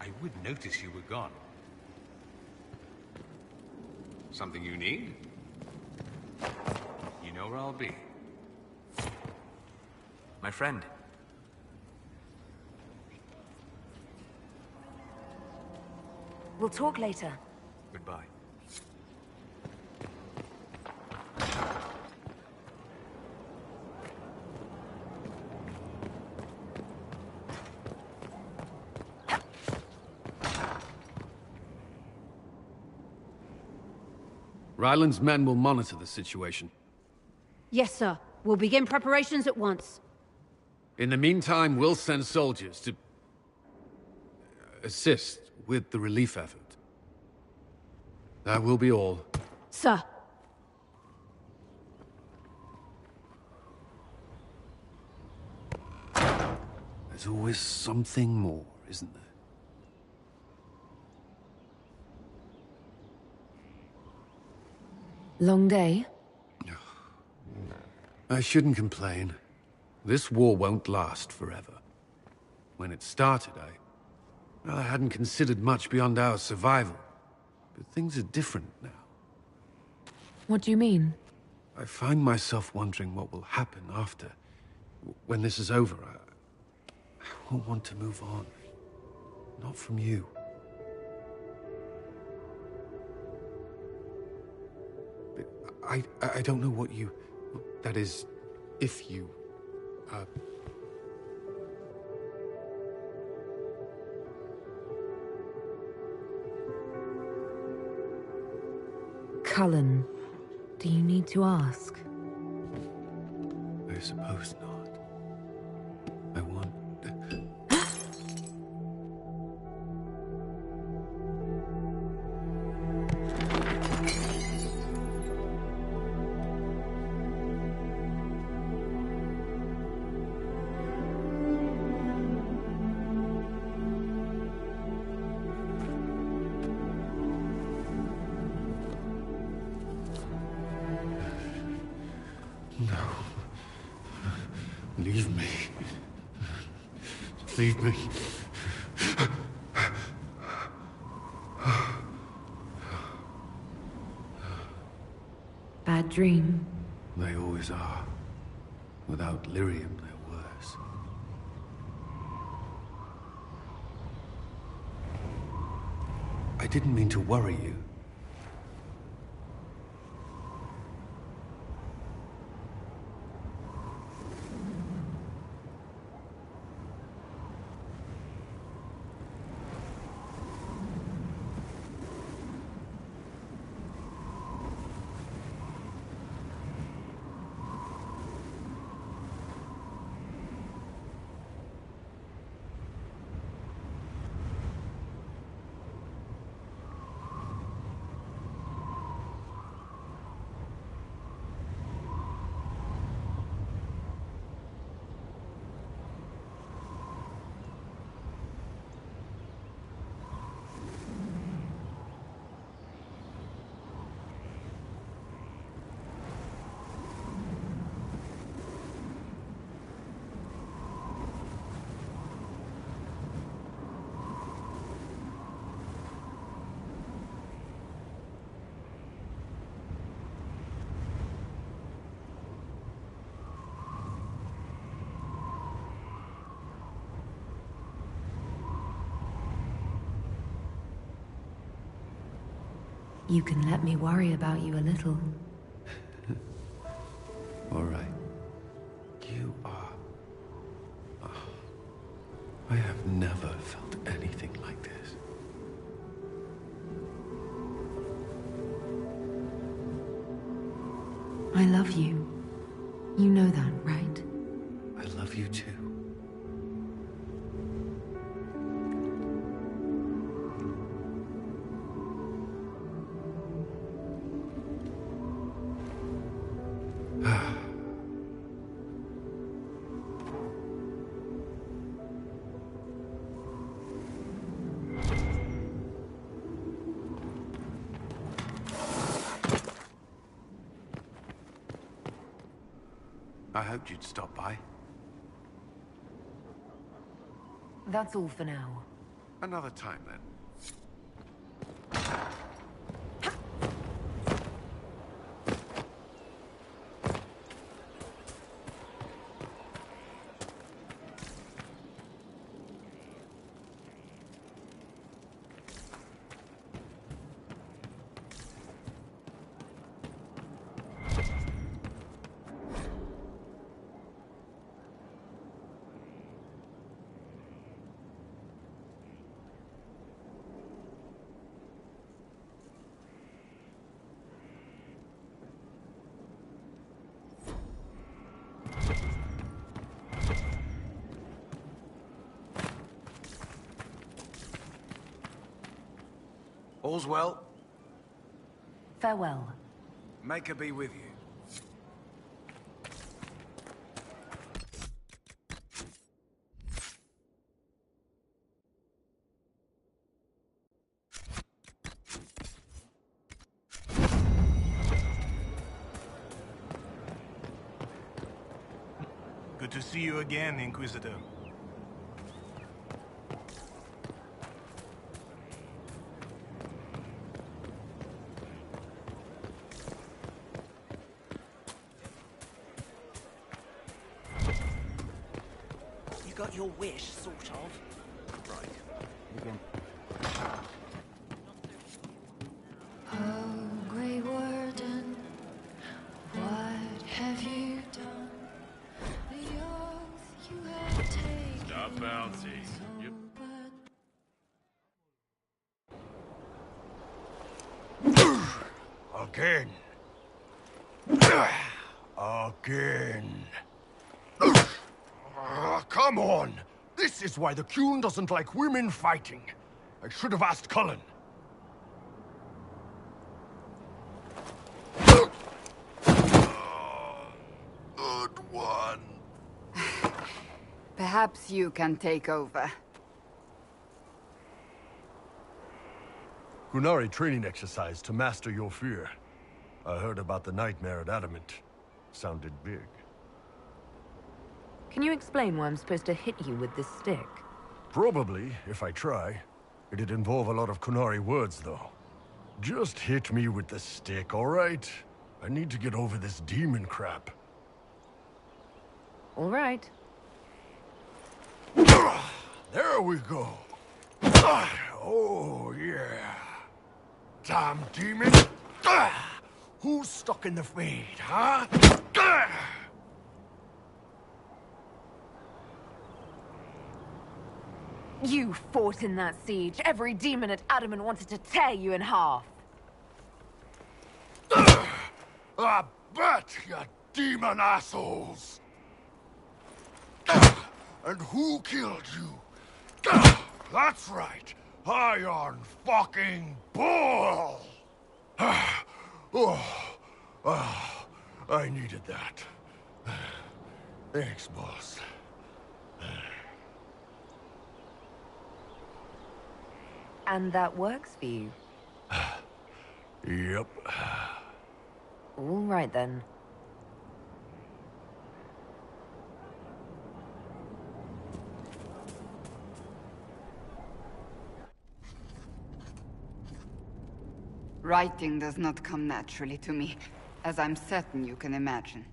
Speaker 17: I would notice you were gone. Something you need? You know where I'll be.
Speaker 18: My friend.
Speaker 2: We'll talk later.
Speaker 18: Goodbye.
Speaker 1: Ryland's men will monitor the situation.
Speaker 18: Yes, sir. We'll begin preparations at once.
Speaker 1: In the meantime, we'll send soldiers to assist with the relief effort. That will be all.
Speaker 18: Sir.
Speaker 1: There's always something more, isn't there?
Speaker 2: Long day?
Speaker 1: I shouldn't complain. This war won't last forever. When it started, I hadn't considered much beyond our survival. But things are different now.
Speaker 2: What do you mean?
Speaker 1: I find myself wondering what will happen after. When this is over, I won't want to move on. Not from you. But I don't know what you... That is, if you...
Speaker 2: Cullen, do you need to ask?
Speaker 1: I suppose not. I want... No. Leave me. Leave me.
Speaker 2: Bad dream?
Speaker 1: They always are. Without Lyrium, they're worse. I didn't mean to worry you.
Speaker 2: You can let me worry about you a little.
Speaker 1: All right. You are... I have never felt anything like this.
Speaker 2: I love you. You know that, right?
Speaker 1: I love you too. I hoped you'd stop by.
Speaker 2: That's all for now.
Speaker 1: Another time, then.
Speaker 6: All's well?
Speaker 16: Farewell.
Speaker 6: Make her be with you.
Speaker 19: Good to see you again, Inquisitor.
Speaker 20: You got your wish, sort of. Right. Begin.
Speaker 21: Oh, Grey Warden, what have you done? The oath you have taken.
Speaker 10: Stop bouncing.
Speaker 22: Again. Again. Come on! This is why the Qun doesn't like women fighting. I should have asked Cullen.
Speaker 6: Good one.
Speaker 7: Perhaps you can take over.
Speaker 22: Qunari training exercise to master your fear. I heard about the nightmare at Adamant. Sounded big.
Speaker 16: Can you explain why I'm supposed to hit you with this stick?
Speaker 22: Probably, if I try. It'd involve a lot of Qunari words, though. Just hit me with the stick, all right? I need to get over this demon crap.
Speaker 16: All right.
Speaker 22: There we go. Oh, yeah. Damn demon. Who's stuck in the fade, huh?
Speaker 2: You fought in that siege. Every demon at Adamant wanted to tear you in half.
Speaker 22: I bet, you demon assholes! And who killed you? That's right, Iron fucking Bull! I needed that. Thanks, boss.
Speaker 16: And that works for you?
Speaker 22: Yep.
Speaker 16: All right, then.
Speaker 7: Writing does not come naturally to me, as I'm certain you can imagine.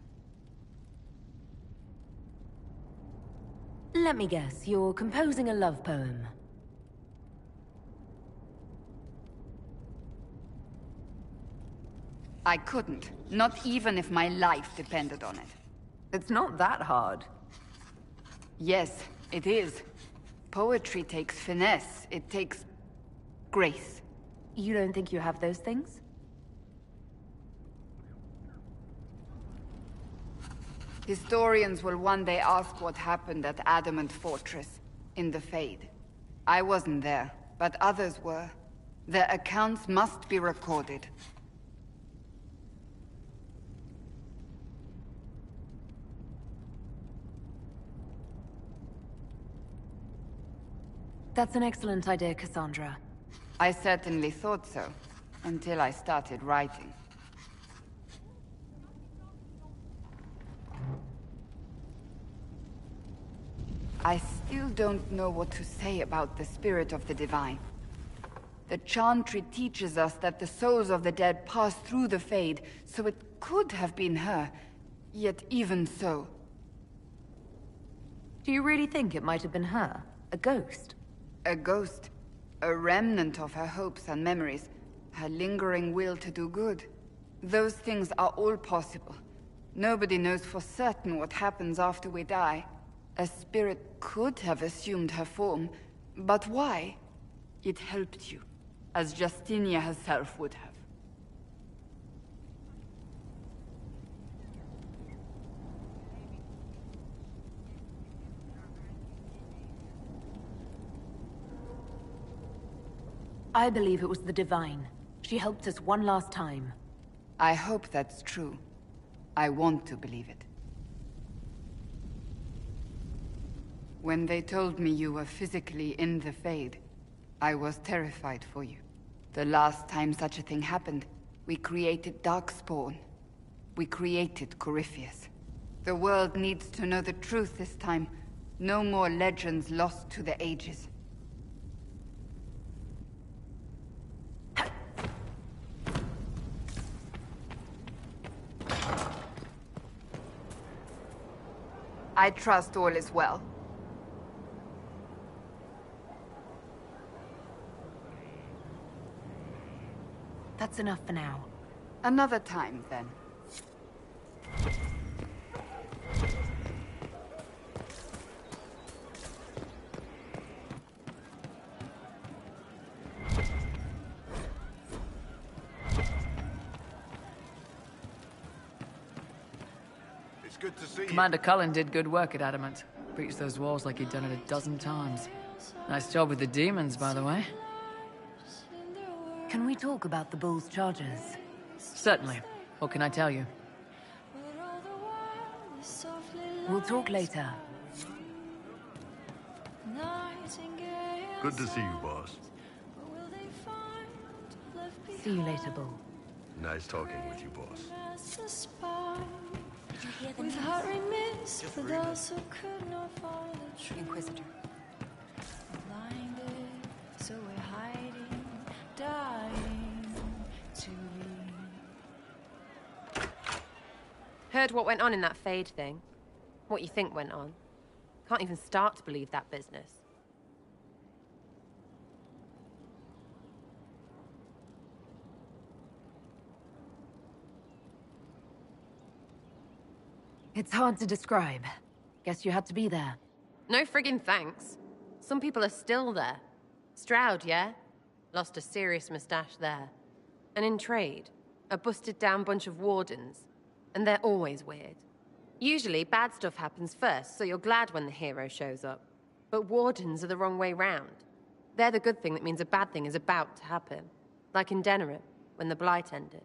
Speaker 16: Let me guess, you're composing a love poem.
Speaker 7: I couldn't. Not even if my life depended on it.
Speaker 2: It's not that hard.
Speaker 7: Yes, it is. Poetry takes finesse. It takes... grace.
Speaker 16: You don't think you have those things?
Speaker 7: Historians will one day ask what happened at Adamant Fortress, in the Fade. I wasn't there, but others were. Their accounts must be recorded.
Speaker 2: That's an excellent idea, Cassandra.
Speaker 7: I certainly thought so, until I started writing. I still don't know what to say about the spirit of the divine. The Chantry teaches us that the souls of the dead pass through the Fade, so it could have been her. Yet even so...
Speaker 2: Do you really think it might have been her? A ghost?
Speaker 7: A ghost. A remnant of her hopes and memories. Her lingering will to do good. Those things are all possible. Nobody knows for certain what happens after we die. A spirit could have assumed her form, but why? It helped you, as Justinia herself would have.
Speaker 2: I believe it was the Divine. She helped us one last time.
Speaker 7: I hope that's true. I want to believe it. When they told me you were physically in the Fade, I was terrified for you. The last time such a thing happened, we created Darkspawn. We created Corypheus. The world needs to know the truth this time. No more legends lost to the ages. I trust all is well.
Speaker 2: That's enough for now.
Speaker 7: Another time, then.
Speaker 24: It's good to see you.
Speaker 9: Commander Cullen did good work at Adamant. Breached those walls like he'd done it a dozen times. Nice job with the demons, by the way.
Speaker 2: Can we talk about the Bull's charges?
Speaker 9: Certainly. What can I tell you?
Speaker 2: We'll talk later.
Speaker 22: Good to see you, boss.
Speaker 2: See you later, Bull.
Speaker 22: Nice talking with you, boss.
Speaker 21: With heart remiss for those who could not follow the truth.
Speaker 2: Inquisitor.
Speaker 21: Blinded, so we're hiding, dying to be.
Speaker 13: Heard what went on in that Fade thing? What you think went on? Can't even start to believe that business.
Speaker 2: It's hard to describe. Guess you had to be there.
Speaker 13: No friggin' thanks. Some people are still there. Stroud, yeah? Lost a serious mustache there. And in trade, a busted down bunch of wardens. And they're always weird. Usually, bad stuff happens first, so you're glad when the hero shows up. But wardens are the wrong way round. They're the good thing that means a bad thing is about to happen. Like in Denerim, when the Blight ended.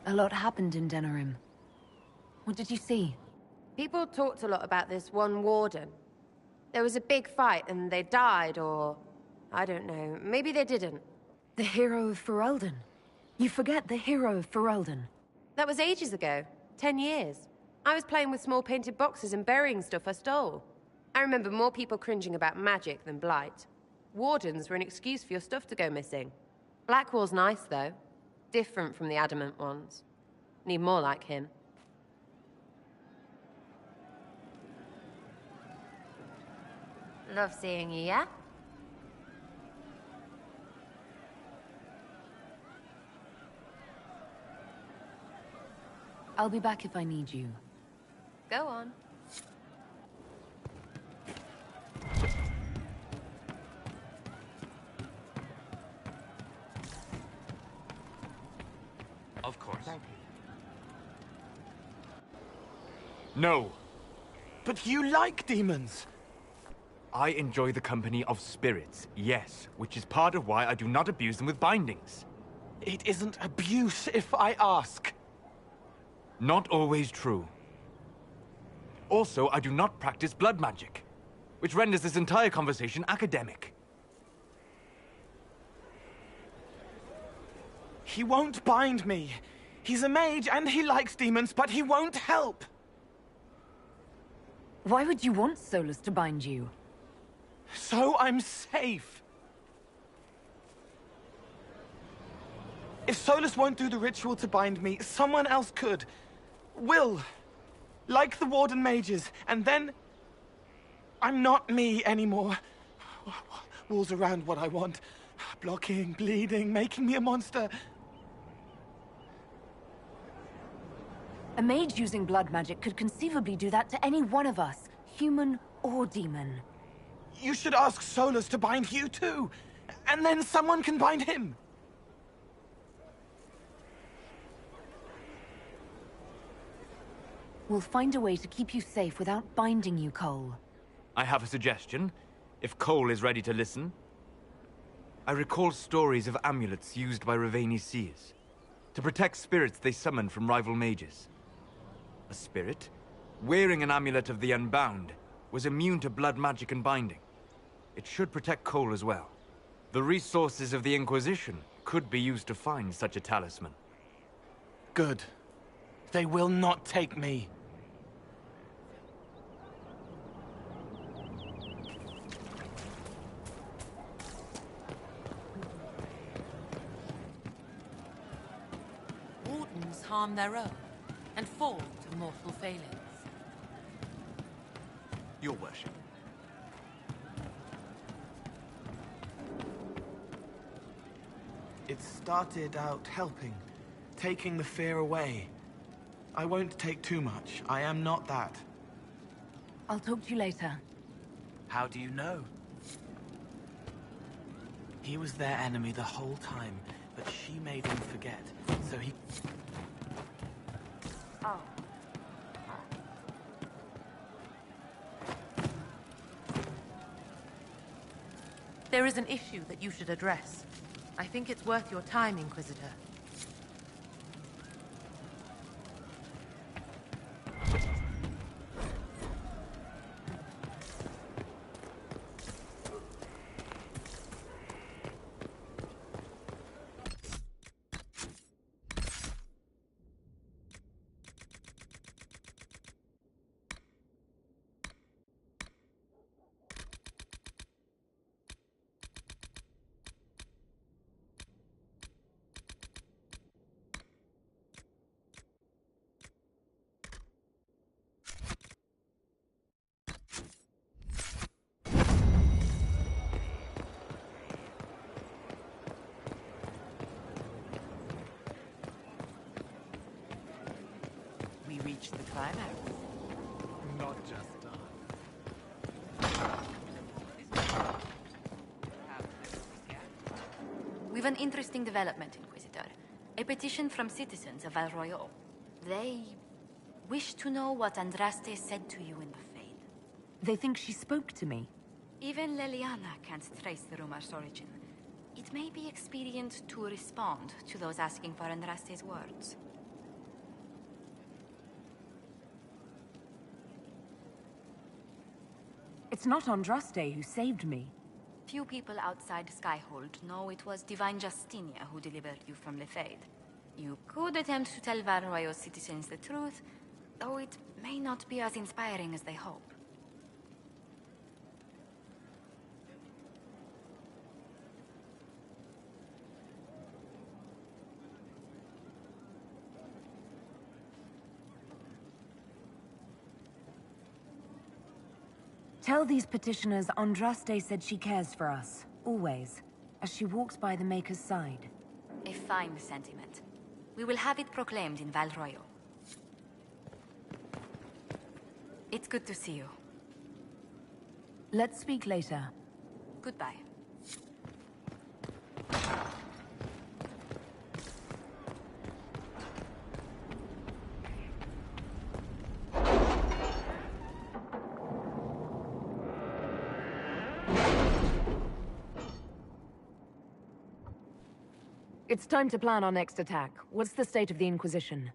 Speaker 2: A lot happened in Denerim. What did you see?
Speaker 13: People talked a lot about this one warden. There was a big fight and they died, or... I don't know, maybe they didn't.
Speaker 2: The hero of Ferelden. You forget the hero of Ferelden.
Speaker 13: That was ages ago. 10 years. I was playing with small painted boxes and burying stuff I stole. I remember more people cringing about magic than Blight. Wardens were an excuse for your stuff to go missing. Blackwall's nice, though. Different from the Adamant ones. Need more like him.
Speaker 8: Love seeing you, yeah?
Speaker 2: I'll be back if I need you.
Speaker 13: Go on.
Speaker 14: Of course.
Speaker 20: Thank you.
Speaker 14: No. But you like demons! I enjoy the company of spirits, yes, which is part of why I do not abuse them with bindings.
Speaker 20: It isn't abuse if I ask.
Speaker 14: Not always true. Also, I do not practice blood magic, which renders this entire conversation academic.
Speaker 20: He won't bind me. He's a mage and he likes demons, but he won't help.
Speaker 2: Why would you want Solus to bind you?
Speaker 20: So I'm safe. If Solus won't do the ritual to bind me, someone else could. Will. Like the Warden mages, and then... I'm not me anymore. Walls around what I want. Blocking, bleeding, making me a monster.
Speaker 2: A mage using blood magic could conceivably do that to any one of us, human or demon.
Speaker 20: You should ask Solus to bind you too, and then someone can bind him.
Speaker 2: We'll find a way to keep you safe without binding you, Cole.
Speaker 14: I have a suggestion, if Cole is ready to listen. I recall stories of amulets used by Ravani's seers to protect spirits they summoned from rival mages. A spirit, wearing an amulet of the Unbound, was immune to blood magic and binding. It should protect Cole as well. The resources of the Inquisition could be used to find such a talisman.
Speaker 20: Good. They will not take me.
Speaker 3: Wardens harm their own and fall to mortal failings.
Speaker 14: Your worship.
Speaker 20: It started out helping, taking the fear away. I won't take too much. I am not that.
Speaker 2: I'll talk to you later.
Speaker 20: How do you know? He was their enemy the whole time, but she made him forget, so he...
Speaker 2: Oh.
Speaker 3: There is an issue that you should address. I think it's worth your time, Inquisitor.
Speaker 9: Reach the climax. Not just
Speaker 16: We've an interesting development, Inquisitor. A petition from citizens of Val Royeaux. They wish to know what Andraste said to you in the Fade.
Speaker 2: They think she spoke to me.
Speaker 16: Even Leliana can't trace the rumor's origin. It may be expedient to respond to those asking for Andraste's words.
Speaker 2: It's not Andraste who saved me.
Speaker 16: Few people outside Skyhold know it was Divine Justinia who delivered you from Le Fade. You could attempt to tell Val Royeaux citizens the truth, though it may not be as inspiring as they hope.
Speaker 2: Tell these petitioners Andraste said she cares for us, always, as she walks by the Maker's side.
Speaker 16: A fine sentiment. We will have it proclaimed in Val Royeaux. It's good to see you.
Speaker 2: Let's speak later.
Speaker 16: Goodbye.
Speaker 2: It's time to plan our next attack. What's the state of the Inquisition?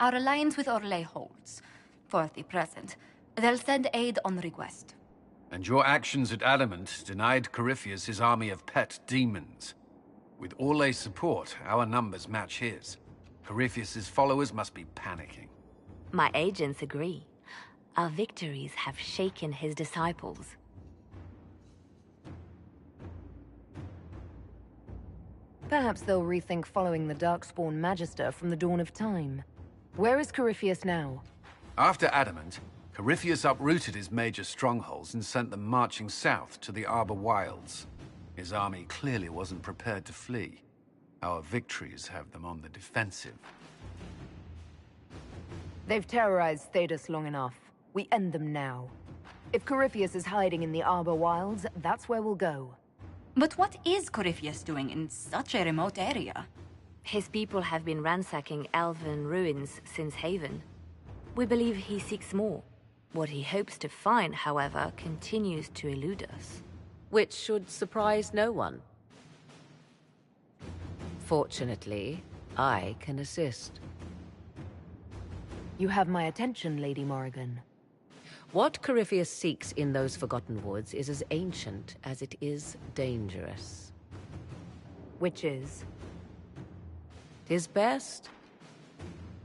Speaker 16: Our alliance with Orlais holds. For the present. They'll send aid on request.
Speaker 1: And your actions at Adamant denied Corypheus his army of pet demons. With Orlais' support, our numbers match his. Corypheus' followers must be panicking.
Speaker 16: My agents agree. Our victories have shaken his disciples.
Speaker 2: Perhaps they'll rethink following the Darkspawn Magister from the dawn of time. Where is Corypheus now?
Speaker 1: After Adamant, Corypheus uprooted his major strongholds and sent them marching south to the Arbor Wilds. His army clearly wasn't prepared to flee. Our victories have them on the defensive.
Speaker 2: They've terrorized Thedas long enough. We end them now. If Corypheus is hiding in the Arbor Wilds, that's where we'll go.
Speaker 16: But what is Corypheus doing in such a remote area? His people have been ransacking elven ruins since Haven. We believe he seeks more. What he hopes to find, however, continues to elude us.
Speaker 5: Which should surprise no one. Fortunately, I can assist.
Speaker 2: You have my attention, Lady Morrigan.
Speaker 5: What Corypheus seeks in those Forgotten Woods is as ancient as it is dangerous.
Speaker 2: Which is?
Speaker 5: 'Tis best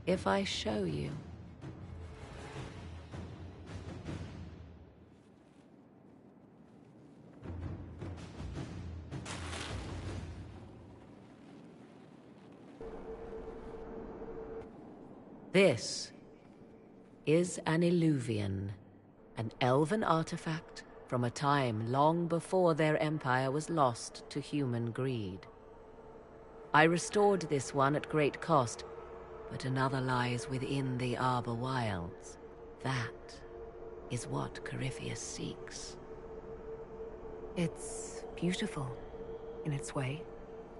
Speaker 5: if I show you. This is an Illuvian, an elven artifact from a time long before their empire was lost to human greed. I restored this one at great cost, but another lies within the Arbor Wilds. That is what Corypheus seeks.
Speaker 2: It's beautiful, in its way.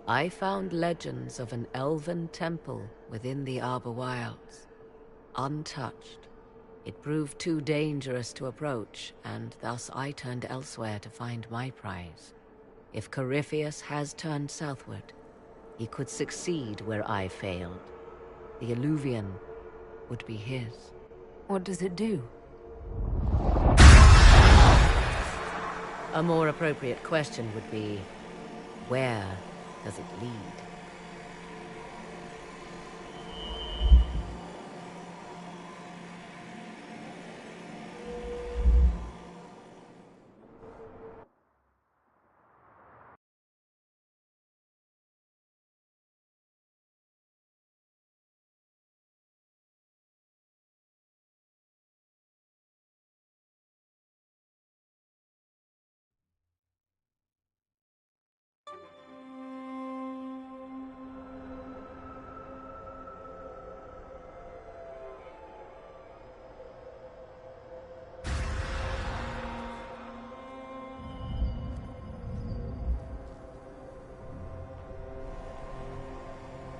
Speaker 5: I found legends of an elven temple within the Arbor Wilds. Untouched. It proved too dangerous to approach, and thus I turned elsewhere to find my prize. If Corypheus has turned southward, he could succeed where I failed. The Illuvian would be his.
Speaker 2: What does it do?
Speaker 5: A more appropriate question would be, where does it lead?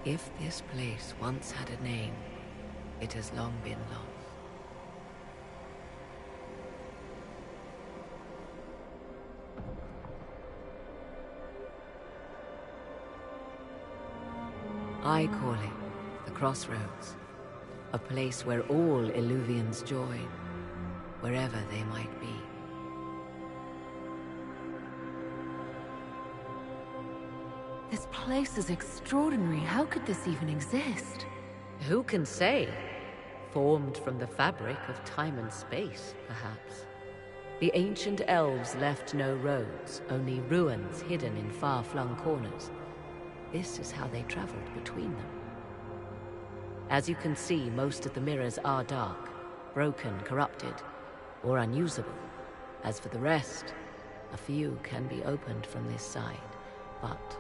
Speaker 5: If this place once had a name, it has long been lost. I call it the Crossroads, a place where all Illuvians join, wherever they might be.
Speaker 2: This place is extraordinary. How could this even exist?
Speaker 5: Who can say? Formed from the fabric of time and space, perhaps. The ancient elves left no roads, only ruins hidden in far-flung corners. This is how they traveled between them. As you can see, most of the mirrors are dark, broken, corrupted, or unusable. As for the rest, a few can be opened from this side, but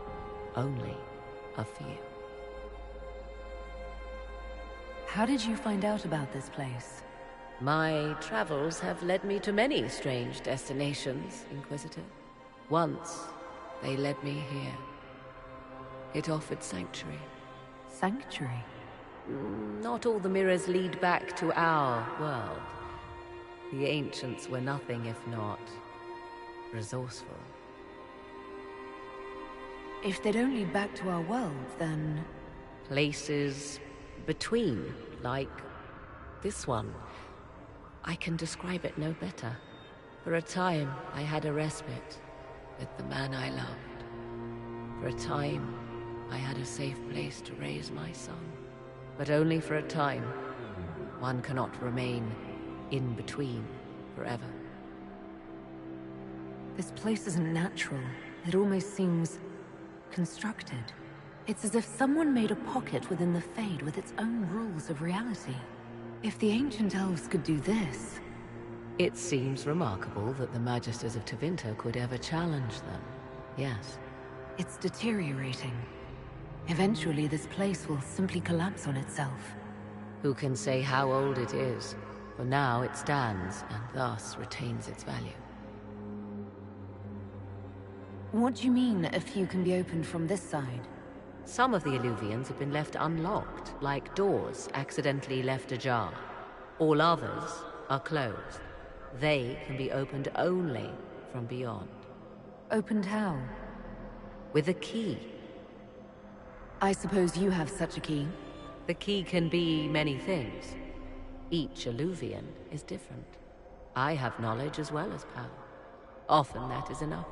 Speaker 5: only a few.
Speaker 2: How did you find out about this place?
Speaker 5: My travels have led me to many strange destinations, Inquisitor. Once, they led me here. It offered sanctuary.
Speaker 2: Sanctuary?
Speaker 5: Not all the mirrors lead back to our world. The ancients were nothing if not resourceful.
Speaker 2: If they don't lead back to our world, then...
Speaker 5: Places between, like this one. I can describe it no better. For a time, I had a respite with the man I loved. For a time, I had a safe place to raise my son. But only for a time. One cannot remain in between forever.
Speaker 2: This place isn't natural. It almost seems constructed. It's as if someone made a pocket within the Fade with its own rules of reality. If the ancient elves could do this...
Speaker 5: It seems remarkable that the Magisters of Tevinter could ever challenge them. Yes.
Speaker 2: It's deteriorating. Eventually, this place will simply collapse on itself.
Speaker 5: Who can say how old it is? For now, it stands, and thus retains its value.
Speaker 2: What do you mean, a few can be opened from this side?
Speaker 5: Some of the Illuvians have been left unlocked, like doors accidentally left ajar. All others are closed. They can be opened only from beyond.
Speaker 2: Opened how?
Speaker 5: With a key.
Speaker 2: I suppose you have such a key.
Speaker 5: The key can be many things. Each Eluvian is different. I have knowledge as well as power. Often that is enough.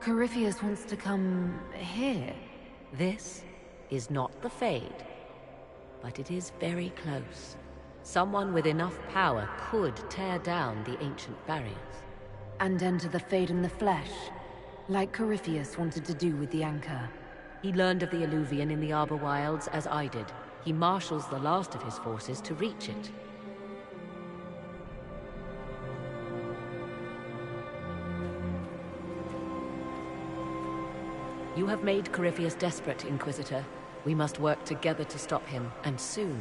Speaker 2: Corypheus wants to come here.
Speaker 5: This is not the Fade, but it is very close. Someone with enough power could tear down the ancient barriers.
Speaker 2: And enter the Fade in the flesh, like Corypheus wanted to do with the Anchor.
Speaker 5: He learned of the Eluvian in the Arbor Wilds as I did. He marshals the last of his forces to reach it. You have made Corypheus desperate, Inquisitor. We must work together to stop him, and soon.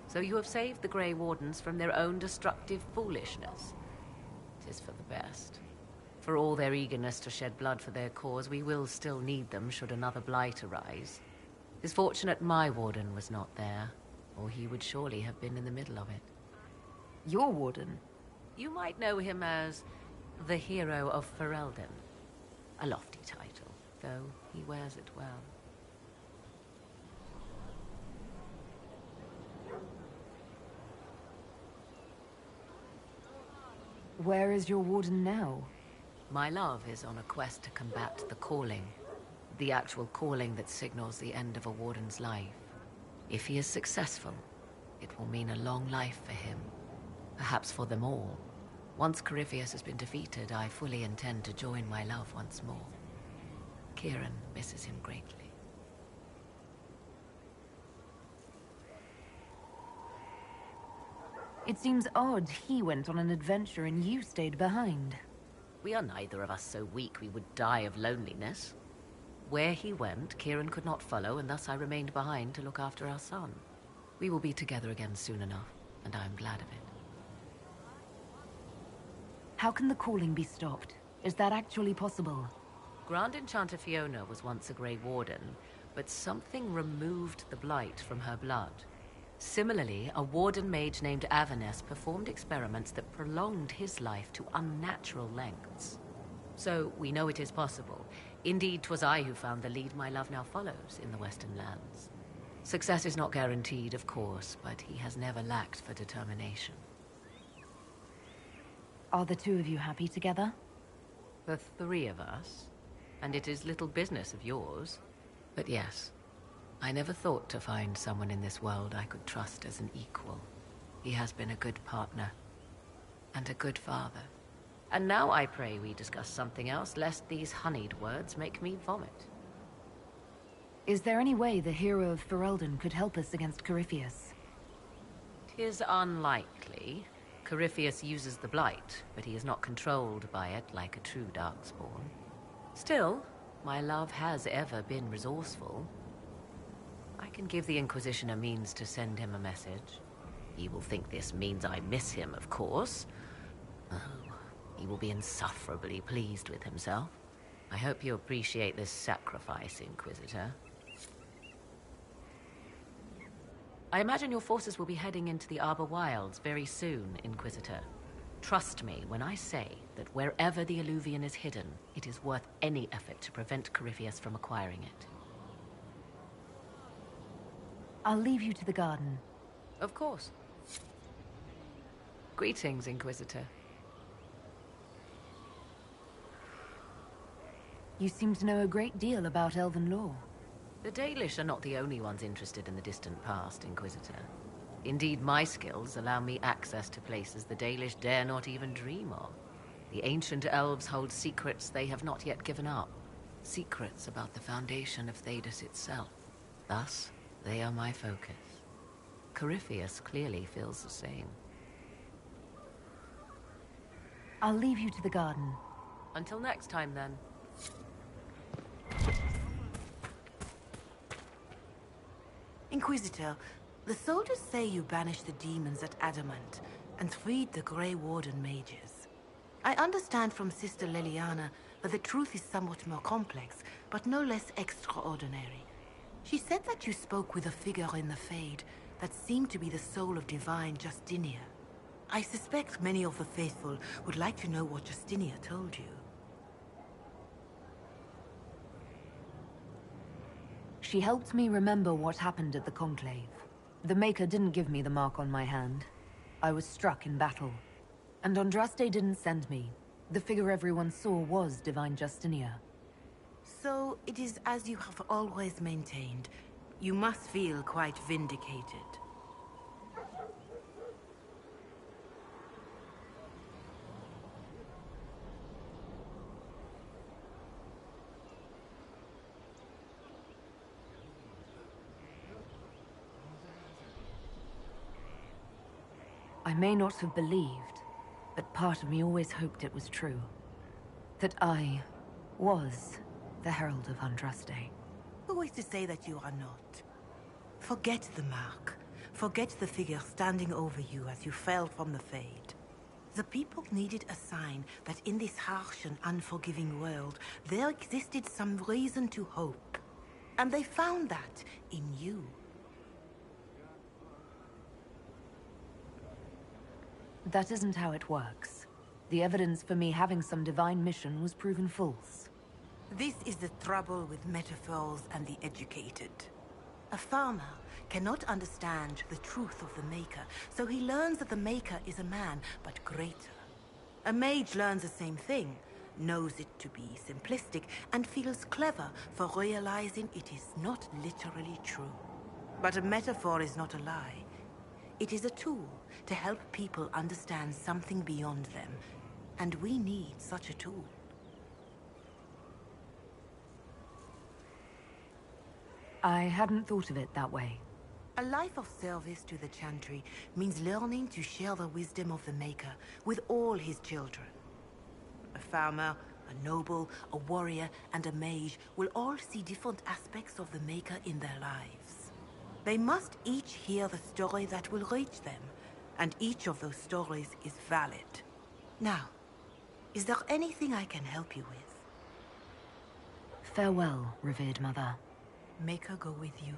Speaker 5: So you have saved the Grey Wardens from their own destructive foolishness. It is for the best. For all their eagerness to shed blood for their cause, we will still need them should another blight arise. It is fortunate my Warden was not there, or he would surely have been in the middle of it.
Speaker 2: Your Warden?
Speaker 5: You might know him as the Hero of Ferelden. A lofty title, though he wears it well.
Speaker 2: Where is your Warden now?
Speaker 5: My love is on a quest to combat the Calling. The actual calling that signals the end of a Warden's life. If he is successful, it will mean a long life for him. Perhaps for them all. Once Corypheus has been defeated, I fully intend to join my love once more. Kieran misses him greatly.
Speaker 2: It seems odd he went on an adventure and you stayed behind.
Speaker 5: We are neither of us so weak we would die of loneliness. Where he went, Kieran could not follow, and thus I remained behind to look after our son. We will be together again soon enough, and I am glad of it.
Speaker 2: How can the Calling be stopped? Is that actually possible?
Speaker 5: Grand Enchanter Fiona was once a Grey Warden, but something removed the blight from her blood. Similarly, a Warden mage named Avernus performed experiments that prolonged his life to unnatural lengths. So, we know it is possible. Indeed, 'twas I who found the lead my love now follows in the Western lands. Success is not guaranteed, of course, but he has never lacked for determination.
Speaker 2: Are the two of you happy together?
Speaker 5: The three of us, and it is little business of yours. But yes, I never thought to find someone in this world I could trust as an equal. He has been a good partner, and a good father. And now I pray we discuss something else, lest these honeyed words make me vomit.
Speaker 2: Is there any way the Hero of Ferelden could help us against Corypheus?
Speaker 5: 'Tis unlikely. Corypheus uses the Blight, but he is not controlled by it like a true Darkspawn. Still, my love has ever been resourceful. I can give the Inquisition a means to send him a message. He will think this means I miss him, of course. Oh, he will be insufferably pleased with himself. I hope you appreciate this sacrifice, Inquisitor. I imagine your forces will be heading into the Arbor Wilds very soon, Inquisitor. Trust me when I say that wherever the Eluvian is hidden, it is worth any effort to prevent Corypheus from acquiring it.
Speaker 2: I'll leave you to the garden.
Speaker 5: Of course. Greetings, Inquisitor.
Speaker 2: You seem to know a great deal about elven law.
Speaker 5: The Dalish are not the only ones interested in the distant past, Inquisitor. Indeed, my skills allow me access to places the Dalish dare not even dream of. The ancient elves hold secrets they have not yet given up. Secrets about the foundation of Thedas itself. Thus, they are my focus. Corypheus clearly feels the same.
Speaker 2: I'll leave you to the garden.
Speaker 5: Until next time, then.
Speaker 3: Inquisitor, the soldiers say you banished the demons at Adamant and freed the Grey Warden mages. I understand from Sister Leliana that the truth is somewhat more complex, but no less extraordinary. She said that you spoke with a figure in the Fade that seemed to be the soul of divine Justinia. I suspect many of the faithful would like to know what Justinia told you.
Speaker 2: She helped me remember what happened at the Conclave. The Maker didn't give me the mark on my hand. I was struck in battle. And Andraste didn't send me. The figure everyone saw was Divine Justinia.
Speaker 3: So, it is as you have always maintained. You must feel quite vindicated.
Speaker 2: I may not have believed, but part of me always hoped it was true. That I was the Herald of Andraste.
Speaker 3: Who is to say that you are not? Forget the mark. Forget the figure standing over you as you fell from the Fade. The people needed a sign that in this harsh and unforgiving world, there existed some reason to hope. And they found that in you.
Speaker 2: That isn't how it works. The evidence for me having some divine mission was proven false.
Speaker 3: This is the trouble with metaphors and the educated. A farmer cannot understand the truth of the Maker, so he learns that the Maker is a man, but greater. A mage learns the same thing, knows it to be simplistic, and feels clever for realizing it is not literally true. But a metaphor is not a lie. It is a tool to help people understand something beyond them, and we need such a tool.
Speaker 2: I hadn't thought of it that way.
Speaker 3: A life of service to the Chantry means learning to share the wisdom of the Maker with all his children. A farmer, a noble, a warrior, and a mage will all see different aspects of the Maker in their lives. They must each hear the story that will reach them, and each of those stories is valid. Now, is there anything I can help you with?
Speaker 2: Farewell, revered mother.
Speaker 3: Maker go with you.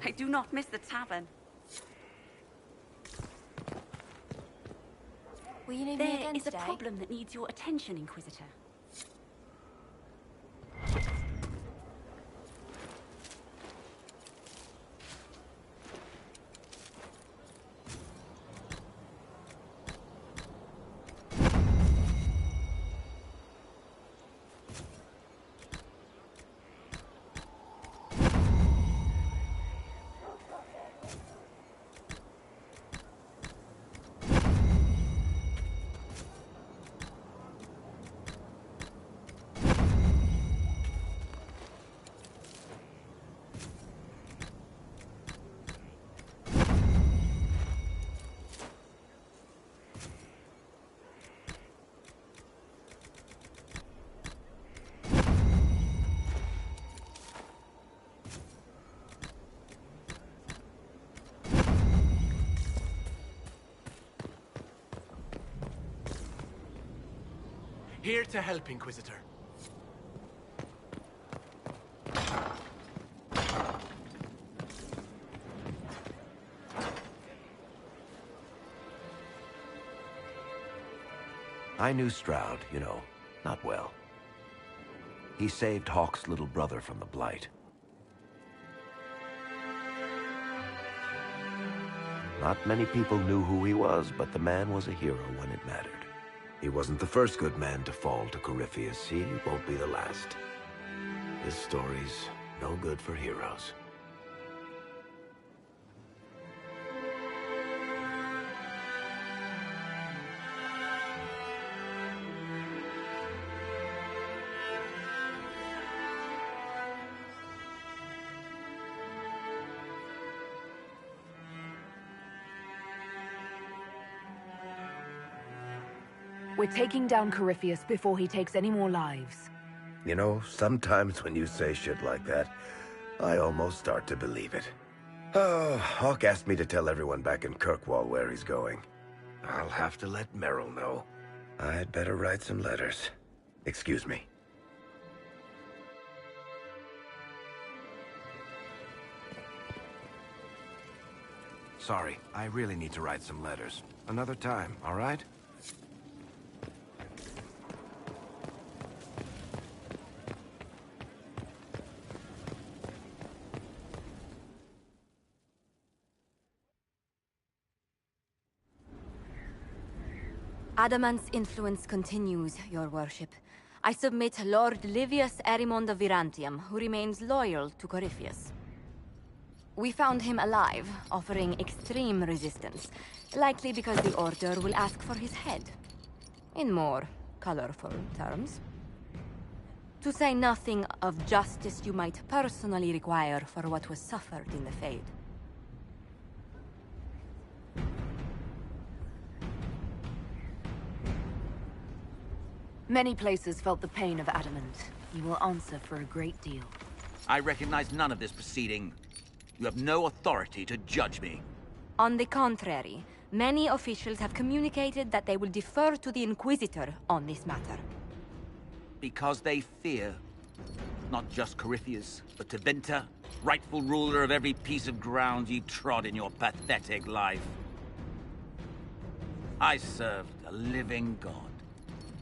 Speaker 11: I do not miss the tavern.
Speaker 21: Will you need me
Speaker 11: There
Speaker 21: again
Speaker 11: is a
Speaker 21: today?
Speaker 11: problem that needs your attention, Inquisitor.
Speaker 20: Here to help, Inquisitor.
Speaker 6: I knew Stroud, you know, not well. He saved Hawk's little brother from the Blight. Not many people knew who he was, but the man was a hero when it mattered. He wasn't the first good man to fall to Corypheus. He won't be the last. This story's no good for heroes.
Speaker 2: We're taking down Corypheus before he takes any more lives.
Speaker 6: You know, sometimes when you say shit like that, I almost start to believe it. Oh, Hawk asked me to tell everyone back in Kirkwall where he's going. I'll have to let Merrill know. I'd better write some letters. Excuse me. Sorry, I really need to write some letters. Another time, all right?
Speaker 16: Adamant's influence continues, your worship. I submit Lord Livius Erimond of Virantium, who remains loyal to Corypheus. We found him alive, offering extreme resistance, likely because the Order will ask for his head. In more colorful terms. To say nothing of justice you might personally require for what was suffered in the Fade.
Speaker 2: Many places felt the pain of Adamant. You will answer for a great deal.
Speaker 4: I recognize none of this proceeding. You have no authority to judge me.
Speaker 16: On the contrary, many officials have communicated that they will defer to the Inquisitor on this matter.
Speaker 4: Because they fear not just Corypheus, but Tevinter, rightful ruler of every piece of ground you trod in your pathetic life. I served a living god.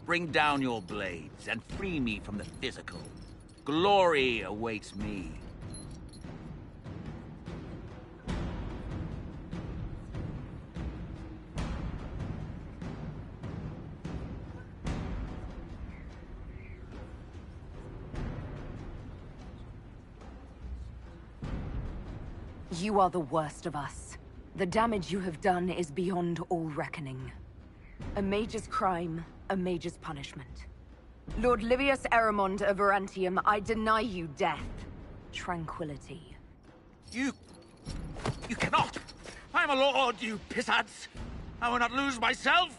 Speaker 4: Bring down your blades and free me from the physical. Glory awaits me.
Speaker 2: You are the worst of us. The damage you have done is beyond all reckoning. A mage's crime, a mage's punishment. Lord Livius Erimond of Virantium, I deny you death. Tranquility.
Speaker 4: You cannot! I am a lord, you pissants! I will not lose myself!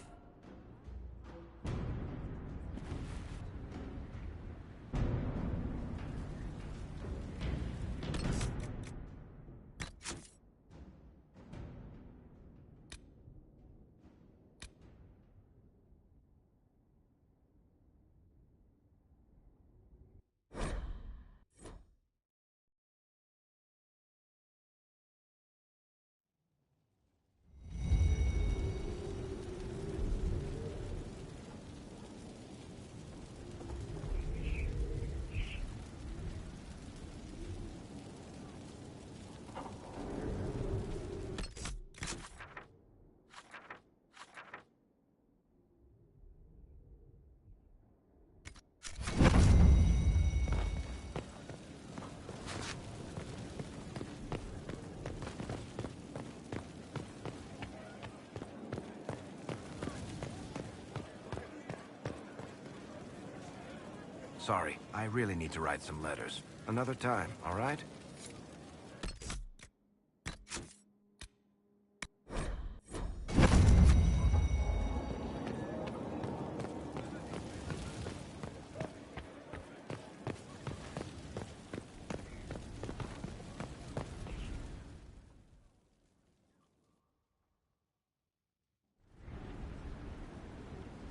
Speaker 6: Sorry, I really need to write some letters. Another time, all right?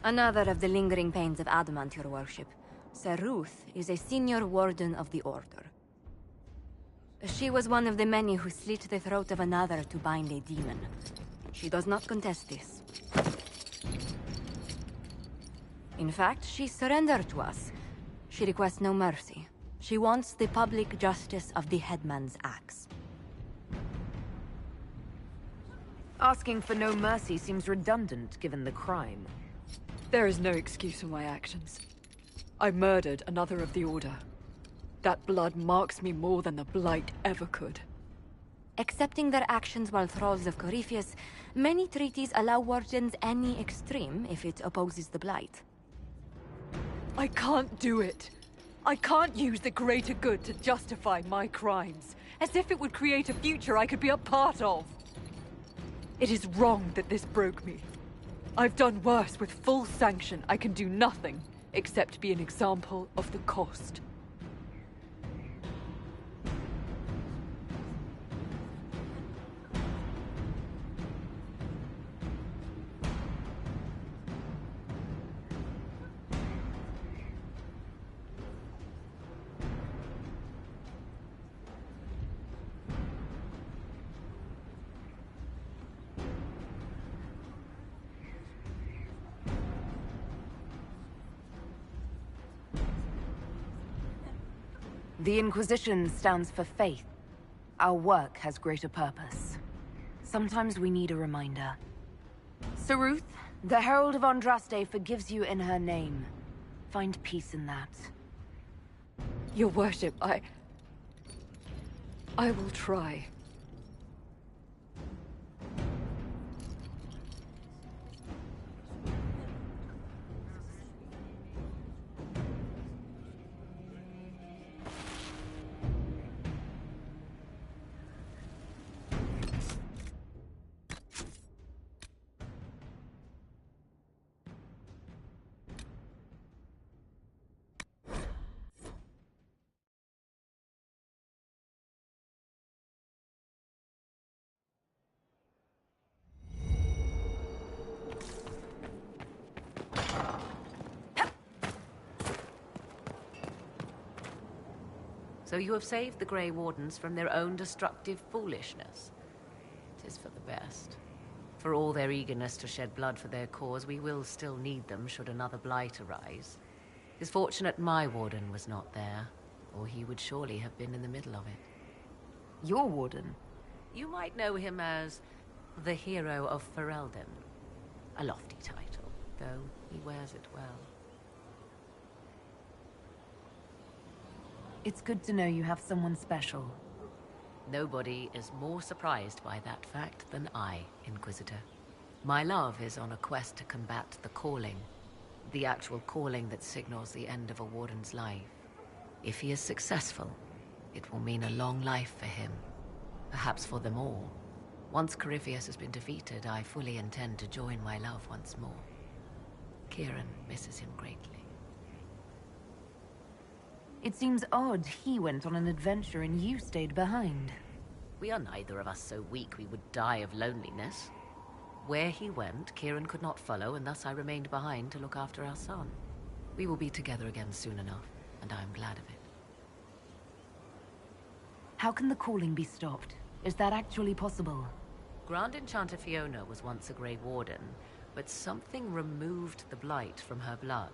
Speaker 16: Another of the lingering pains of Adamant, your worship. Sir Ruth is a senior warden of the Order. She was one of the many who slit the throat of another to bind a demon. She does not contest this. In fact, she surrendered to us. She requests no mercy. She wants the public justice of the headman's axe.
Speaker 2: Asking for no mercy seems redundant given the crime.
Speaker 12: There is no excuse for my actions. I murdered another of the Order. That blood marks me more than the Blight ever could.
Speaker 16: Accepting their actions while thralls of Corypheus, many treaties allow wardens any extreme if it opposes the Blight.
Speaker 12: I can't do it. I can't use the greater good to justify my crimes, as if it would create a future I could be a part of. It is wrong that this broke me. I've done worse with full sanction. I can do nothing except be an example of the cost.
Speaker 2: The Inquisition stands for faith. Our work has greater purpose. Sometimes we need a reminder. Saruth, the Herald of Andraste forgives you in her name. Find peace in that.
Speaker 12: Your worship, I will try.
Speaker 5: So you have saved the Grey Wardens from their own destructive foolishness. It is for the best. For all their eagerness to shed blood for their cause, we will still need them should another blight arise. It is fortunate my warden was not there, or he would surely have been in the middle of it.
Speaker 2: Your warden?
Speaker 5: You might know him as the Hero of Ferelden. A lofty title, though he wears it well.
Speaker 2: It's good to know you have someone special.
Speaker 5: Nobody is more surprised by that fact than I, Inquisitor. My love is on a quest to combat the Calling. The actual calling that signals the end of a warden's life. If he is successful, it will mean a long life for him. Perhaps for them all. Once Corypheus has been defeated, I fully intend to join my love once more. Kieran misses him greatly.
Speaker 2: It seems odd he went on an adventure and you stayed behind.
Speaker 5: We are neither of us so weak we would die of loneliness. Where he went, Kieran could not follow, and thus I remained behind to look after our son. We will be together again soon enough, and I am glad of it.
Speaker 2: How can the Calling be stopped? Is that actually possible?
Speaker 5: Grand Enchanter Fiona was once a Grey Warden, but something removed the blight from her blood.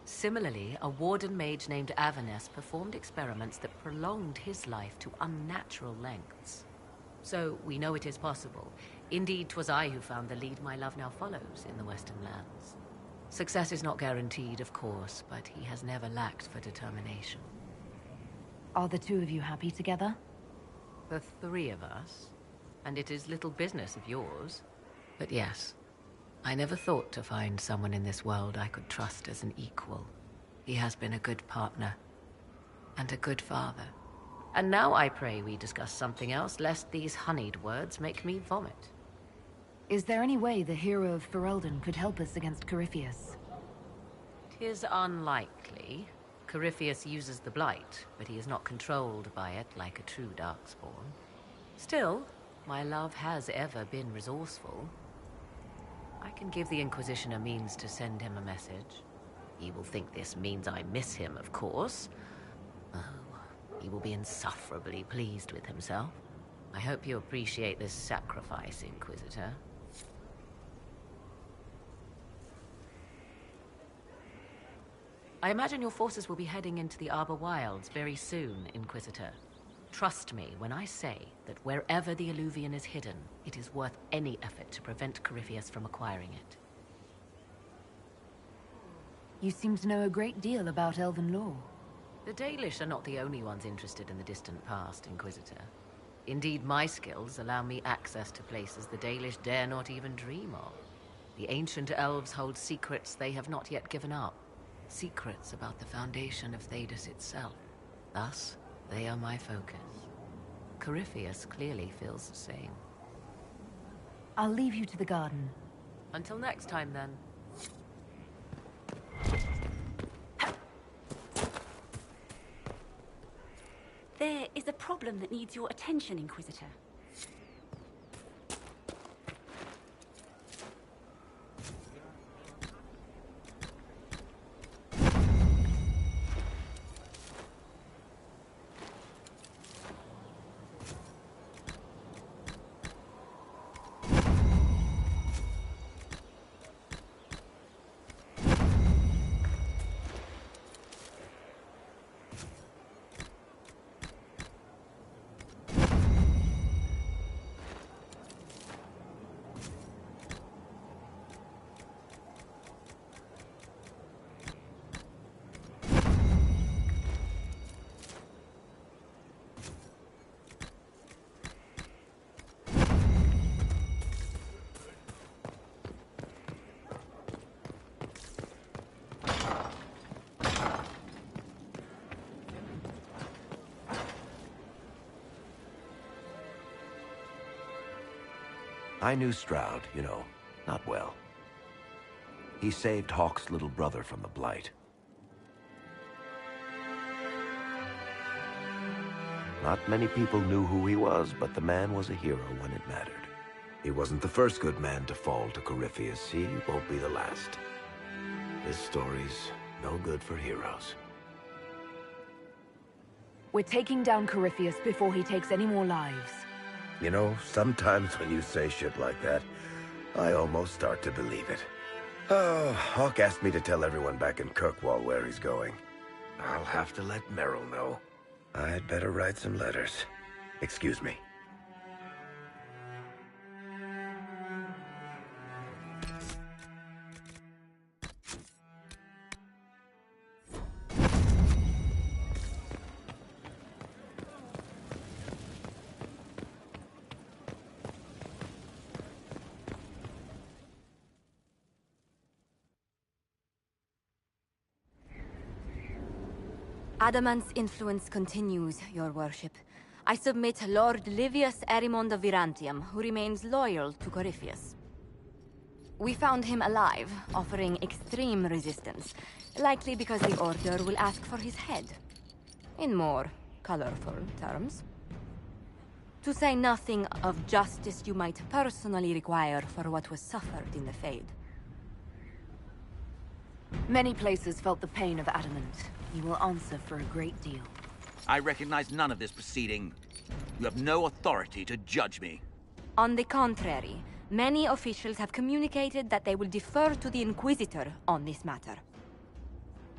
Speaker 5: Similarly, a warden mage named Avernus performed experiments that prolonged his life to unnatural lengths. So, we know it is possible. Indeed, 'twas I who found the lead my love now follows in the Western lands. Success is not guaranteed, of course, but he has never lacked for determination.
Speaker 2: Are the two of you happy together?
Speaker 5: The three of us? And it is little business of yours. But yes. I never thought to find someone in this world I could trust as an equal. He has been a good partner. And a good father. And now I pray we discuss something else, lest these honeyed words make me vomit.
Speaker 2: Is there any way the Hero of Ferelden could help us against Corypheus?
Speaker 5: 'Tis unlikely. Corypheus uses the Blight, but he is not controlled by it like a true Darkspawn. Still, my love has ever been resourceful. I can give the Inquisition a means to send him a message. He will think this means I miss him, of course. Oh, he will be insufferably pleased with himself. I hope you appreciate this sacrifice, Inquisitor. I imagine your forces will be heading into the Arbor Wilds very soon, Inquisitor. Trust me when I say that wherever the Illuvian is hidden, it is worth any effort to prevent Corypheus from acquiring it.
Speaker 2: You seem to know a great deal about elven law.
Speaker 5: The Dalish are not the only ones interested in the distant past, Inquisitor. Indeed, my skills allow me access to places the Dalish dare not even dream of. The ancient elves hold secrets they have not yet given up. Secrets about the foundation of Thedas itself. Thus, they are my focus. Corypheus clearly feels the same.
Speaker 2: I'll leave you to the garden.
Speaker 5: Until next time, then.
Speaker 11: There is a problem that needs your attention, Inquisitor.
Speaker 6: I knew Stroud, you know, not well. He saved Hawke's little brother from the Blight. Not many people knew who he was, but the man was a hero when it mattered. He wasn't the first good man to fall to Corypheus. He won't be the last. This story's no good for heroes.
Speaker 2: We're taking down Corypheus before he takes any more lives.
Speaker 6: You know, sometimes when you say shit like that, I almost start to believe it. Oh, Hawke asked me to tell everyone back in Kirkwall where he's going. I'll have to let Merrill know. I'd better write some letters. Excuse me.
Speaker 16: Adamant's influence continues, your worship. I submit Lord Livius Erimond of Virantium, who remains loyal to Corypheus. We found him alive, offering extreme resistance, likely because the Order will ask for his head. In more colorful terms. To say nothing of justice you might personally require for what was suffered in the Fade.
Speaker 2: Many places felt the pain of Adamant. He will answer for a great deal.
Speaker 4: I recognize none of this proceeding. You have no authority to judge me.
Speaker 16: On the contrary, many officials have communicated that they will defer to the Inquisitor on this matter.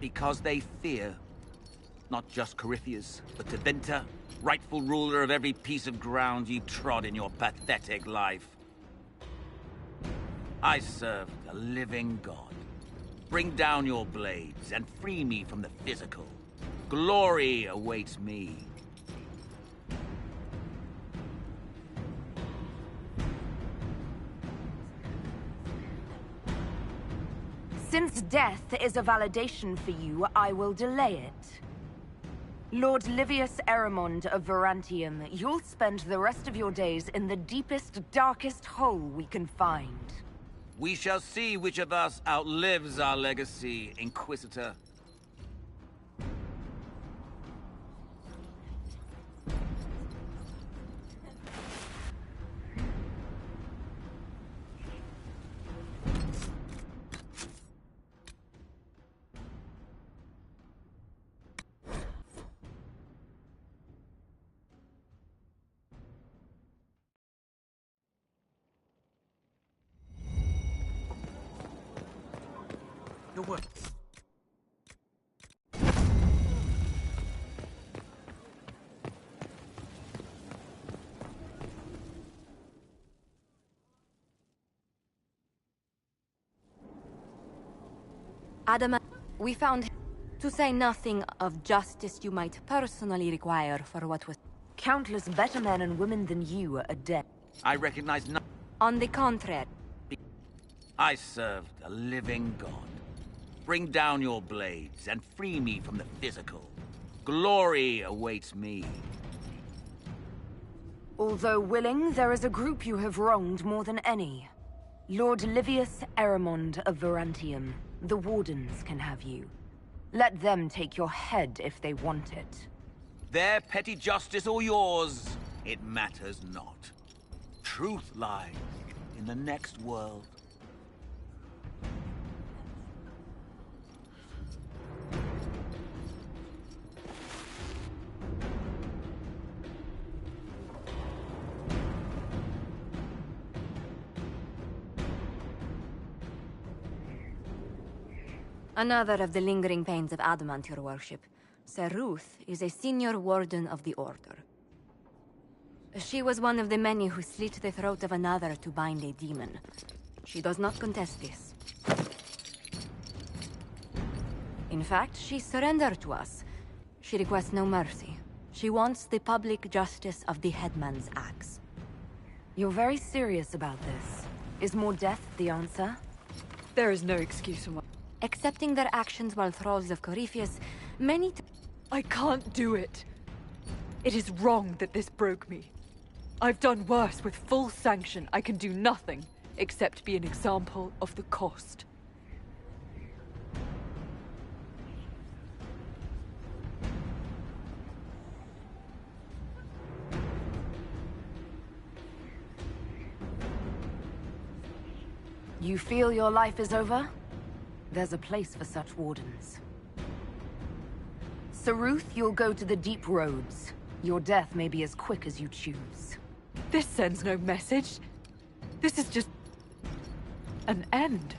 Speaker 4: Because they fear not just Corypheus, but Tevinter, rightful ruler of every piece of ground you trod in your pathetic life. I serve the living God. Bring down your blades and free me from the physical. Glory awaits me.
Speaker 2: Since death is a validation for you, I will delay it. Lord Livius Erimond of Virantium, you'll spend the rest of your days in the deepest, darkest hole we can find.
Speaker 4: We shall see which of us outlives our legacy, Inquisitor.
Speaker 6: Your work.
Speaker 16: Adamant, we found... To say nothing of justice you might personally require for what was...
Speaker 2: Countless better men and women than you are dead.
Speaker 4: I recognize no...
Speaker 16: On the contrary.
Speaker 4: I served a living god. Bring down your blades and free me from the physical. Glory awaits me.
Speaker 2: Although willing, there is a group you have wronged more than any. Lord Livius Eramond of Varantium. The Wardens can have you. Let them take your head if they want it.
Speaker 4: Their petty justice or yours, it matters not. Truth lies in the next world.
Speaker 16: Another of the lingering pains of Adamant, your worship. Sir Ruth is a senior warden of the Order. She was one of the many who slit the throat of another to bind a demon. She does not contest this. In fact, she surrendered to us. She requests no mercy. She wants the public justice of the headman's axe.
Speaker 2: You're very serious about this. Is more death the answer?
Speaker 12: There is no excuse for my...
Speaker 16: Accepting their actions while thralls of Corypheus, many...
Speaker 12: I can't do it. It is wrong that this broke me. I've done worse with full sanction. I can do nothing except be an example of the cost.
Speaker 2: You feel your life is over? There's a place for such wardens. Sir Ruth, you'll go to the deep roads. Your death may be as quick as you choose.
Speaker 12: This sends no message. This is just... an end.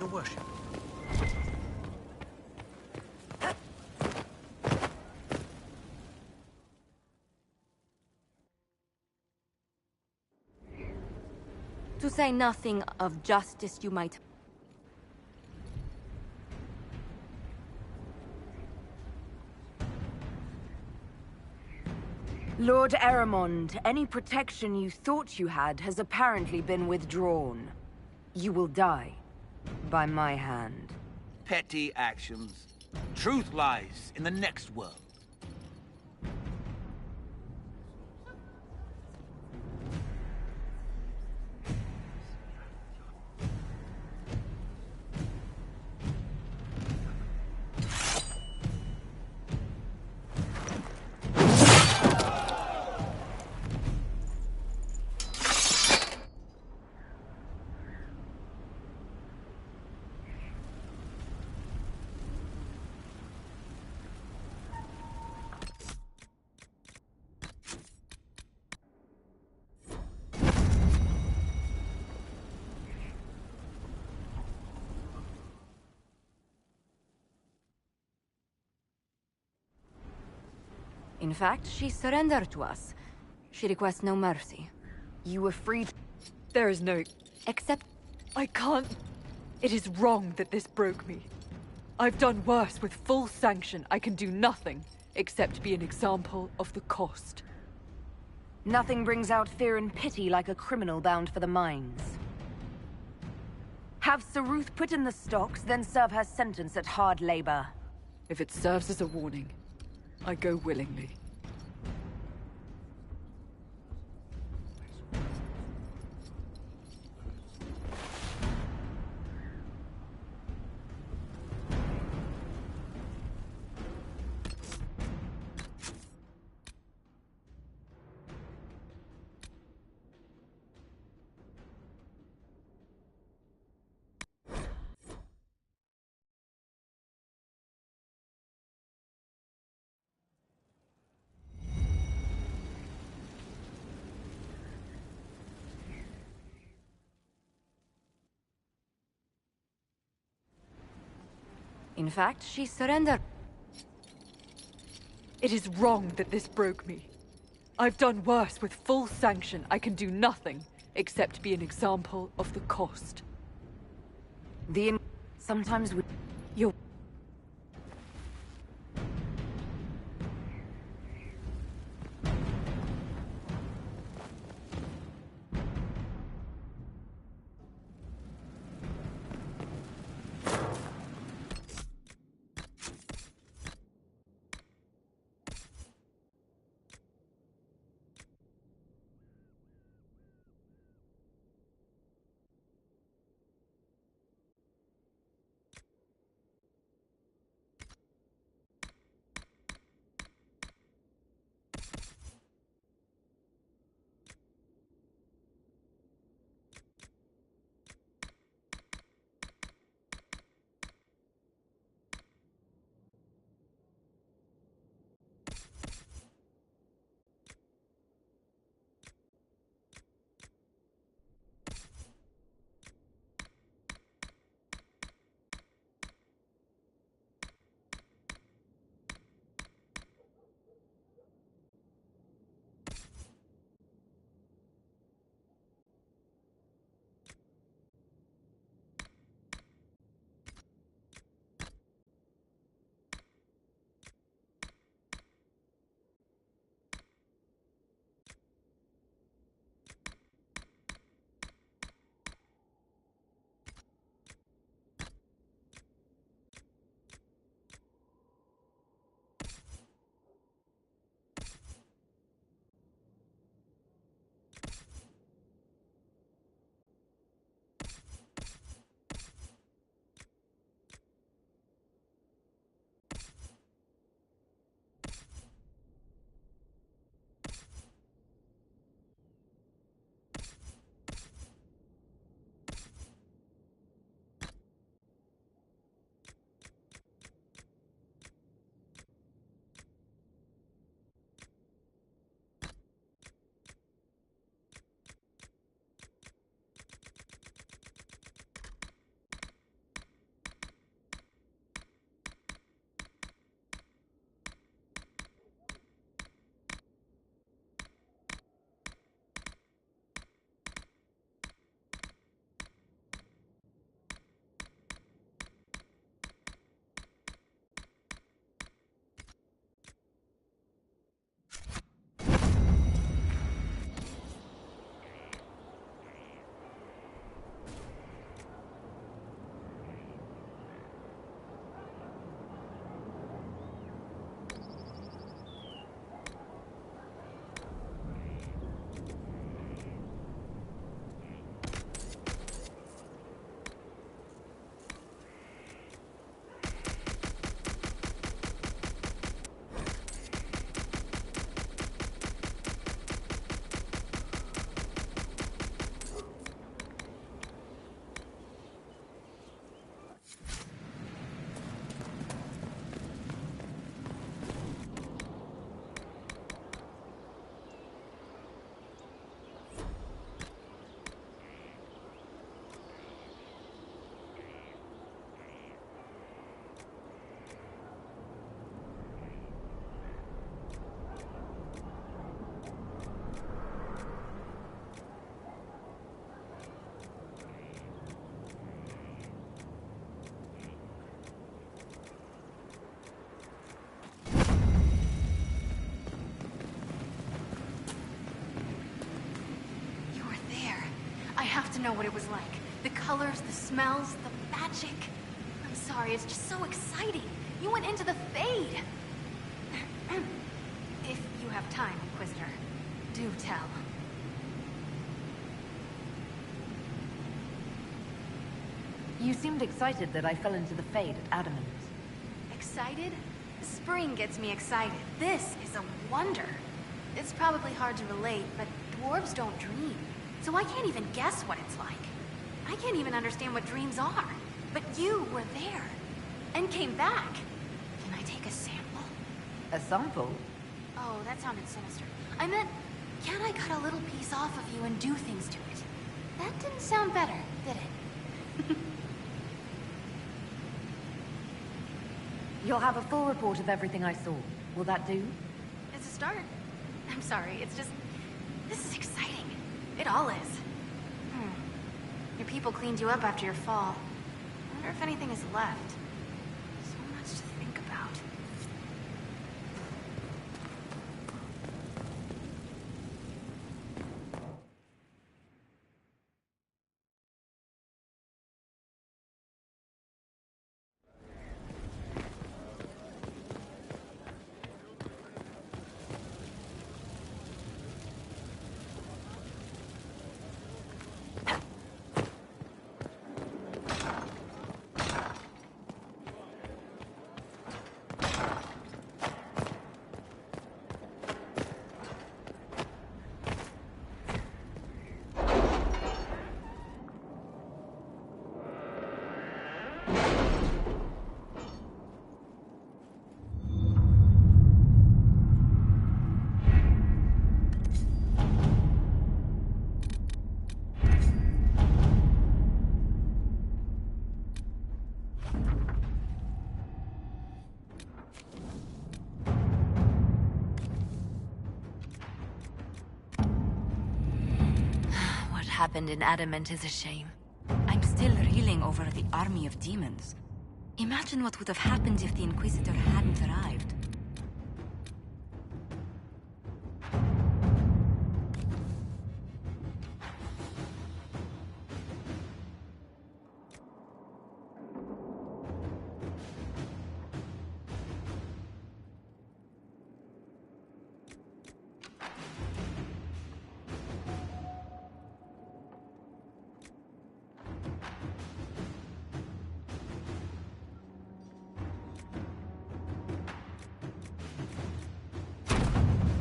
Speaker 24: Your worship.
Speaker 16: To say nothing of justice you might...
Speaker 2: Lord Eramond, any protection you thought you had has apparently been withdrawn. You will die. By my hand.
Speaker 4: Petty actions. Truth lies in the next world.
Speaker 16: In fact, she surrendered to us. She requests no mercy.
Speaker 2: You were freed.
Speaker 12: There is no...
Speaker 16: Except...
Speaker 12: I can't... It is wrong that this broke me. I've done worse with full sanction. I can do nothing except be an example of the cost.
Speaker 2: Nothing brings out fear and pity like a criminal bound for the mines. Have Sir Ruth put in the stocks, then serve her sentence at hard labor.
Speaker 12: If it serves as a warning, I go willingly. In fact, she surrendered. It is wrong that this broke me. I've done worse with full sanction. I can do nothing except be an example of the cost.
Speaker 2: Sometimes we...
Speaker 12: You're...
Speaker 11: have to know what it was like. The colors, the smells, the magic. I'm sorry, it's just so exciting. You went into the Fade. If you have time, Inquisitor, do tell.
Speaker 2: You seemed excited that I fell into the Fade at Adamant.
Speaker 11: Excited? Spring gets me excited. This is a wonder. It's probably hard to relate, but dwarves don't dream. So I can't even guess what it's like. I can't even understand what dreams are. But you were there. And came back. Can I take a sample?
Speaker 2: A sample?
Speaker 11: Oh, that sounded sinister. I meant, can I cut a little piece off of you and do things to it? That didn't sound better, did it?
Speaker 2: You'll have a full report of everything I saw. Will that do?
Speaker 11: It's a start. I'm sorry, it's just... This is exciting. It all is. Your people cleaned you up after your fall. I wonder if anything is left. So much to think about.
Speaker 16: Happened in Adamant is a shame. I'm still reeling over the army of demons. Imagine what would have happened if the Inquisitor hadn't arrived.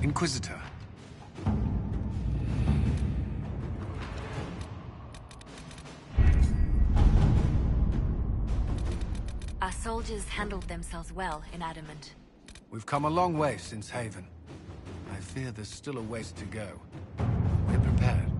Speaker 1: Inquisitor.
Speaker 16: Our soldiers handled themselves well in Adamant.
Speaker 1: We've come a long way since Haven. I fear there's still a ways to go. We're prepared.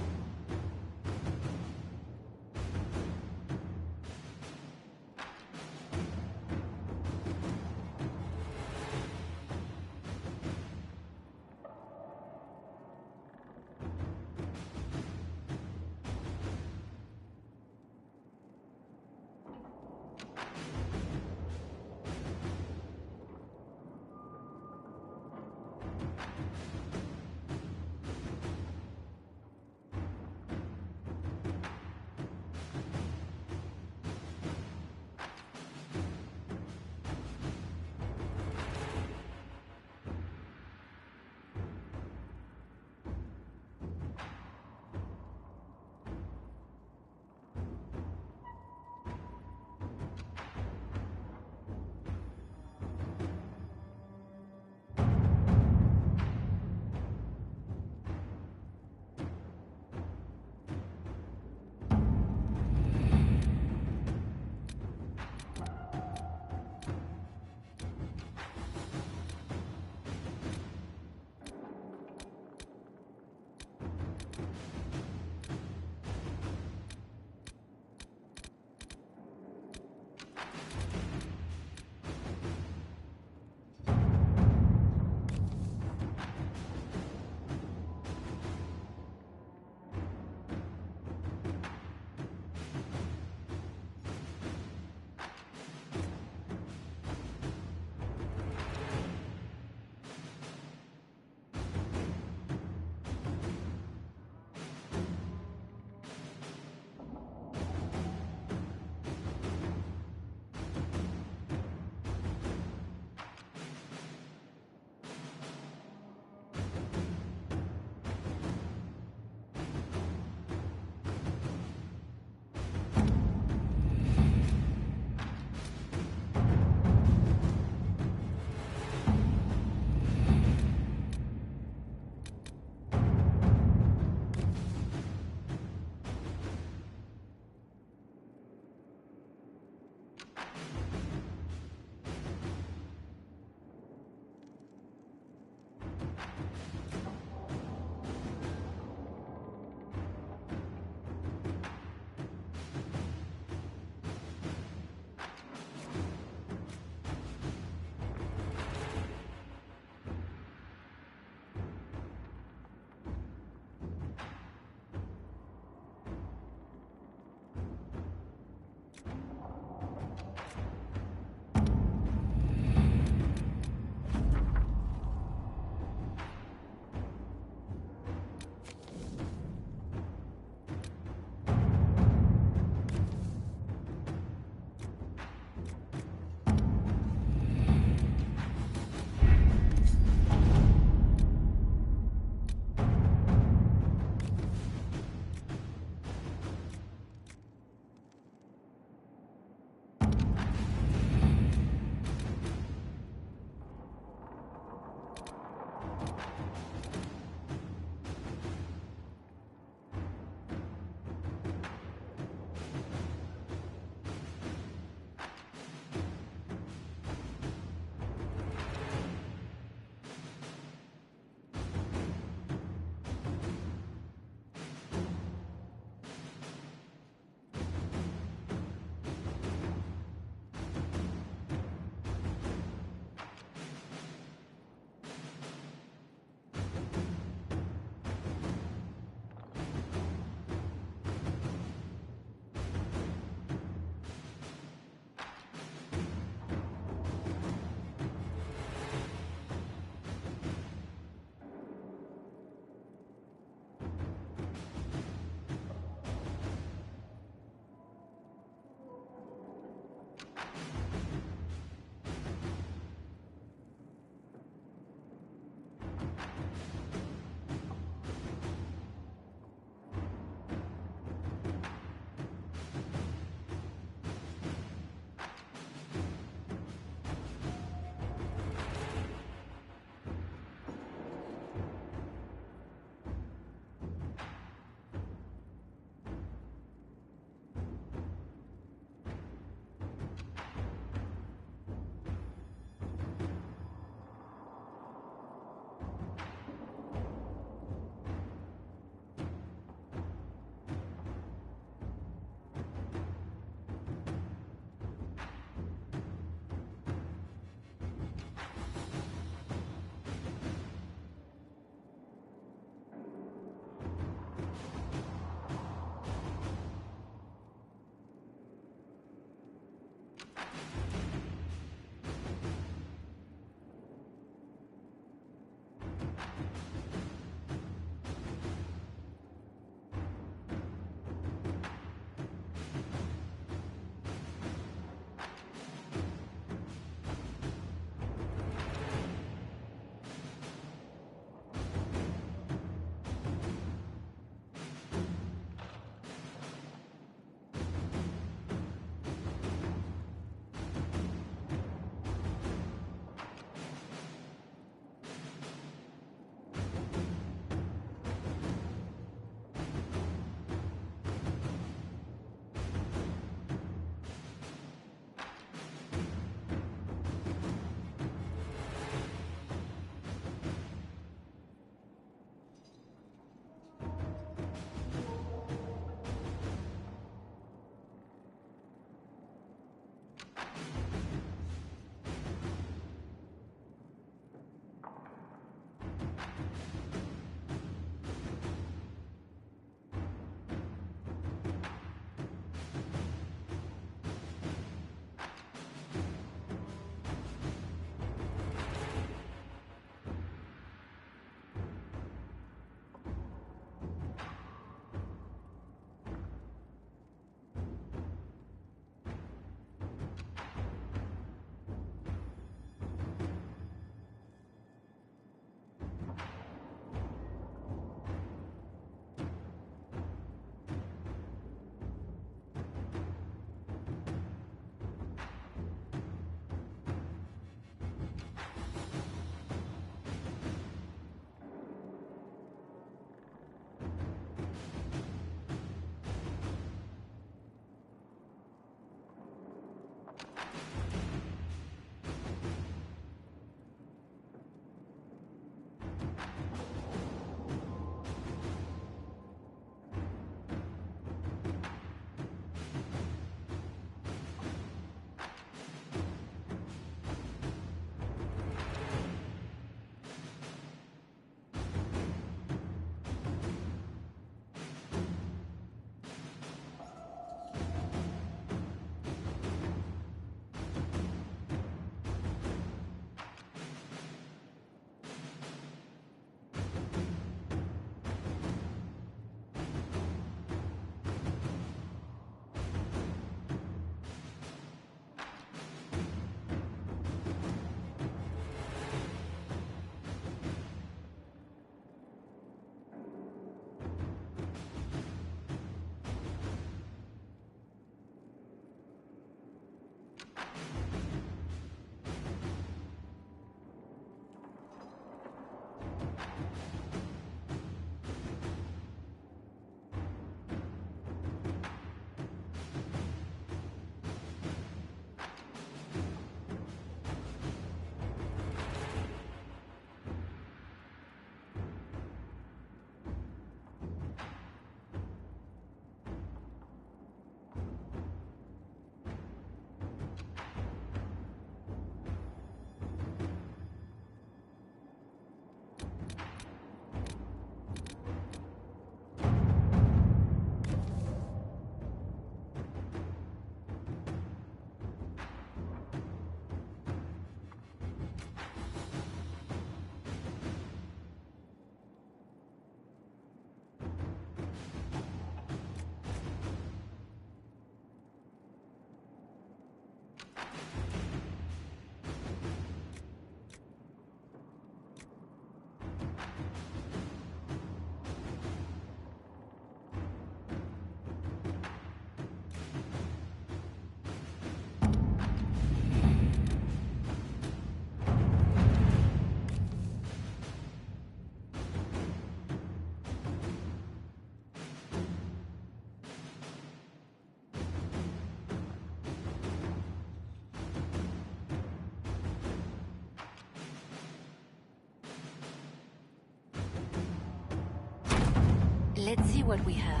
Speaker 16: Let's see what we have.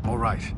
Speaker 1: All right.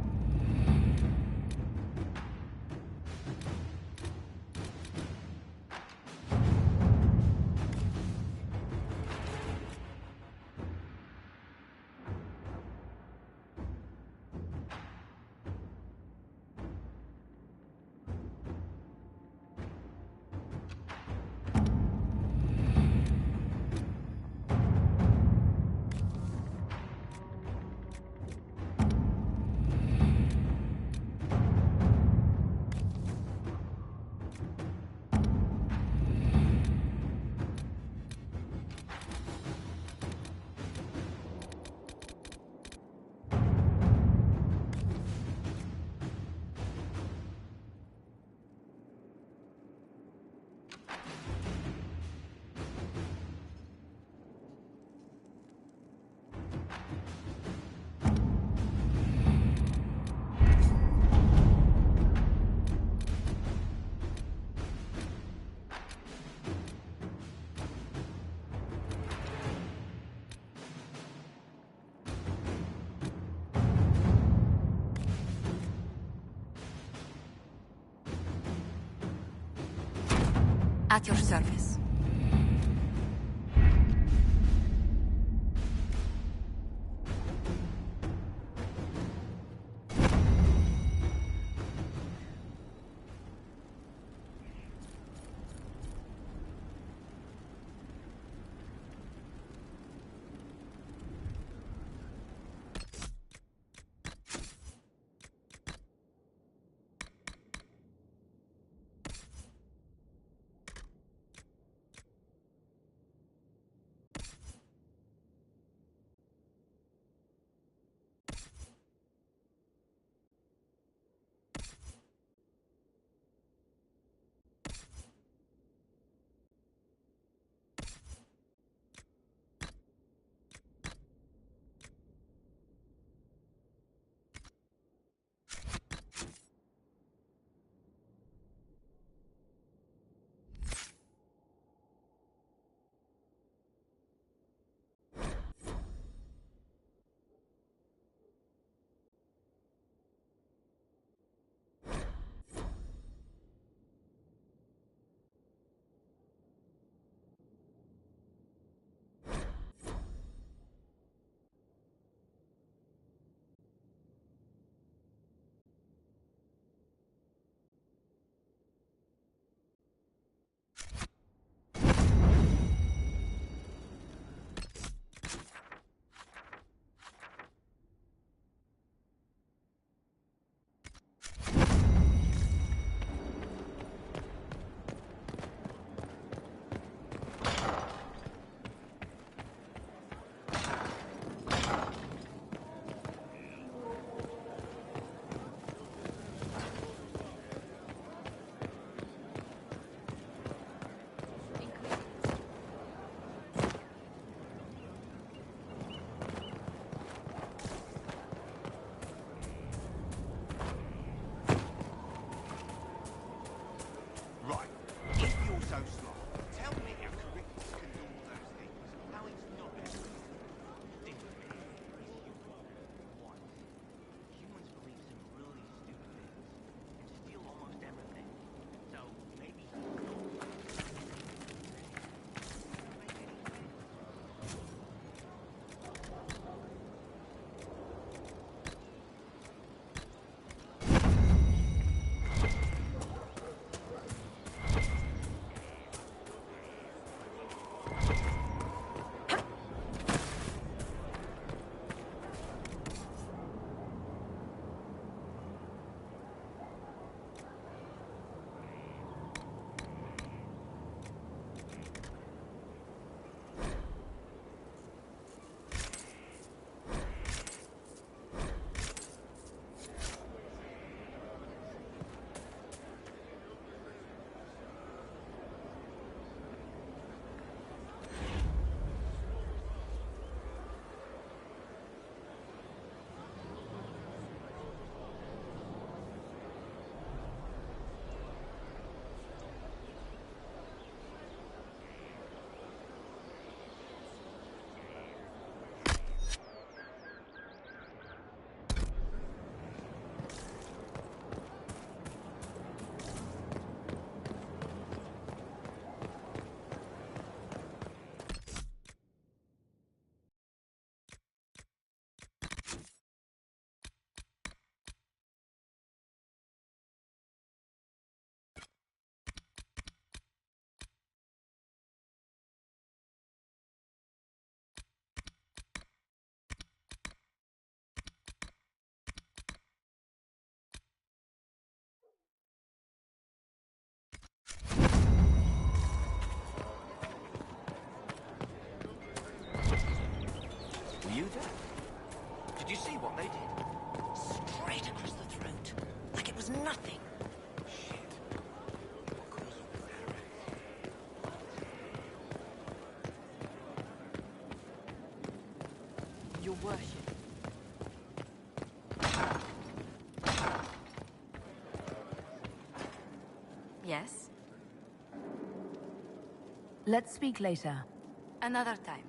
Speaker 2: At your service.
Speaker 6: that? Did you see what they did? Straight across the throat, like it was nothing.
Speaker 12: Your worship.
Speaker 16: Yes?
Speaker 2: Let's speak later.
Speaker 16: Another time.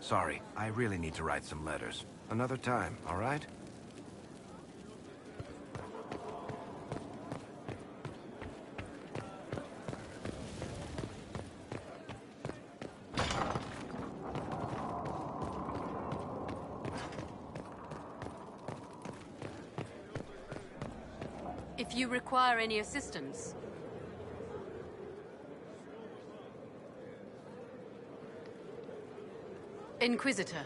Speaker 6: Sorry, I really need to write some letters. Another time, all right?
Speaker 5: If you require any assistance, Inquisitor.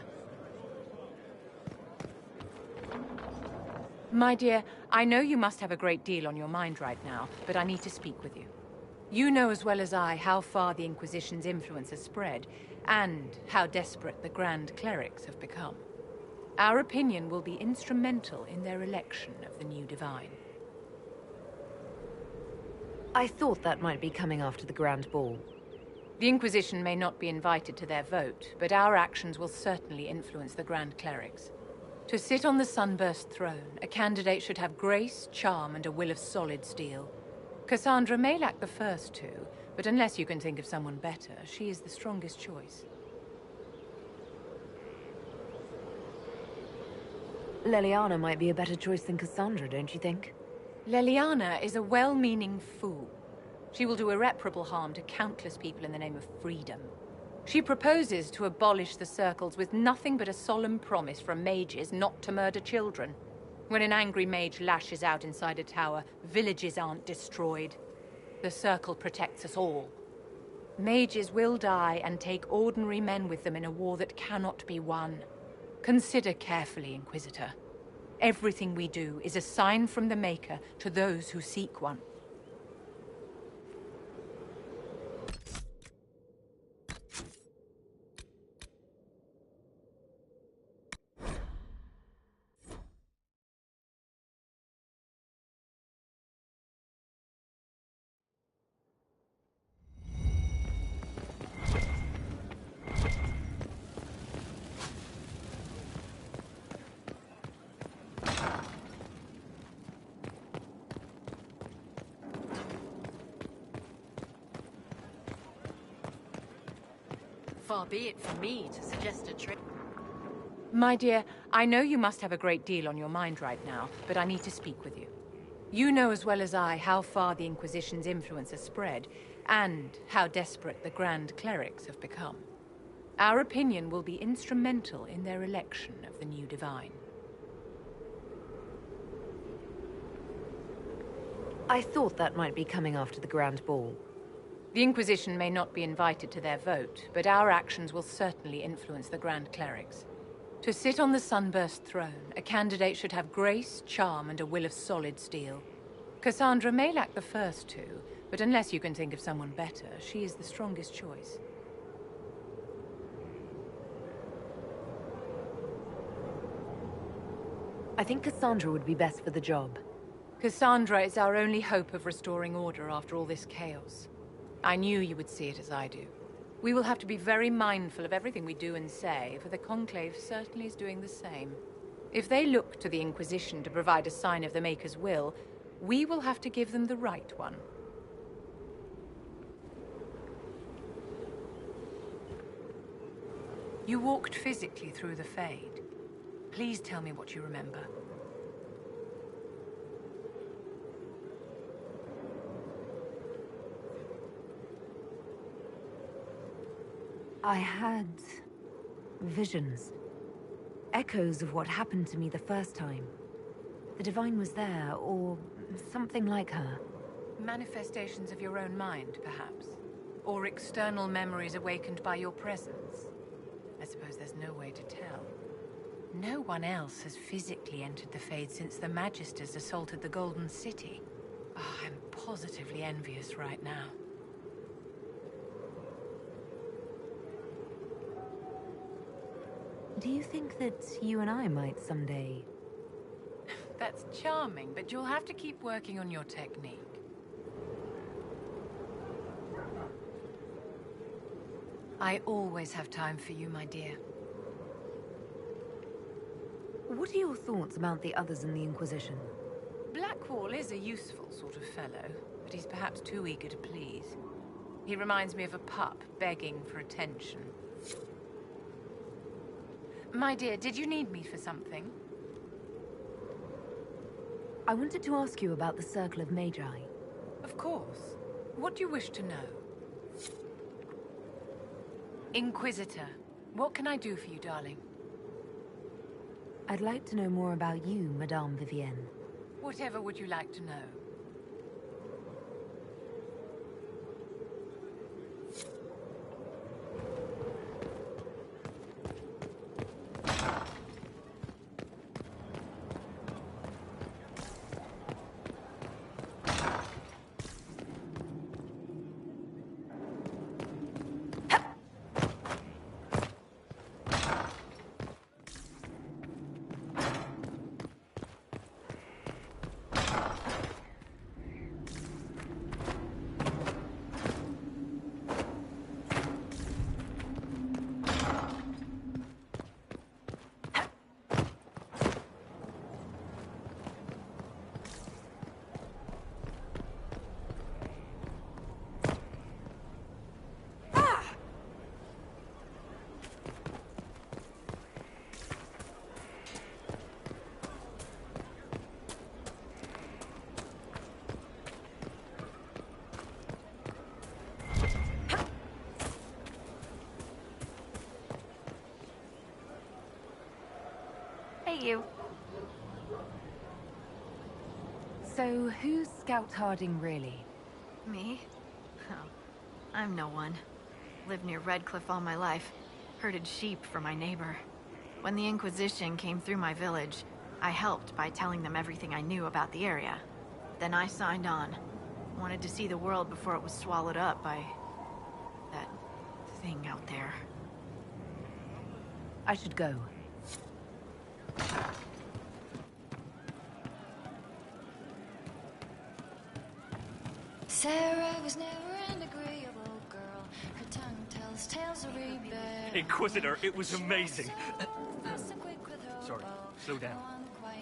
Speaker 15: My dear, I know you must have a great deal on your mind right now, but I need to speak with you. You know as well as I how far the Inquisition's influence has spread, and how desperate the Grand Clerics have become. Our opinion will be instrumental in their election of the new Divine.
Speaker 2: I thought that might be coming after the Grand Ball.
Speaker 15: The Inquisition may not be invited to their vote, but our actions will certainly influence the Grand Clerics. To sit on the Sunburst throne, a candidate should have grace, charm, and a will of solid steel. Cassandra may lack the first two, but unless you can think of someone better, she is the strongest choice.
Speaker 2: Leliana might be a better choice than Cassandra, don't you think?
Speaker 15: Leliana is a well-meaning fool. She will do irreparable harm to countless people in the name of freedom. She proposes to abolish the circles with nothing but a solemn promise from mages not to murder children. When an angry mage lashes out inside a tower, villages aren't destroyed. The circle protects us all. Mages will die and take ordinary men with them in a war that cannot be won. Consider carefully, Inquisitor. Everything we do is a sign from the Maker to those who seek one.
Speaker 5: Far be it from me to suggest a trick.
Speaker 15: My dear, I know you must have a great deal on your mind right now, but I need to speak with you. You know as well as I how far the Inquisition's influence has spread, and how desperate the Grand Clerics have become. Our opinion will be instrumental in their election of the new Divine.
Speaker 2: I thought that might be coming after the Grand Ball.
Speaker 15: The Inquisition may not be invited to their vote, but our actions will certainly influence the Grand Clerics. To sit on the Sunburst throne, a candidate should have grace, charm, and a will of solid steel. Cassandra may lack the first two, but unless you can think of someone better, she is the strongest choice.
Speaker 2: I think Cassandra would be best for the job.
Speaker 15: Cassandra is our only hope of restoring order after all this chaos. I knew you would see it as I do. We will have to be very mindful of everything we do and say, for the Conclave certainly is doing the same. If they look to the Inquisition to provide a sign of the Maker's will, we will have to give them the right one. You walked physically through the Fade. Please tell me what you remember.
Speaker 2: I had visions. Echoes of what happened to me the first time. The Divine was there, or something like her.
Speaker 15: Manifestations of your own mind, perhaps? Or external memories awakened by your presence? I suppose there's no way to tell. No one else has physically entered the Fade since the Magisters assaulted the Golden City. Oh, I'm positively envious right now.
Speaker 2: Do you think that you and I might someday...
Speaker 15: That's charming, but you'll have to keep working on your technique. I always have time for you, my dear.
Speaker 2: What are your thoughts about the others in the Inquisition?
Speaker 15: Blackwall is a useful sort of fellow, but he's perhaps too eager to please. He reminds me of a pup begging for attention. My dear, did you need me for something?
Speaker 2: I wanted to ask you about the Circle of Magi.
Speaker 15: Of course. What do you wish to know? Inquisitor, what can I do for you, darling?
Speaker 2: I'd like to know more about you, Madame Vivienne.
Speaker 15: Whatever would you like to know?
Speaker 2: You. So, who's Scout Harding really?
Speaker 17: Me? Oh, I'm no one. Lived near Redcliffe all my life. Herded sheep for my neighbor. When the Inquisition came through my village, I helped by telling them everything I knew about the area. Then I signed on. Wanted to see the world before it was swallowed up by... that thing out there.
Speaker 2: I should go.
Speaker 21: Sarah was never an agreeable girl. Her tongue tells tales of rebel.
Speaker 18: Inquisitor, it was amazing. Sorry, slow down.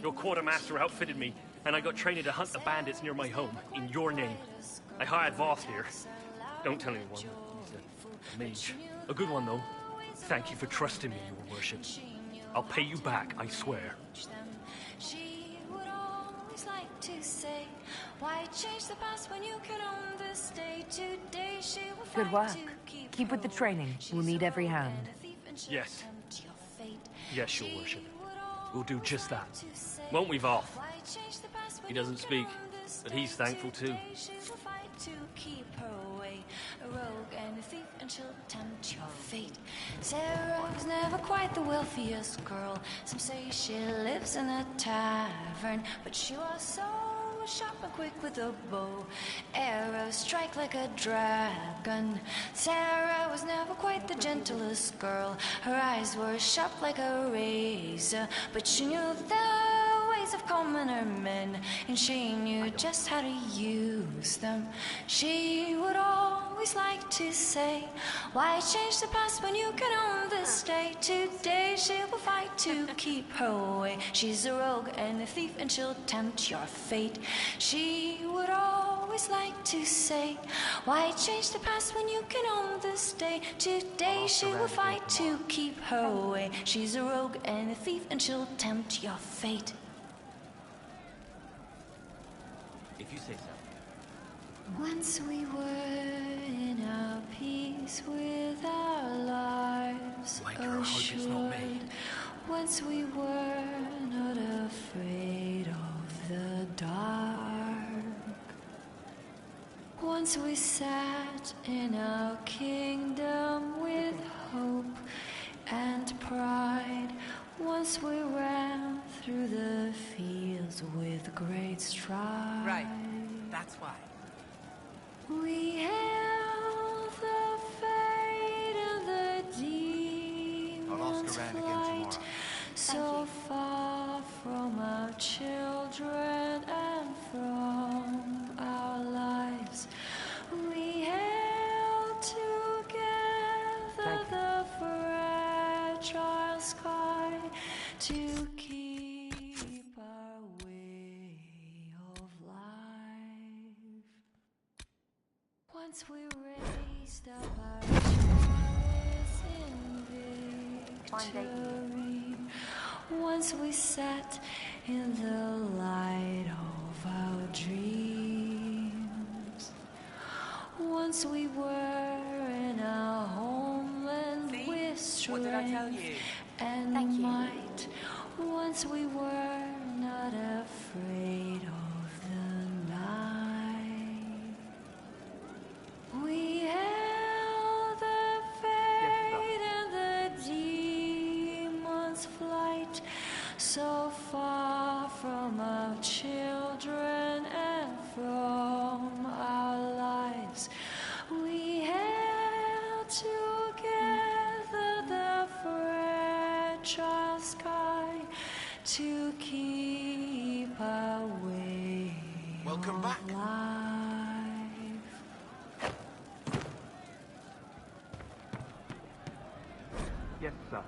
Speaker 18: Your quartermaster outfitted me, and I got trained to hunt the bandits near my home, in your name. I hired Voss here. Don't tell anyone. He's a mage. A good one, though. Thank you for trusting me, your worship. I'll pay you back, I swear.
Speaker 21: She would always like to say, why change the past when you can own this day? Today she will
Speaker 2: Good
Speaker 21: fight
Speaker 2: work.
Speaker 21: to keep
Speaker 2: Keep with the training. We'll need every hand.
Speaker 18: Yes. Yes, your worship. We'll do just that. Won't we, Voss? He doesn't speak, but he's thankful too.
Speaker 21: To keep her away, a rogue and a thief, and she'll tempt your fate. Sarah was never quite the wealthiest girl. Some say she lives in a tavern, but she was so sharp and quick with a bow. Arrows strike like a dragon. Sarah was never quite the gentlest girl. Her eyes were sharp like a razor, but she knew the ways of commoner men, and she knew just how to use them. She would always
Speaker 7: always like to say, why change the past when you can own this day? Today she will fight to keep her way. She's a rogue and a thief and she'll tempt your fate. She would always like to say, why change the past when you can own this day? Today she will fight to keep her way. She's a rogue and a thief and she'll tempt your fate.
Speaker 4: If you say so.
Speaker 7: Once we were in our peace with our lives assured. Once we were not afraid of the dark. Once we sat in our kingdom with hope and pride. Once we ran through the fields with great stride.
Speaker 4: Right, that's why.
Speaker 7: We hailed the fate of the demons.
Speaker 14: I'll ask around again tomorrow.
Speaker 7: So far from our children and from our lives. We held together the fragile sky to keep our way of life. Once we raised up our chalice in victory. Once we sat in the light of our dreams. Once we were in our homeland with strength and might. Once we were not afraid of the night. We held the fate and the demon's flight. So far from our children and from our lives. We held together the fragile sky to keep our way.
Speaker 6: Welcome back.
Speaker 14: Yes, sir.